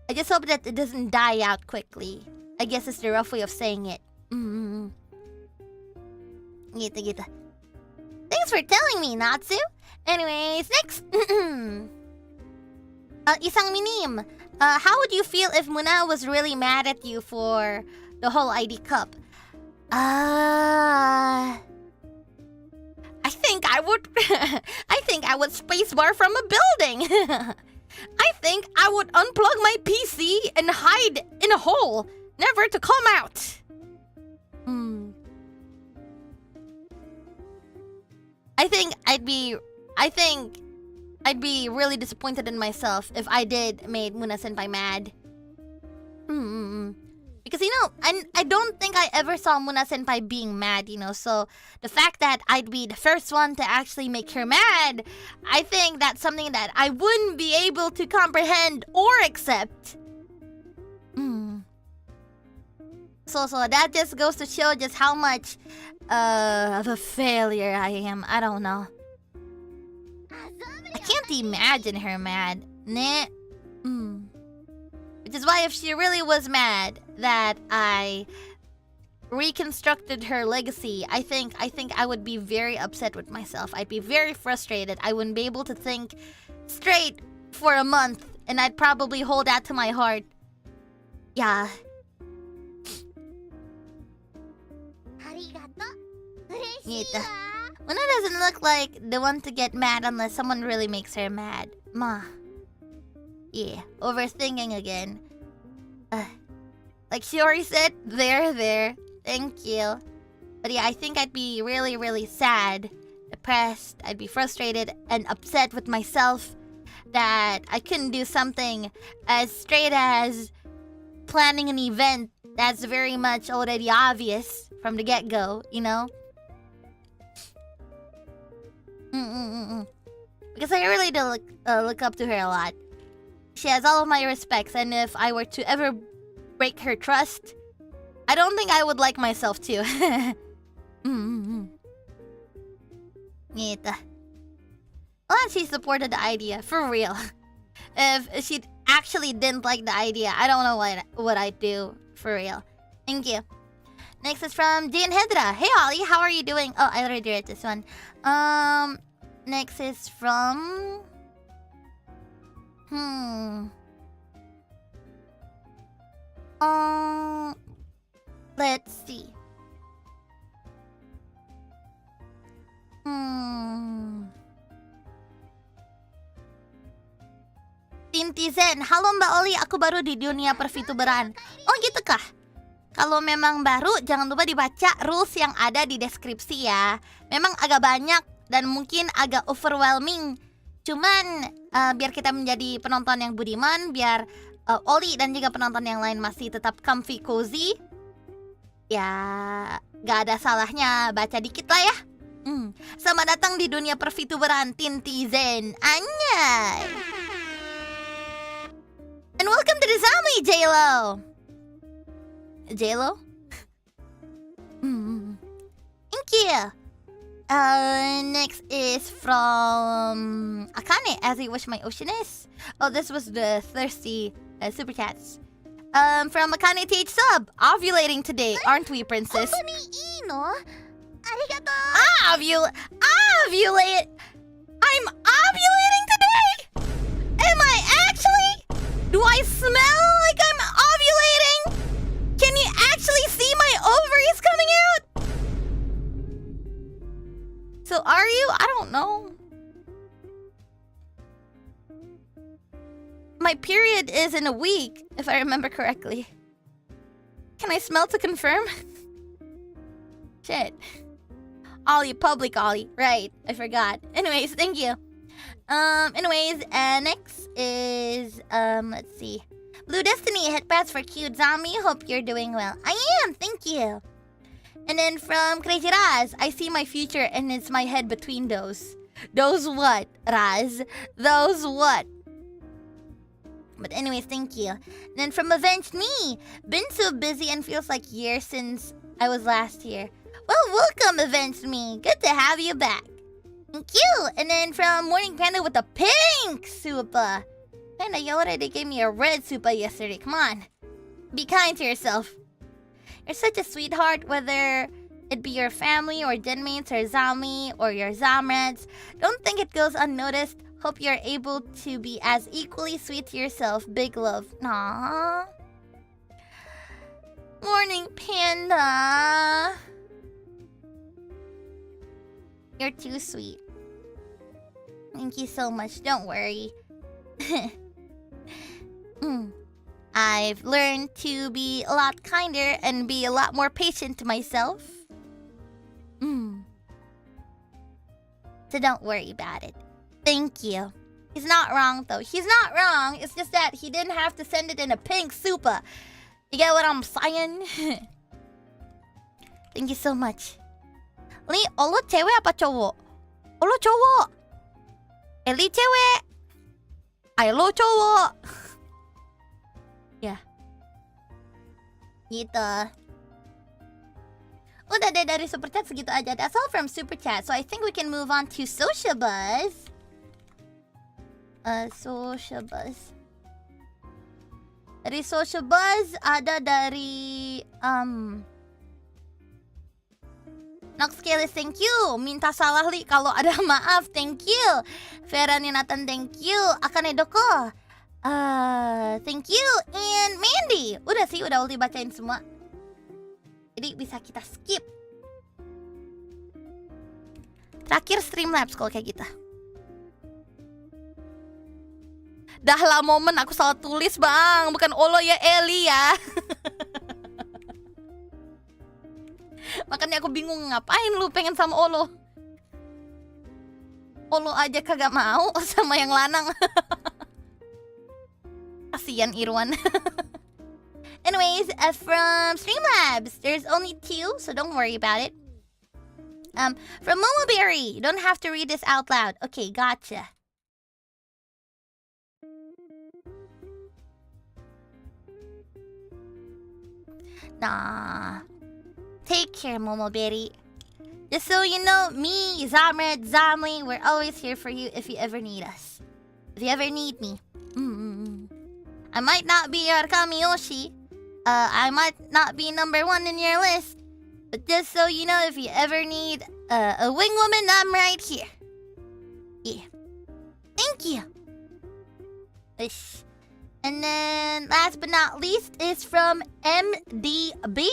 I just hope that it doesn't die out quickly. I guess it's the rough way of saying it. Gitu. Thanks for telling me, Natsu. Anyways, next. Isang Minim. How would you feel if Muna was really mad at you for the whole ID Cup? I think I would spacebar from a building. I think I would unplug my PC and hide in a hole, never to come out. I think I'd be really disappointed in myself if I did made Muna Senpai mad. Because, you know, I don't think I ever saw Muna Senpai being mad, you know, so the fact that I'd be the first one to actually make her mad, I think that's something that I wouldn't be able to comprehend or accept. So that just goes to show just how much of a failure I am. I don't know. I can't imagine her mad. Which is why if she really was mad, that I reconstructed her legacy, I think I would be very upset with myself. I'd be very frustrated. I wouldn't be able to think straight for a month, and I'd probably hold that to my heart. Yeah. Gitu. Luna doesn't look like the one to get mad unless someone really makes her mad. Ma. Yeah, overthinking again. Like Shiori said, there. Thank you. But yeah, I think I'd be really, really sad, depressed. I'd be frustrated and upset with myself that I couldn't do something as straight as planning an event that's very much already obvious from the get-go, you know? Because I really do look up to her a lot. She has all of my respects, and if I were to ever break her trust, I don't think I would like myself too. Gitu. Well, she supported the idea, for real. If she actually didn't like the idea, I don't know what I'd do, for real. Thank you. Next is from Jane Hedra. Hey Ollie, how are you doing? Oh, I already read this one. Next is from... Let's see. Tintizen, halo Mbak Oli, aku baru di dunia perfituberan. Oh gitu kah? Kalau memang baru, jangan lupa dibaca rules yang ada di deskripsi ya. Memang agak banyak dan mungkin agak overwhelming. Cuman biar kita menjadi penonton yang budiman, biar Oli dan juga penonton yang lain masih tetap comfy cozy, ya gak ada salahnya baca dikit lah ya. Selamat datang di dunia perfituberan Tintizen. Anyay. And welcome to the ZOMILY, J-Lo. J-Lo? Thank you. Next is from Akane, as I wish my ocean is. Oh, this was the thirsty super chats. From Akane TH sub, ovulating today, aren't we, princess? Ovulate. I'm ovulating today? Am I actually? Do I smell like I'm ovulating? Can you actually see my ovaries coming out? So are you? I don't know. My period is in a week, if I remember correctly. Can I smell to confirm? Shit. Ollie, public Ollie. Right, I forgot. Anyways, thank you. Next is, let's see. Blue Destiny, headpads for cute zombie. Hope you're doing well. I am, thank you. And then from Kureiji Raz, I see my future and it's my head between those. Those what, Raz? Those what? But anyways, thank you. And then from Avenged Me, been so busy and feels like years since I was last here. Well, welcome, Avenged Me. Good to have you back. Thank you. And then from Morning Panda with the pink super. Panda, you already gave me a red super yesterday. Come on. Be kind to yourself. You're such a sweetheart, whether it be your family or genmates or zombie or your zomreds. Don't think it goes unnoticed. Hope you're able to be as equally sweet to yourself. Big love. Aww. Morning Panda. You're too sweet. Thank you so much. Don't worry. I've learned to be a lot kinder and be a lot more patient to myself. So don't worry about it. Thank you. He's not wrong though. He's not wrong. It's just that he didn't have to send it in a pink super. You get what I'm saying? Thank you so much. Li, lo cewek apa cowok? Lo cowok. Eli cewek. Lo cowok. Ya. Gitu. Udah deh dari super chat segitu aja. That's all from super chat. So I think we can move on to social buzz. Social buzz. Dari Social Buzz, ada dari Nox Kelis, thank you. Minta salah li kalau ada maaf, thank you. Vera Ninatan, thank you. Akane Doko, thank you. And Mandy, udah sih, udah ulti bacain semua. Jadi bisa kita skip. Terakhir Streamlabs kalau kayak gitu. Dah lah momen aku salah tulis bang, bukan Olo ya Eli ya. Makanya aku bingung ngapain lu pengen sama Olo. Olo aja kagak mau sama yang lanang. Kasian Irwan. Anyways, from Streamlabs, there's only 2, so don't worry about it. From Momoberry, you don't have to read this out loud. Okay, gotcha. Nah. Take care, Momoberry. Just so you know, me, Zamred, Zomily, we're always here for you if you ever need us. If you ever need me. I might not be your Kamiyoshi. I might not be number 1 in your list. But just so you know, if you ever need a wing woman, I'm right here. Yeah. Thank you. Ish. And then, last but not least, is from MDB.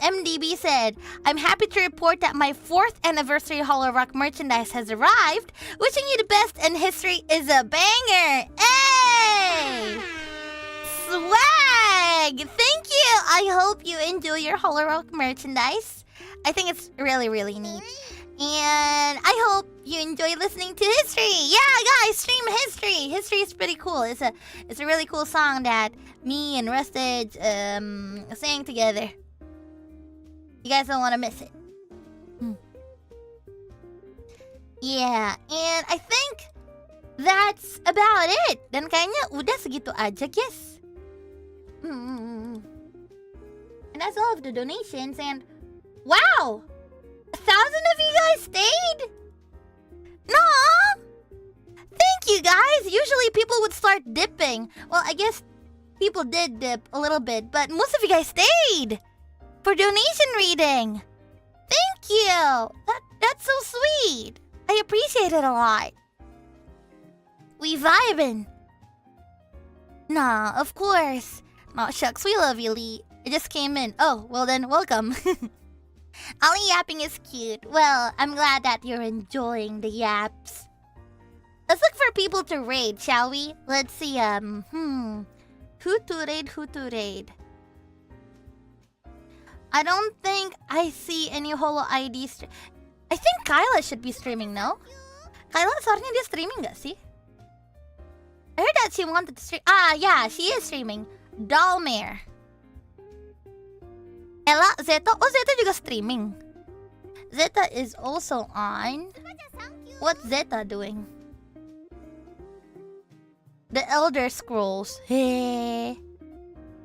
MDB said, I'm happy to report that my 4th anniversary Holorock merchandise has arrived. Wishing you the best, and history is a banger. Hey! Swag! Thank you! I hope you enjoy your Holorock merchandise. I think it's really, really neat. And I hope you enjoy listening to history. Yeah, guys, stream history. History is pretty cool. It's a really cool song that me and Rustage sang together. You guys don't want to miss it. Yeah, and I think that's about it. Dan kayaknya udah segitu aja, guys. And that's all of the donations. And wow, 1,000 of you guys stayed. No, thank you guys. Usually people would start dipping. Well, I guess people did dip a little bit, but most of you guys stayed for donation reading. Thank you. That's so sweet. I appreciate it a lot. We vibing. Nah, of course. Nah, shucks, we love you, Lee. I just came in. Oh, well then, welcome. Ollie yapping is cute. Well, I'm glad that you're enjoying the yaps. Let's look for people to raid, shall we? Let's see, who to raid? I don't think I see any Holo ID I think Kyla should be streaming, no? Kyla seharusnya dia streaming gak sih? I heard that she wanted to stream. Ah, yeah, she is streaming. Dollmare. Ella, Zeta. Oh, Zeta juga streaming. Zeta is also on. What's Zeta doing? The Elder Scrolls. Hey.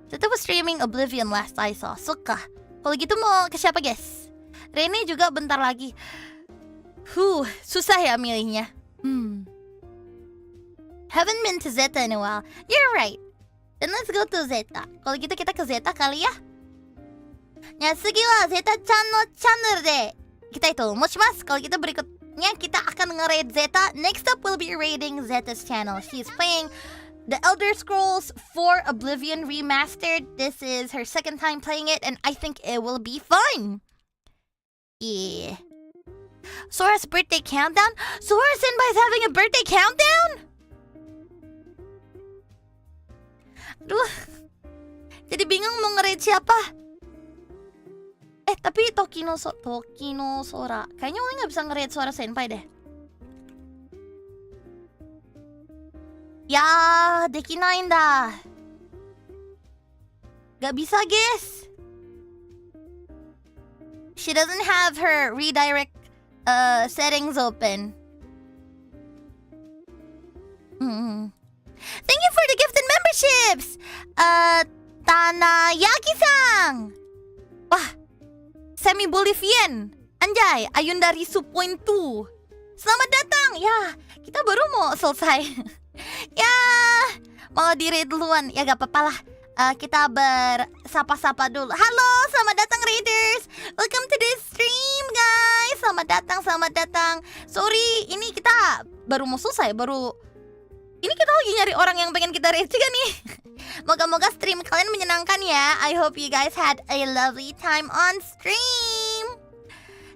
Zeta was streaming Oblivion last I saw. Suka. Kalau gitu mau ke siapa, guys? Rene juga bentar lagi. Susah ya milihnya. Haven't been to Zeta in a while. You're right. Then let's go to Zeta. Kalau gitu kita ke Zeta kali ya. Ya, sugi wa Zeta-chan no channel de kita itu mochimasu. Kalau gitu berikutnya kita akan nge-raid Zeta. Next up we'll be raiding Zeta's channel. She's playing The Elder Scrolls 4 Oblivion Remastered. This is her 2nd time playing it, and I think it will be fun. Yeah. Sora's birthday countdown? Sora Senpai's having a birthday countdown? Aduh. Jadi bingung mau nge-raid siapa. Tapi Tokino Sora. Kayaknya Oli nggak bisa nge-raid Sora Senpai deh. Ya, dekinai nda. Gak bisa, guys. She doesn't have her redirect settings open. Thank you for the gifted memberships. Tanayaki-san. Wah, Semi Bolivian. Anjay, Ayunda Risu Point 2. Selamat datang. Ya, kita baru mau selesai. Ya, mau di-raid duluan. Ya gak apa-apa lah. Kita bersapa-sapa dulu. Halo, selamat datang Raiders. Welcome to the stream guys. Selamat datang. Sorry, ini kita baru mau selesai. Ini kita lagi nyari orang yang pengen kita raid juga nih. Moga-moga stream kalian menyenangkan ya. I hope you guys had a lovely time on stream.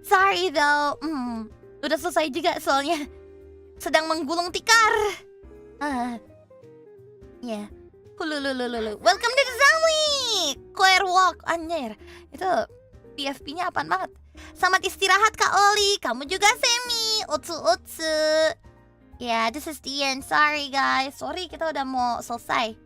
Sorry though, udah selesai juga soalnya sedang menggulung tikar. Yeah. Hulululululu. Welcome to the ZOMILY. Square walk, anjir. Itu PFP-nya apaan banget. Selamat istirahat Kak Oli. Kamu juga Semi. Utsu. Yeah, this is the end. Sorry guys. Sorry, kita udah mau selesai.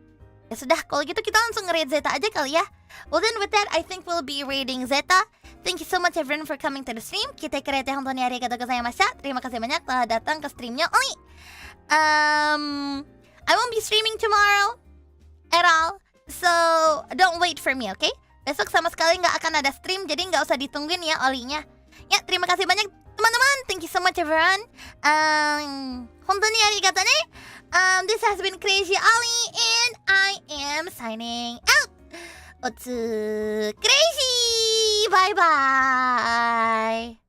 Ya sudah, kalau gitu kita langsung nge-raid Zeta aja kali ya. Well then with that, I think we'll be raiding Zeta. Thank you so much everyone for coming to the stream. Kita kerete honton ni arigatou gozaimasu. Terima kasih banyak telah datang ke streamnya Oli. I won't be streaming tomorrow at all. So, don't wait for me, okay? Besok sama sekali nggak akan ada stream, jadi nggak usah ditungguin ya Olinya. Ya, terima kasih banyak teman-teman. Thank you so much everyone. Honton ni arigatou ne. This has been Kureiji Ollie and I am signing out. Otsu Kureiji. Bye bye.